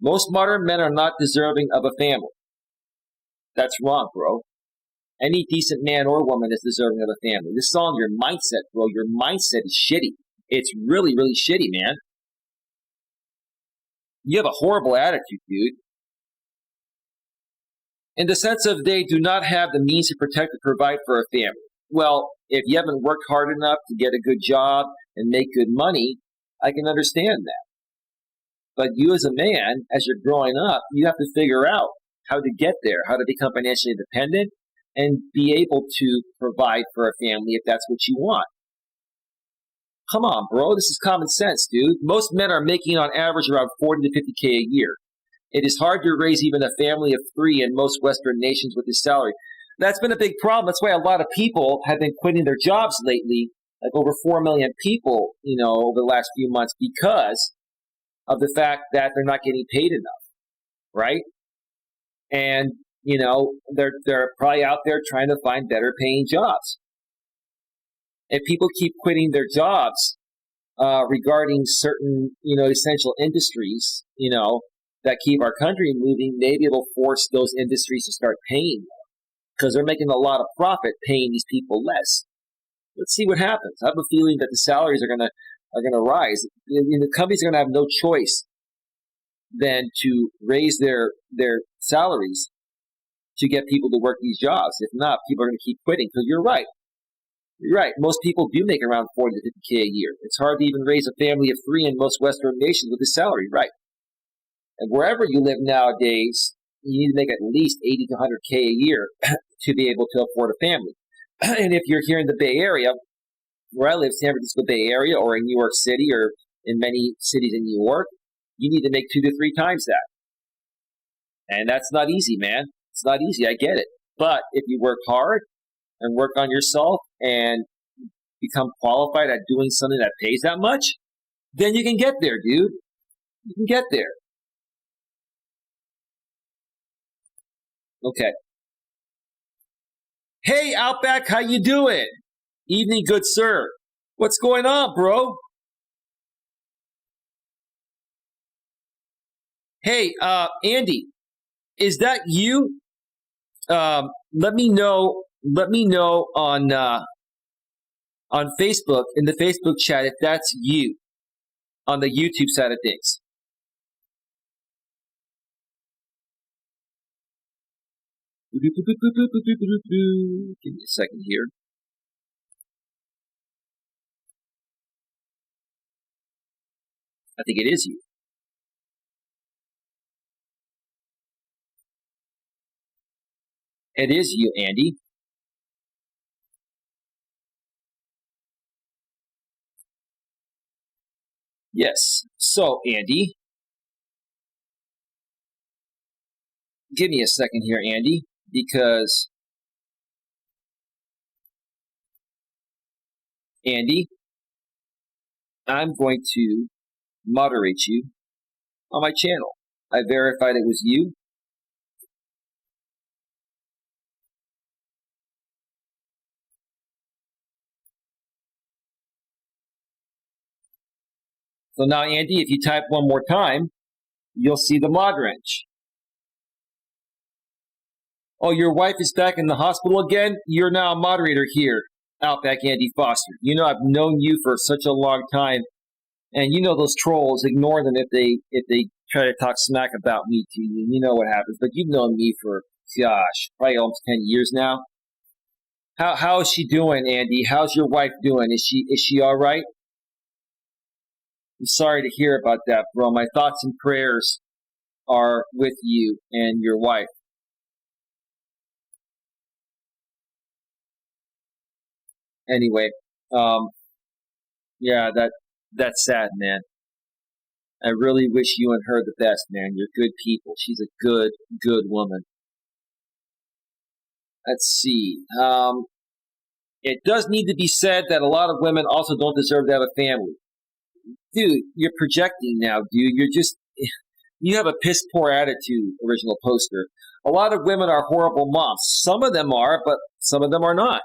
Most modern men are not deserving of a family. That's wrong, bro. Any decent man or woman is deserving of a family. This is all in your mindset, bro. Your mindset is shitty. It's really, really shitty, man. You have a horrible attitude, dude. In the sense of they do not have the means to protect and provide for a family. Well, if you haven't worked hard enough to get a good job and make good money, I can understand that. But you as a man, as you're growing up, you have to figure out how to get there, how to become financially independent and be able to provide for a family if that's what you want. Come on, bro. This is common sense, dude. Most men are making on average around 40 to 50K a year. It is hard to raise even a family of 3 in most Western nations with this salary. That's been a big problem. That's why a lot of people have been quitting their jobs lately, like over 4 million people, over the last few months because of the fact that they're not getting paid enough, right? And, they're probably out there trying to find better paying jobs. If people keep quitting their jobs regarding certain, essential industries, that keep our country moving, maybe it'll force those industries to start paying more because they're making a lot of profit paying these people less. Let's see what happens. I have a feeling that the salaries are gonna rise. The companies are gonna have no choice than to raise their salaries to get people to work these jobs. If not, people are gonna keep quitting. Because you're right. You're right. Most people do make around 40 to 50K a year. It's hard to even raise a family of 3 in most Western nations with this salary, right? And wherever you live nowadays, you need to make at least 80 to 100K a year to be able to afford a family. And if you're here in the Bay Area, where I live, San Francisco Bay Area, or in New York City, or in many cities in New York, you need to make 2 to 3 times that. And that's not easy, man. It's not easy. I get it. But if you work hard and work on yourself and become qualified at doing something that pays that much, then you can get there, dude. You can get there. Okay. Hey, Outback, how you doing? Evening, good sir. What's going on, bro? Hey, Andy, is that you? Let me know. Let me know on Facebook in the Facebook chat if that's you on the YouTube side of things. Give me a second here. I think it is you. It is you, Andy. Yes. So, Andy, give me a second here, Andy, because Andy, I'm going to moderate you on my channel. I verified it was you. So now, Andy, if you type one more time, you'll see the mod wrench. Oh, your wife is back in the hospital again? You're now a moderator here, Outback Andy Foster. You know I've known you for such a long time, and you know those trolls, ignore them if they try to talk smack about me to you. You know what happens. But you've known me for, gosh, probably almost 10 years now. How is she doing, Andy? How's your wife doing? Is she all right? I'm sorry to hear about that, bro. My thoughts and prayers are with you and your wife. Anyway, yeah, that's sad, man. I really wish you and her the best, man. You're good people. She's a good woman. Let's see. It does need to be said that a lot of women also don't deserve to have a family. Dude, you're projecting now, dude. You have a piss poor attitude, original poster. A lot of women are horrible moms. Some of them are, but some of them are not.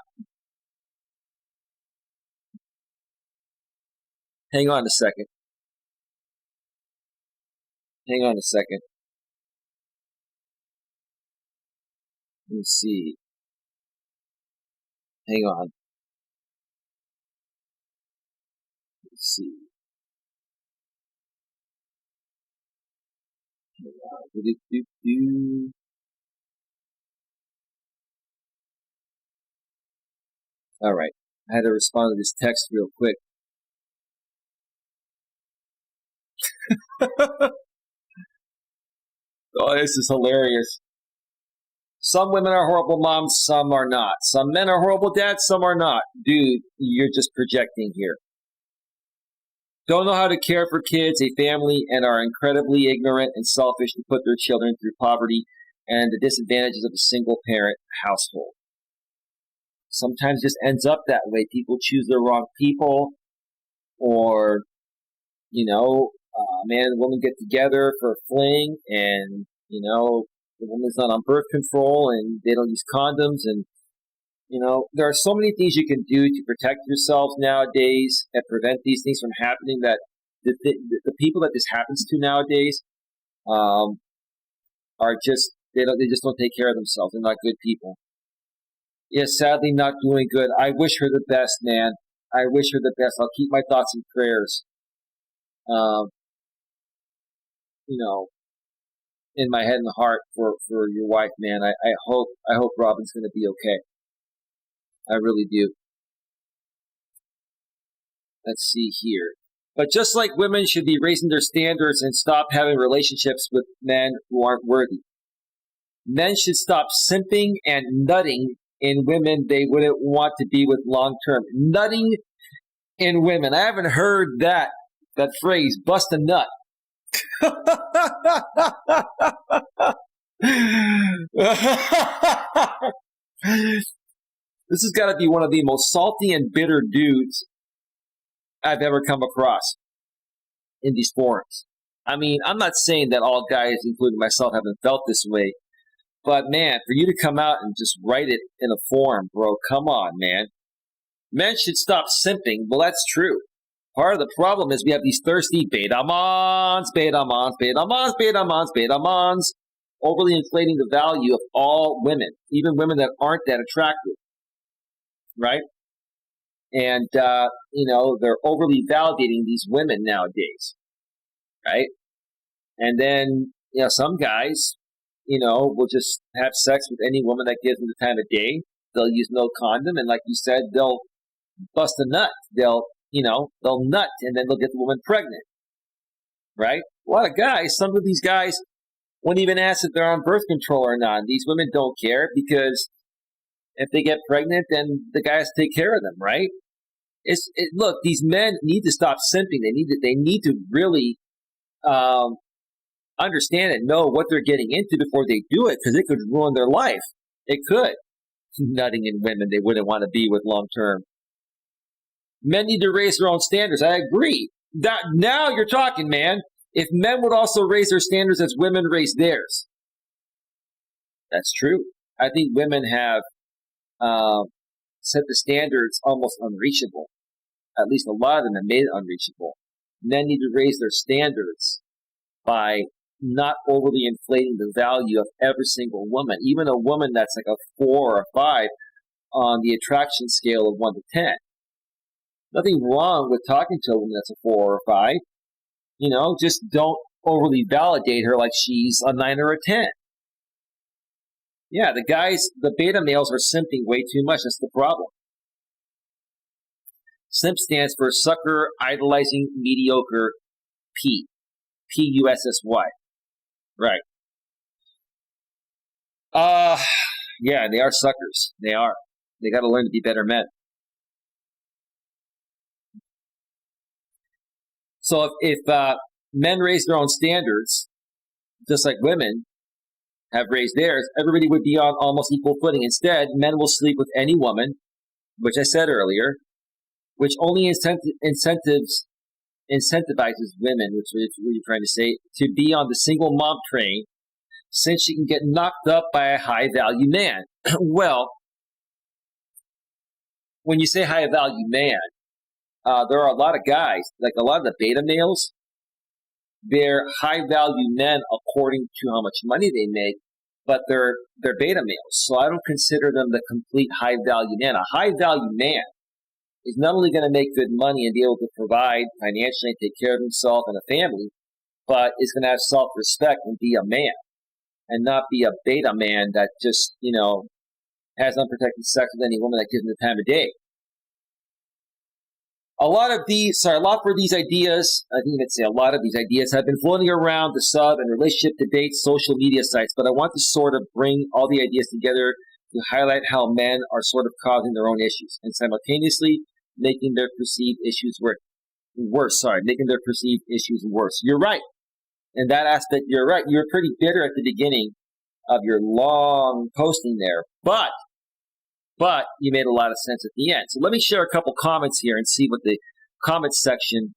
Hang on a second. Hang on a second. Let me see. Hang on. Let's see. Hang on. All right. I had to respond to this text real quick. Oh, this is hilarious. Some women are horrible moms, some are not. Some men are horrible dads, some are not. Dude, you're just projecting here. Don't know how to care for kids, a family, and are incredibly ignorant and selfish to put their children through poverty and the disadvantages of a single parent household. Sometimes just ends up that way. People choose the wrong people, or, man and woman get together for a fling, and, the woman's not on birth control and they don't use condoms, and there are so many things you can do to protect yourselves nowadays and prevent these things from happening, that the people that this happens to nowadays are just they just don't take care of themselves. They're not good people. Yeah, sadly not doing good. I wish her the best, man. I wish her the best. I'll keep my thoughts and prayers um, in my head and heart for your wife, man. I hope Robin's gonna be okay. I really do. Let's see here. But just like women should be raising their standards and stop having relationships with men who aren't worthy, men should stop simping and nutting in women they wouldn't want to be with long term. Nutting in women. I haven't heard that phrase, bust a nut. This has got to be one of the most salty and bitter dudes I've ever come across in these forums. I mean, I'm not saying that all guys, including myself, haven't felt this way, but man, for you to come out and just write it in a forum, bro, come on, man. Men should stop simping. Well, that's true. Part of the problem is we have these thirsty beta mons, overly inflating the value of all women, even women that aren't that attractive, right? And, they're overly validating these women nowadays, right? And then, some guys, will just have sex with any woman that gives them the time of day. They'll use no condom, and like you said, they'll bust a nut. They'll nut, and then they'll get the woman pregnant, right? A lot of guys, some of these guys won't even ask if they're on birth control or not. These women don't care because if they get pregnant, then the guy has to take care of them, right? Look, these men need to stop simping. They need to really understand and know what they're getting into before they do it, because it could ruin their life. It could. Nutting in women they wouldn't want to be with long term. Men need to raise their own standards. I agree. Now you're talking, man. If men would also raise their standards as women raise theirs. That's true. I think women have set the standards almost unreachable. At least a lot of them have made it unreachable. Men need to raise their standards by not overly inflating the value of every single woman, even a woman that's like a 4 or a 5 on the attraction scale of 1 to 10. Nothing wrong with talking to a woman that's a 4 or a 5. Just don't overly validate her like she's a 9 or a 10. Yeah, the beta males are simping way too much. That's the problem. Simp stands for sucker, idolizing, mediocre, P. P-U-S-S-Y. Right. Yeah, they are suckers. They are. They got to learn to be better men. So if men raise their own standards, just like women have raised theirs, everybody would be on almost equal footing. Instead, men will sleep with any woman, which I said earlier, which only incentivizes women, which is what you're trying to say, to be on the single mom train, since she can get knocked up by a high-value man. Well, when you say high-value man, there are a lot of guys, like a lot of the beta males, they're high-value men according to how much money they make, but they're beta males. So I don't consider them the complete high-value man. A high-value man is not only going to make good money and be able to provide financially and take care of himself and a family, but is going to have self-respect and be a man and not be a beta man that just, has unprotected sex with any woman that gives him the time of day. A lot of these ideas, I think you could say a lot of these ideas have been floating around the sub and relationship debates, social media sites, but I want to sort of bring all the ideas together to highlight how men are sort of causing their own issues and simultaneously making their perceived issues worse. You're right. In that aspect, you're right. You were pretty bitter at the beginning of your long posting there, but you made a lot of sense at the end. So let me share a couple comments here and see what the comments section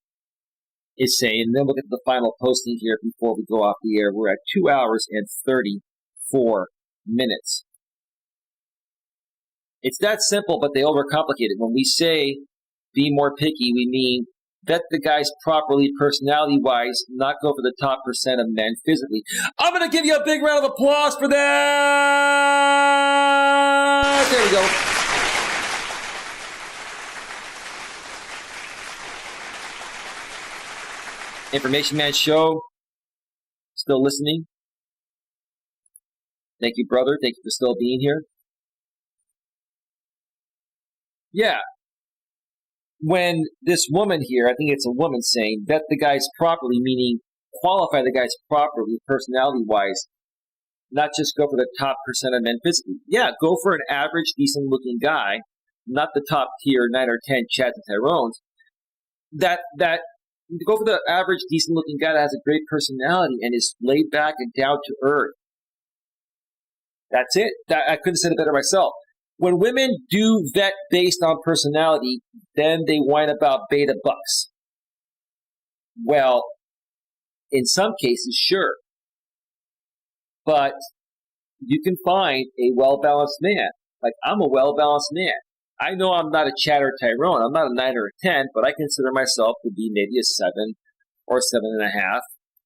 is saying, and then we'll get to the final posting here before we go off the air. We're at 2 hours and 34 minutes. It's that simple, but they overcomplicate it. When we say be more picky, we mean vet the guys properly personality-wise, not go for the top % of men physically. I'm going to give you a big round of applause for that! There we go. Information Man Show, still listening. Thank you, brother. Thank you for still being here. Yeah. When this woman here, I think it's a woman saying, vet the guys properly, meaning qualify the guys properly, personality-wise, not just go for the top % of men physically. Yeah, go for an average, decent-looking guy, not the top tier 9 or 10 Chads and Tyrones. That go for the average, decent-looking guy that has a great personality and is laid back and down to earth. That's it. I couldn't have said it better myself. When women do vet based on personality, then they whine about beta bucks. Well, in some cases, sure. But you can find a well-balanced man. Like, I'm a well-balanced man. I know I'm not a chatter Tyrone. I'm not a 9 or a 10, but I consider myself to be maybe a 7 or 7.5,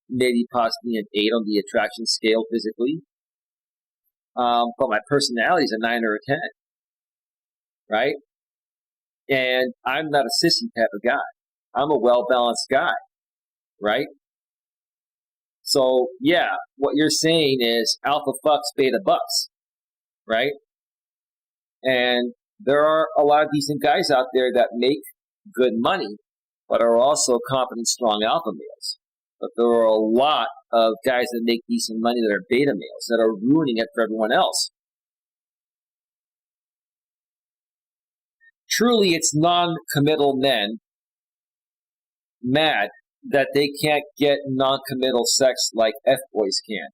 maybe possibly an 8 on the attraction scale physically. But my personality is a 9 or a 10, right? And I'm not a sissy type of guy. I'm a well-balanced guy, right? So, yeah, what you're saying is alpha fucks beta bucks, right? And there are a lot of decent guys out there that make good money, but are also confident, strong alpha males. But there are a lot of guys that make decent money that are beta males that are ruining it for everyone else. Truly, it's non-committal men mad that they can't get non-committal sex like F-boys can.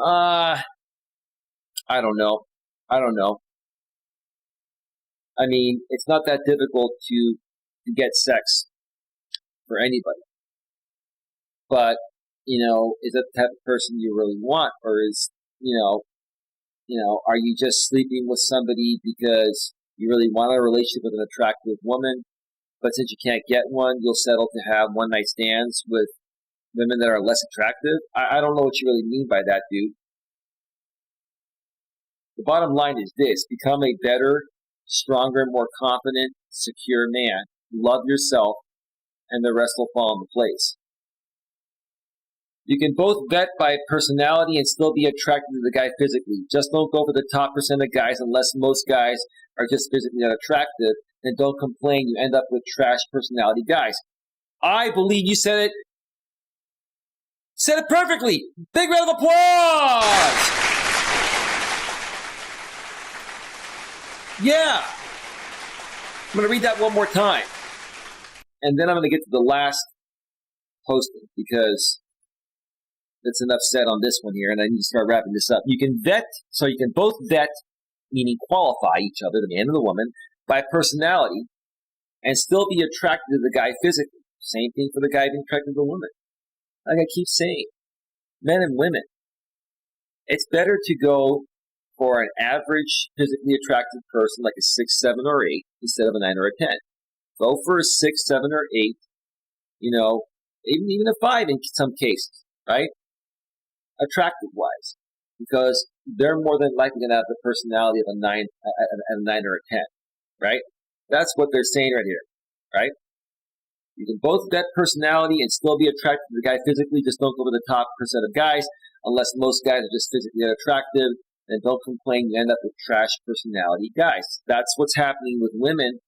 I don't know. I mean, it's not that difficult to get sex for anybody. But, is that the type of person you really want? Or is, are you just sleeping with somebody because you really want a relationship with an attractive woman? But since you can't get one, you'll settle to have one-night stands with women that are less attractive? I don't know what you really mean by that, dude. The bottom line is this: become a better, stronger, more confident, secure man. Love yourself, and the rest will fall into place. You can both vet by personality and still be attracted to the guy physically. Just don't go for the top percent of guys unless most guys are just physically not attractive. And don't complain. You end up with trash personality guys. I believe you said it. Said it perfectly. Big round of applause. Yeah. I'm going to read that one more time. And then I'm going to get to the last posting because that's enough said on this one here, and I need to start wrapping this up. You can both vet, meaning qualify each other, the man and the woman, by personality, and still be attracted to the guy physically. Same thing for the guy being attracted to the woman. Like I keep saying, men and women, it's better to go for an average physically attractive person like a 6, 7, or 8 instead of a 9 or a 10. Go for a 6, 7, or 8, even a 5 in some cases, right? Attractive-wise, because they're more than likely going to have the personality of a 9 or a 10, right? That's what they're saying right here, right? You can both vet personality and still be attracted to the guy physically. Just don't go to the top percent of guys unless most guys are just physically unattractive. And don't complain. You end up with trash personality guys. That's what's happening with women.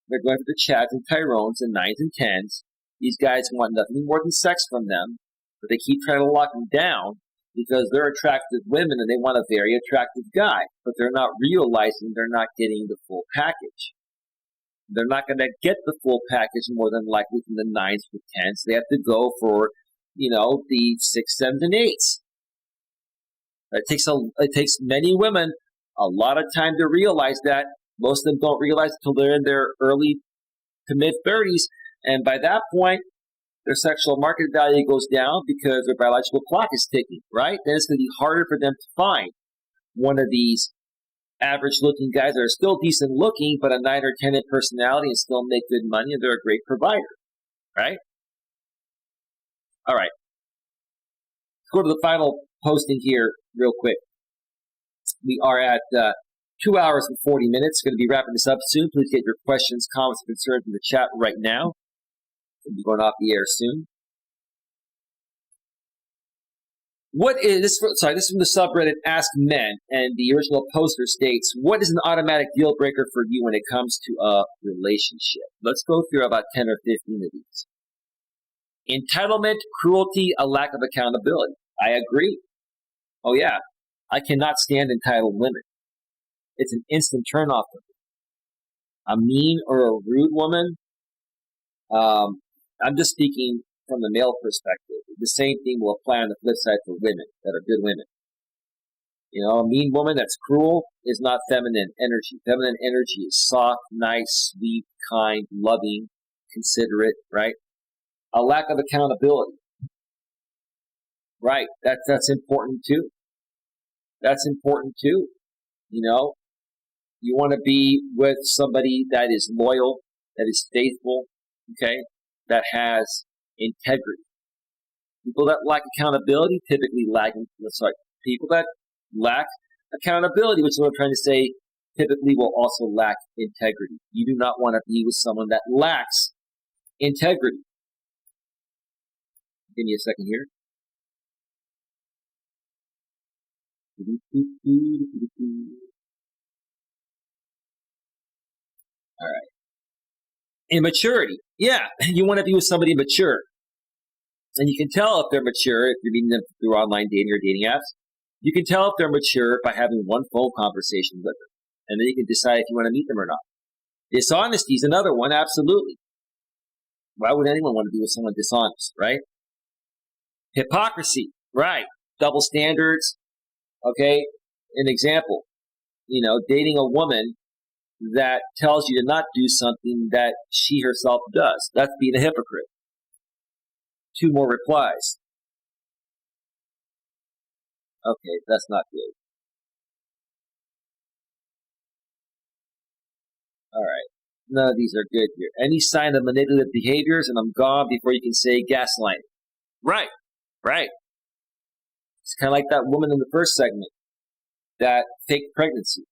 They're going for the Chads and Tyrones and 9s and 10s. These guys want nothing more than sex from them, but they keep trying to lock them down because they're attractive women and they want a very attractive guy. But they're not realizing they're not getting the full package. They're not going to get the full package more than likely from the 9s or 10s. They have to go for, the 6, 7s, and 8s. It takes many women a lot of time to realize that. Most of them don't realize it until they're in their early to mid-30s. And by that point, their sexual market value goes down because their biological clock is ticking, right? Then it's going to be harder for them to find one of these average-looking guys that are still decent-looking, but a 9 or 10 in personality and still make good money, and they're a great provider, right? All right. Let's go to the final posting here real quick. We are at 2 hours and 40 minutes. Going to be wrapping this up soon. Please get your questions, comments, and concerns in the chat right now. We'll be going off the air soon. What is this? Sorry, this is from the subreddit Ask Men, and the original poster states, "What is an automatic deal breaker for you when it comes to a relationship?" Let's go through about 10 or 15 of these. Entitlement, cruelty, a lack of accountability. I agree. Oh yeah, I cannot stand entitled women. It's an instant turnoff for me. A mean or a rude woman. I'm just speaking from the male perspective. The same thing will apply on the flip side for women that are good women. A mean woman that's cruel is not feminine energy. Feminine energy is soft, nice, sweet, kind, loving, considerate, right? A lack of accountability. Right, that's important too. That's important too. You want to be with somebody that is loyal, that is faithful, okay, that has integrity. People that lack accountability typically people that lack accountability, which is what I'm trying to say, typically will also lack integrity. You do not want to be with someone that lacks integrity. Give me a second here. All right. Immaturity. Yeah, you want to be with somebody mature. And you can tell if they're mature if you're meeting them through online dating or dating apps. You can tell if they're mature by having one phone conversation with them. And then you can decide if you want to meet them or not. Dishonesty is another one, absolutely. Why would anyone want to be with someone dishonest, right? Hypocrisy, right. Double standards, okay? An example, dating a woman that tells you to not do something that she herself does. That's being a hypocrite. 2 more replies. Okay, that's not good. All right. None of these are good here. Any sign of manipulative behaviors, and I'm gone before you can say gaslighting. Right. It's kind of like that woman in the first segment that faked pregnancy.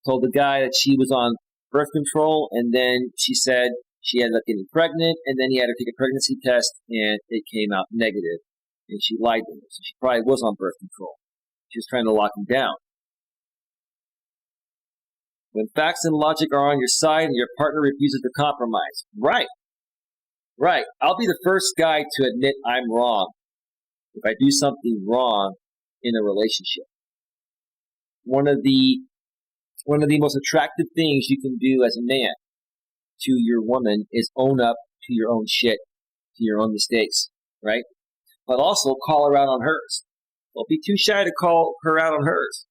Told the guy that she was on birth control, and then she said she ended up getting pregnant, and then he had her take a pregnancy test, and it came out negative, and she lied to him. So she probably was on birth control. She was trying to lock him down. When facts and logic are on your side and your partner refuses to compromise. Right. I'll be the first guy to admit I'm wrong if I do something wrong in a relationship. One of the most attractive things you can do as a man to your woman is own up to your own shit, to your own mistakes, right? But also call her out on hers. Don't be too shy to call her out on hers,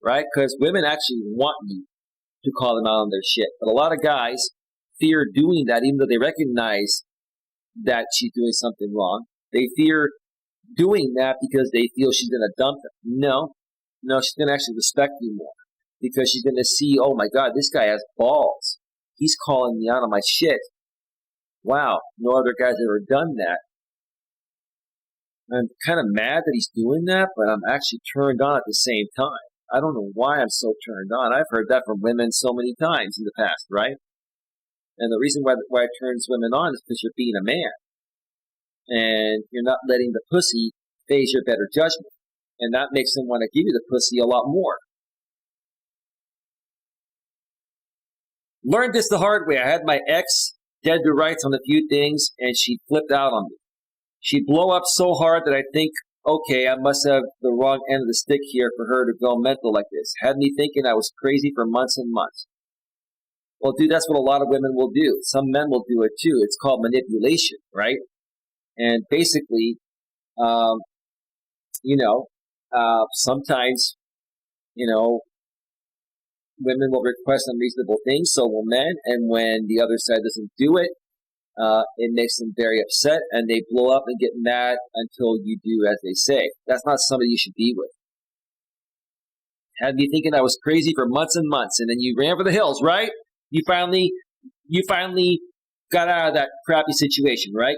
right? Because women actually want you to call them out on their shit. But a lot of guys fear doing that, even though they recognize that she's doing something wrong. They fear doing that because they feel she's going to dump them. No, she's going to actually respect you more because she's going to see, oh my God, this guy has balls. He's calling me out on my shit. Wow, no other guy's ever done that. I'm kind of mad that he's doing that, but I'm actually turned on at the same time. I don't know why I'm so turned on. I've heard that from women so many times in the past, right? And the reason why it turns women on is because you're being a man. And you're not letting the pussy phase your better judgment. And that makes them want to give you the pussy a lot more. Learned this the hard way. I had my ex dead to rights on a few things, and she flipped out on me. She'd blow up so hard that I think, okay, I must have the wrong end of the stick here for her to go mental like this. Had me thinking I was crazy for months and months. Well, dude, that's what a lot of women will do. Some men will do it too. It's called manipulation, right? And basically, sometimes, women will request unreasonable things, so will men. And when the other side doesn't do it, it makes them very upset, and they blow up and get mad until you do as they say. That's not somebody you should be with. Had me thinking I was crazy for months and months, and then you ran for the hills, right? You finally got out of that crappy situation, right?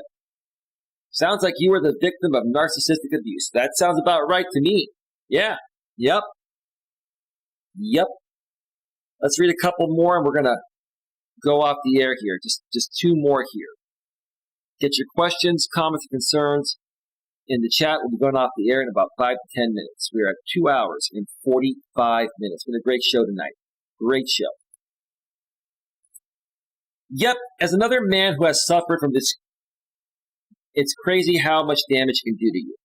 Sounds like you were the victim of narcissistic abuse. That sounds about right to me. Yeah. Yep. Let's read a couple more, and we're going to go off the air here. Just 2 more here. Get your questions, comments, and concerns in the chat. We'll be going off the air in about 5 to 10 minutes. We're at 2 hours and 45 minutes. It's been a great show tonight. Great show. Yep, as another man who has suffered from this, it's crazy how much damage it can do to you.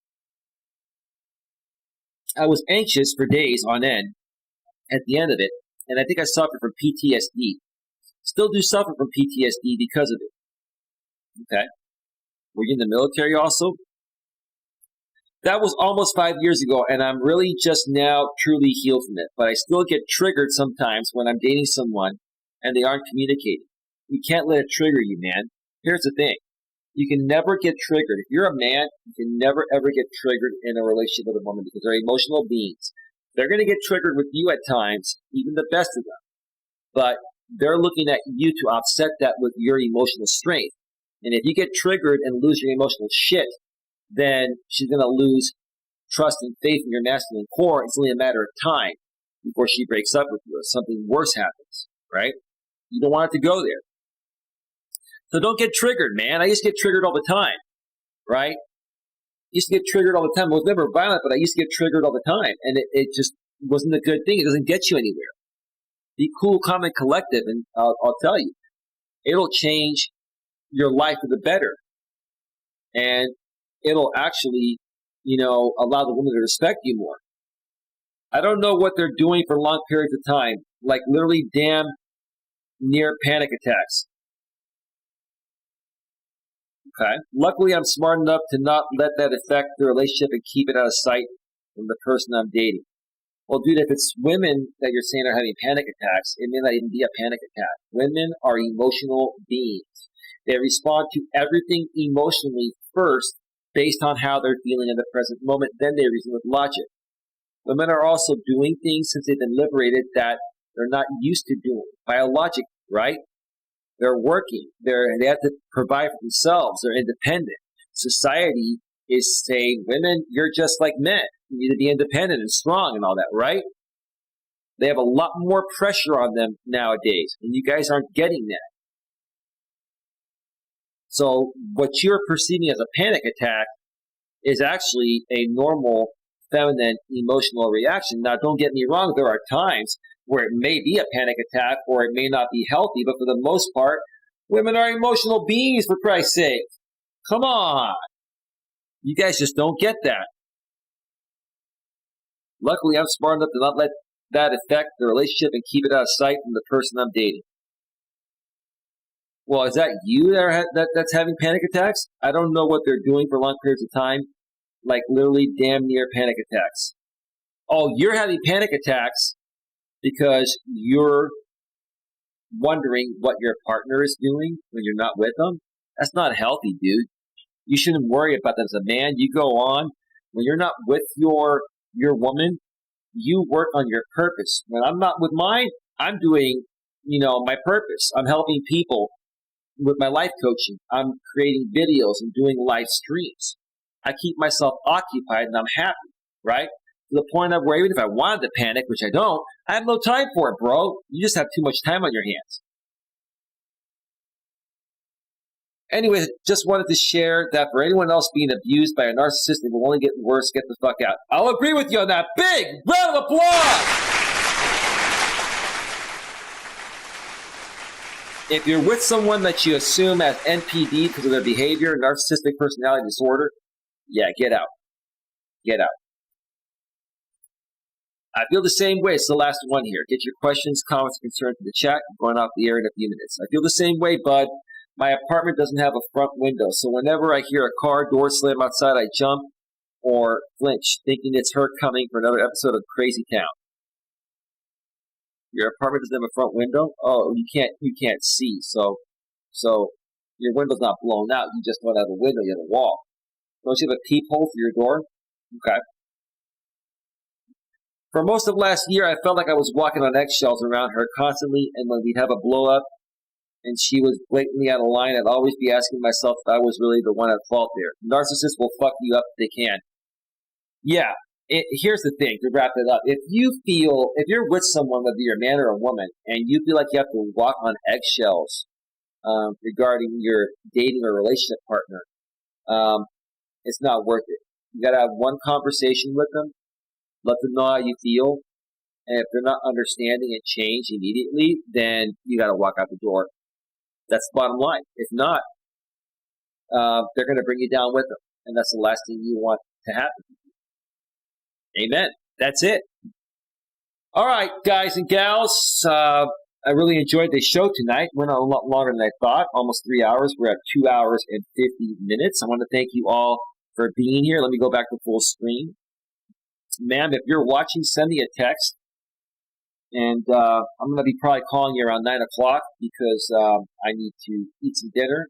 I was anxious for days on end at the end of it, and I think I suffered from PTSD. Still do suffer from PTSD because of it. Okay. Were you in the military also? That was almost 5 years ago, and I'm really just now truly healed from it. But I still get triggered sometimes when I'm dating someone and they aren't communicating. You can't let it trigger you, man. Here's the thing. You can never get triggered. If you're a man, you can never, ever get triggered in a relationship with a woman because they're emotional beings. They're going to get triggered with you at times, even the best of them. but they're looking at you to offset that with your emotional strength. And if you get triggered and lose your emotional shit, then she's going to lose trust and faith in your masculine core. It's only a matter of time before she breaks up with you or something worse happens, right? You don't want it to go there. So don't get triggered, man. I used to get triggered all the time, right? Used to get triggered all the time. I was never violent, but I used to get triggered all the time. And it just wasn't a good thing. It doesn't get you anywhere. Be cool, calm, and collective, and I'll tell you, it'll change your life for the better. And it'll actually, allow the woman to respect you more. I don't know what they're doing for long periods of time, like literally damn near panic attacks. Okay. Luckily, I'm smart enough to not let that affect the relationship and keep it out of sight from the person I'm dating. Well, dude, if it's women that you're saying are having panic attacks, it may not even be a panic attack. Women are emotional beings. They respond to everything emotionally first based on how they're feeling in the present moment. Then they reason with logic. Women are also doing things since they've been liberated that they're not used to doing. Biologic, right? They're working. They have to provide for themselves. They're independent. Society is saying, women, you're just like men. You need to be independent and strong and all that, right? They have a lot more pressure on them nowadays, and you guys aren't getting that. So what you're perceiving as a panic attack is actually a normal feminine emotional reaction. Now, don't get me wrong. There are times where it may be a panic attack or it may not be healthy, but for the most part, women are emotional beings, for Christ's sake. Come on. You guys just don't get that. Luckily, I'm smart enough to not let that affect the relationship and keep it out of sight from the person I'm dating. Well, is that you that's having panic attacks? I don't know what they're doing for long periods of time, like literally damn near panic attacks. Oh, you're having panic attacks because you're wondering what your partner is doing when you're not with them? That's not healthy, dude. You shouldn't worry about that as a man. You go on. When you're not with your woman, you work on your purpose. When I'm not with mine, I'm doing, my purpose. I'm helping people with my life coaching. I'm creating videos and doing live streams. I keep myself occupied and I'm happy, right? To the point of where even if I wanted to panic, which I don't, I have no time for it, bro. You just have too much time on your hands. Anyway, just wanted to share that for anyone else being abused by a narcissist, it will only get worse. Get the fuck out. I'll agree with you on that. Big round of applause! If you're with someone that you assume has NPD because of their behavior, narcissistic personality disorder, yeah, get out. Get out. I feel the same way. It's the last one here. Get your questions, comments, concerns in the chat. I'm going off the air in a few minutes. I feel the same way, bud. My apartment doesn't have a front window, so whenever I hear a car door slam outside, I jump or flinch, thinking it's her coming for another episode of Crazy Town. Your apartment doesn't have a front window? Oh, you can't see, so your window's not blown out. You just don't have a window, you have a wall. Don't you have a peephole for your door? Okay. For most of last year, I felt like I was walking on eggshells around her constantly, and when we'd have a blow-up and she was blatantly out of line, I'd always be asking myself if I was really the one at fault there. Narcissists will fuck you up if they can. Yeah, here's the thing, to wrap it up. If you're with someone, whether you're a man or a woman, and you feel like you have to walk on eggshells regarding your dating or relationship partner, it's not worth it. You got to have one conversation with them, let them know how you feel, and if they're not understanding and change immediately, then you got to walk out the door. That's the bottom line. If not, they're going to bring you down with them, and that's the last thing you want to happen. Amen. That's it. All right, guys and gals, I really enjoyed the show tonight. Went on a lot longer than I thought, almost 3 hours. We're at 2 hours and 50 minutes. I want to thank you all for being here. Let me go back to full screen. Ma'am, if you're watching, send me a text. And I'm going to be probably calling you around 9 o'clock because I need to eat some dinner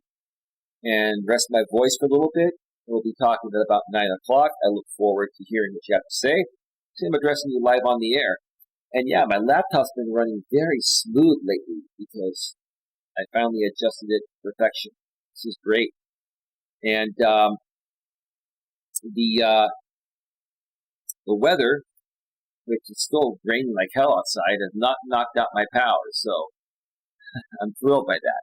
and rest my voice for a little bit. We'll be talking at about 9 o'clock. I look forward to hearing what you have to say. So I'm addressing you live on the air. And yeah, my laptop's been running very smooth lately because I finally adjusted it to perfection. This is great. And the the weather, which is still raining like hell outside, has not knocked out my power. So I'm thrilled by that.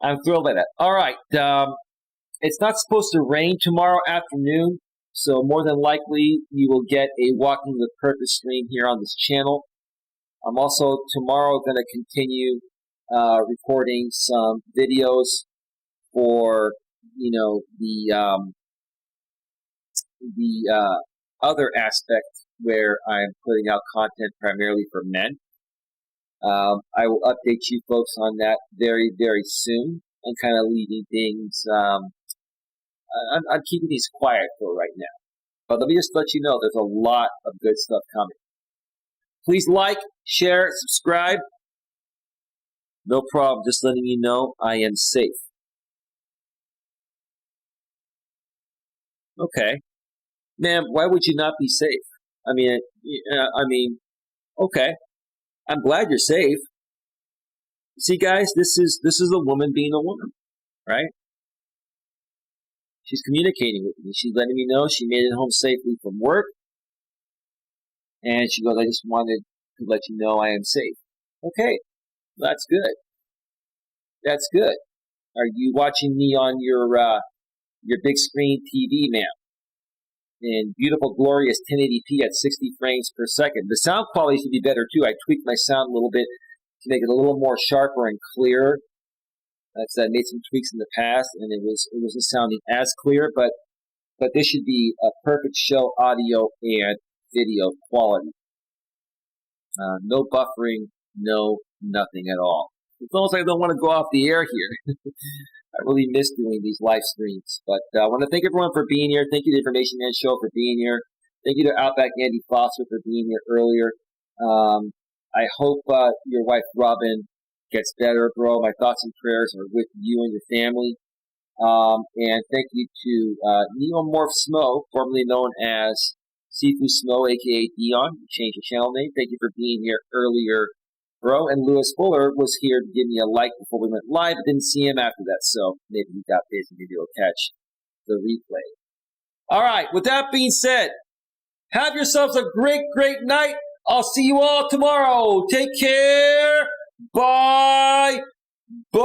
I'm thrilled by that. All right. It's not supposed to rain tomorrow afternoon, so more than likely you will get a Walking with Purpose stream here on this channel. I'm also tomorrow going to continue recording some videos for the other aspect where I'm putting out content primarily for men. I will update you folks on that very, very soon. I'm kind of leaving things. I'm keeping these quiet for right now. But let me just let you know there's a lot of good stuff coming. Please like, share, subscribe. No problem. Just letting you know I am safe. Okay. Ma'am, why would you not be safe? I mean, okay. I'm glad you're safe. See, guys, this is a woman being a woman, right? She's communicating with me. She's letting me know she made it home safely from work. And she goes, I just wanted to let you know I am safe. Okay, that's good. That's good. Are you watching me on your big screen TV, ma'am? In beautiful, glorious 1080p at 60 frames per second. The sound quality should be better too. I tweaked my sound a little bit to make it a little more sharper and clearer. Like I said, I made some tweaks in the past, and it wasn't sounding as clear, but this should be a perfect show audio and video quality. No buffering, no nothing at all. It's almost like I don't want to go off the air here. I really miss doing these live streams. But I want to thank everyone for being here. Thank you to the Information Man Show for being here. Thank you to Outback Andy Foster for being here earlier. I hope your wife Robin gets better, bro. My thoughts and prayers are with you and your family. And thank you to Neomorph Smo, formerly known as Sifu Smo, a.k.a. Dion. You changed your channel name. Thank you for being here earlier, bro. And Lewis Fuller was here to give me a like before we went live. I didn't see him after that, so maybe he got busy. Maybe he'll catch the replay. All right, with that being said, have yourselves a great, great night. I'll see you all tomorrow. Take care. Bye. Bye.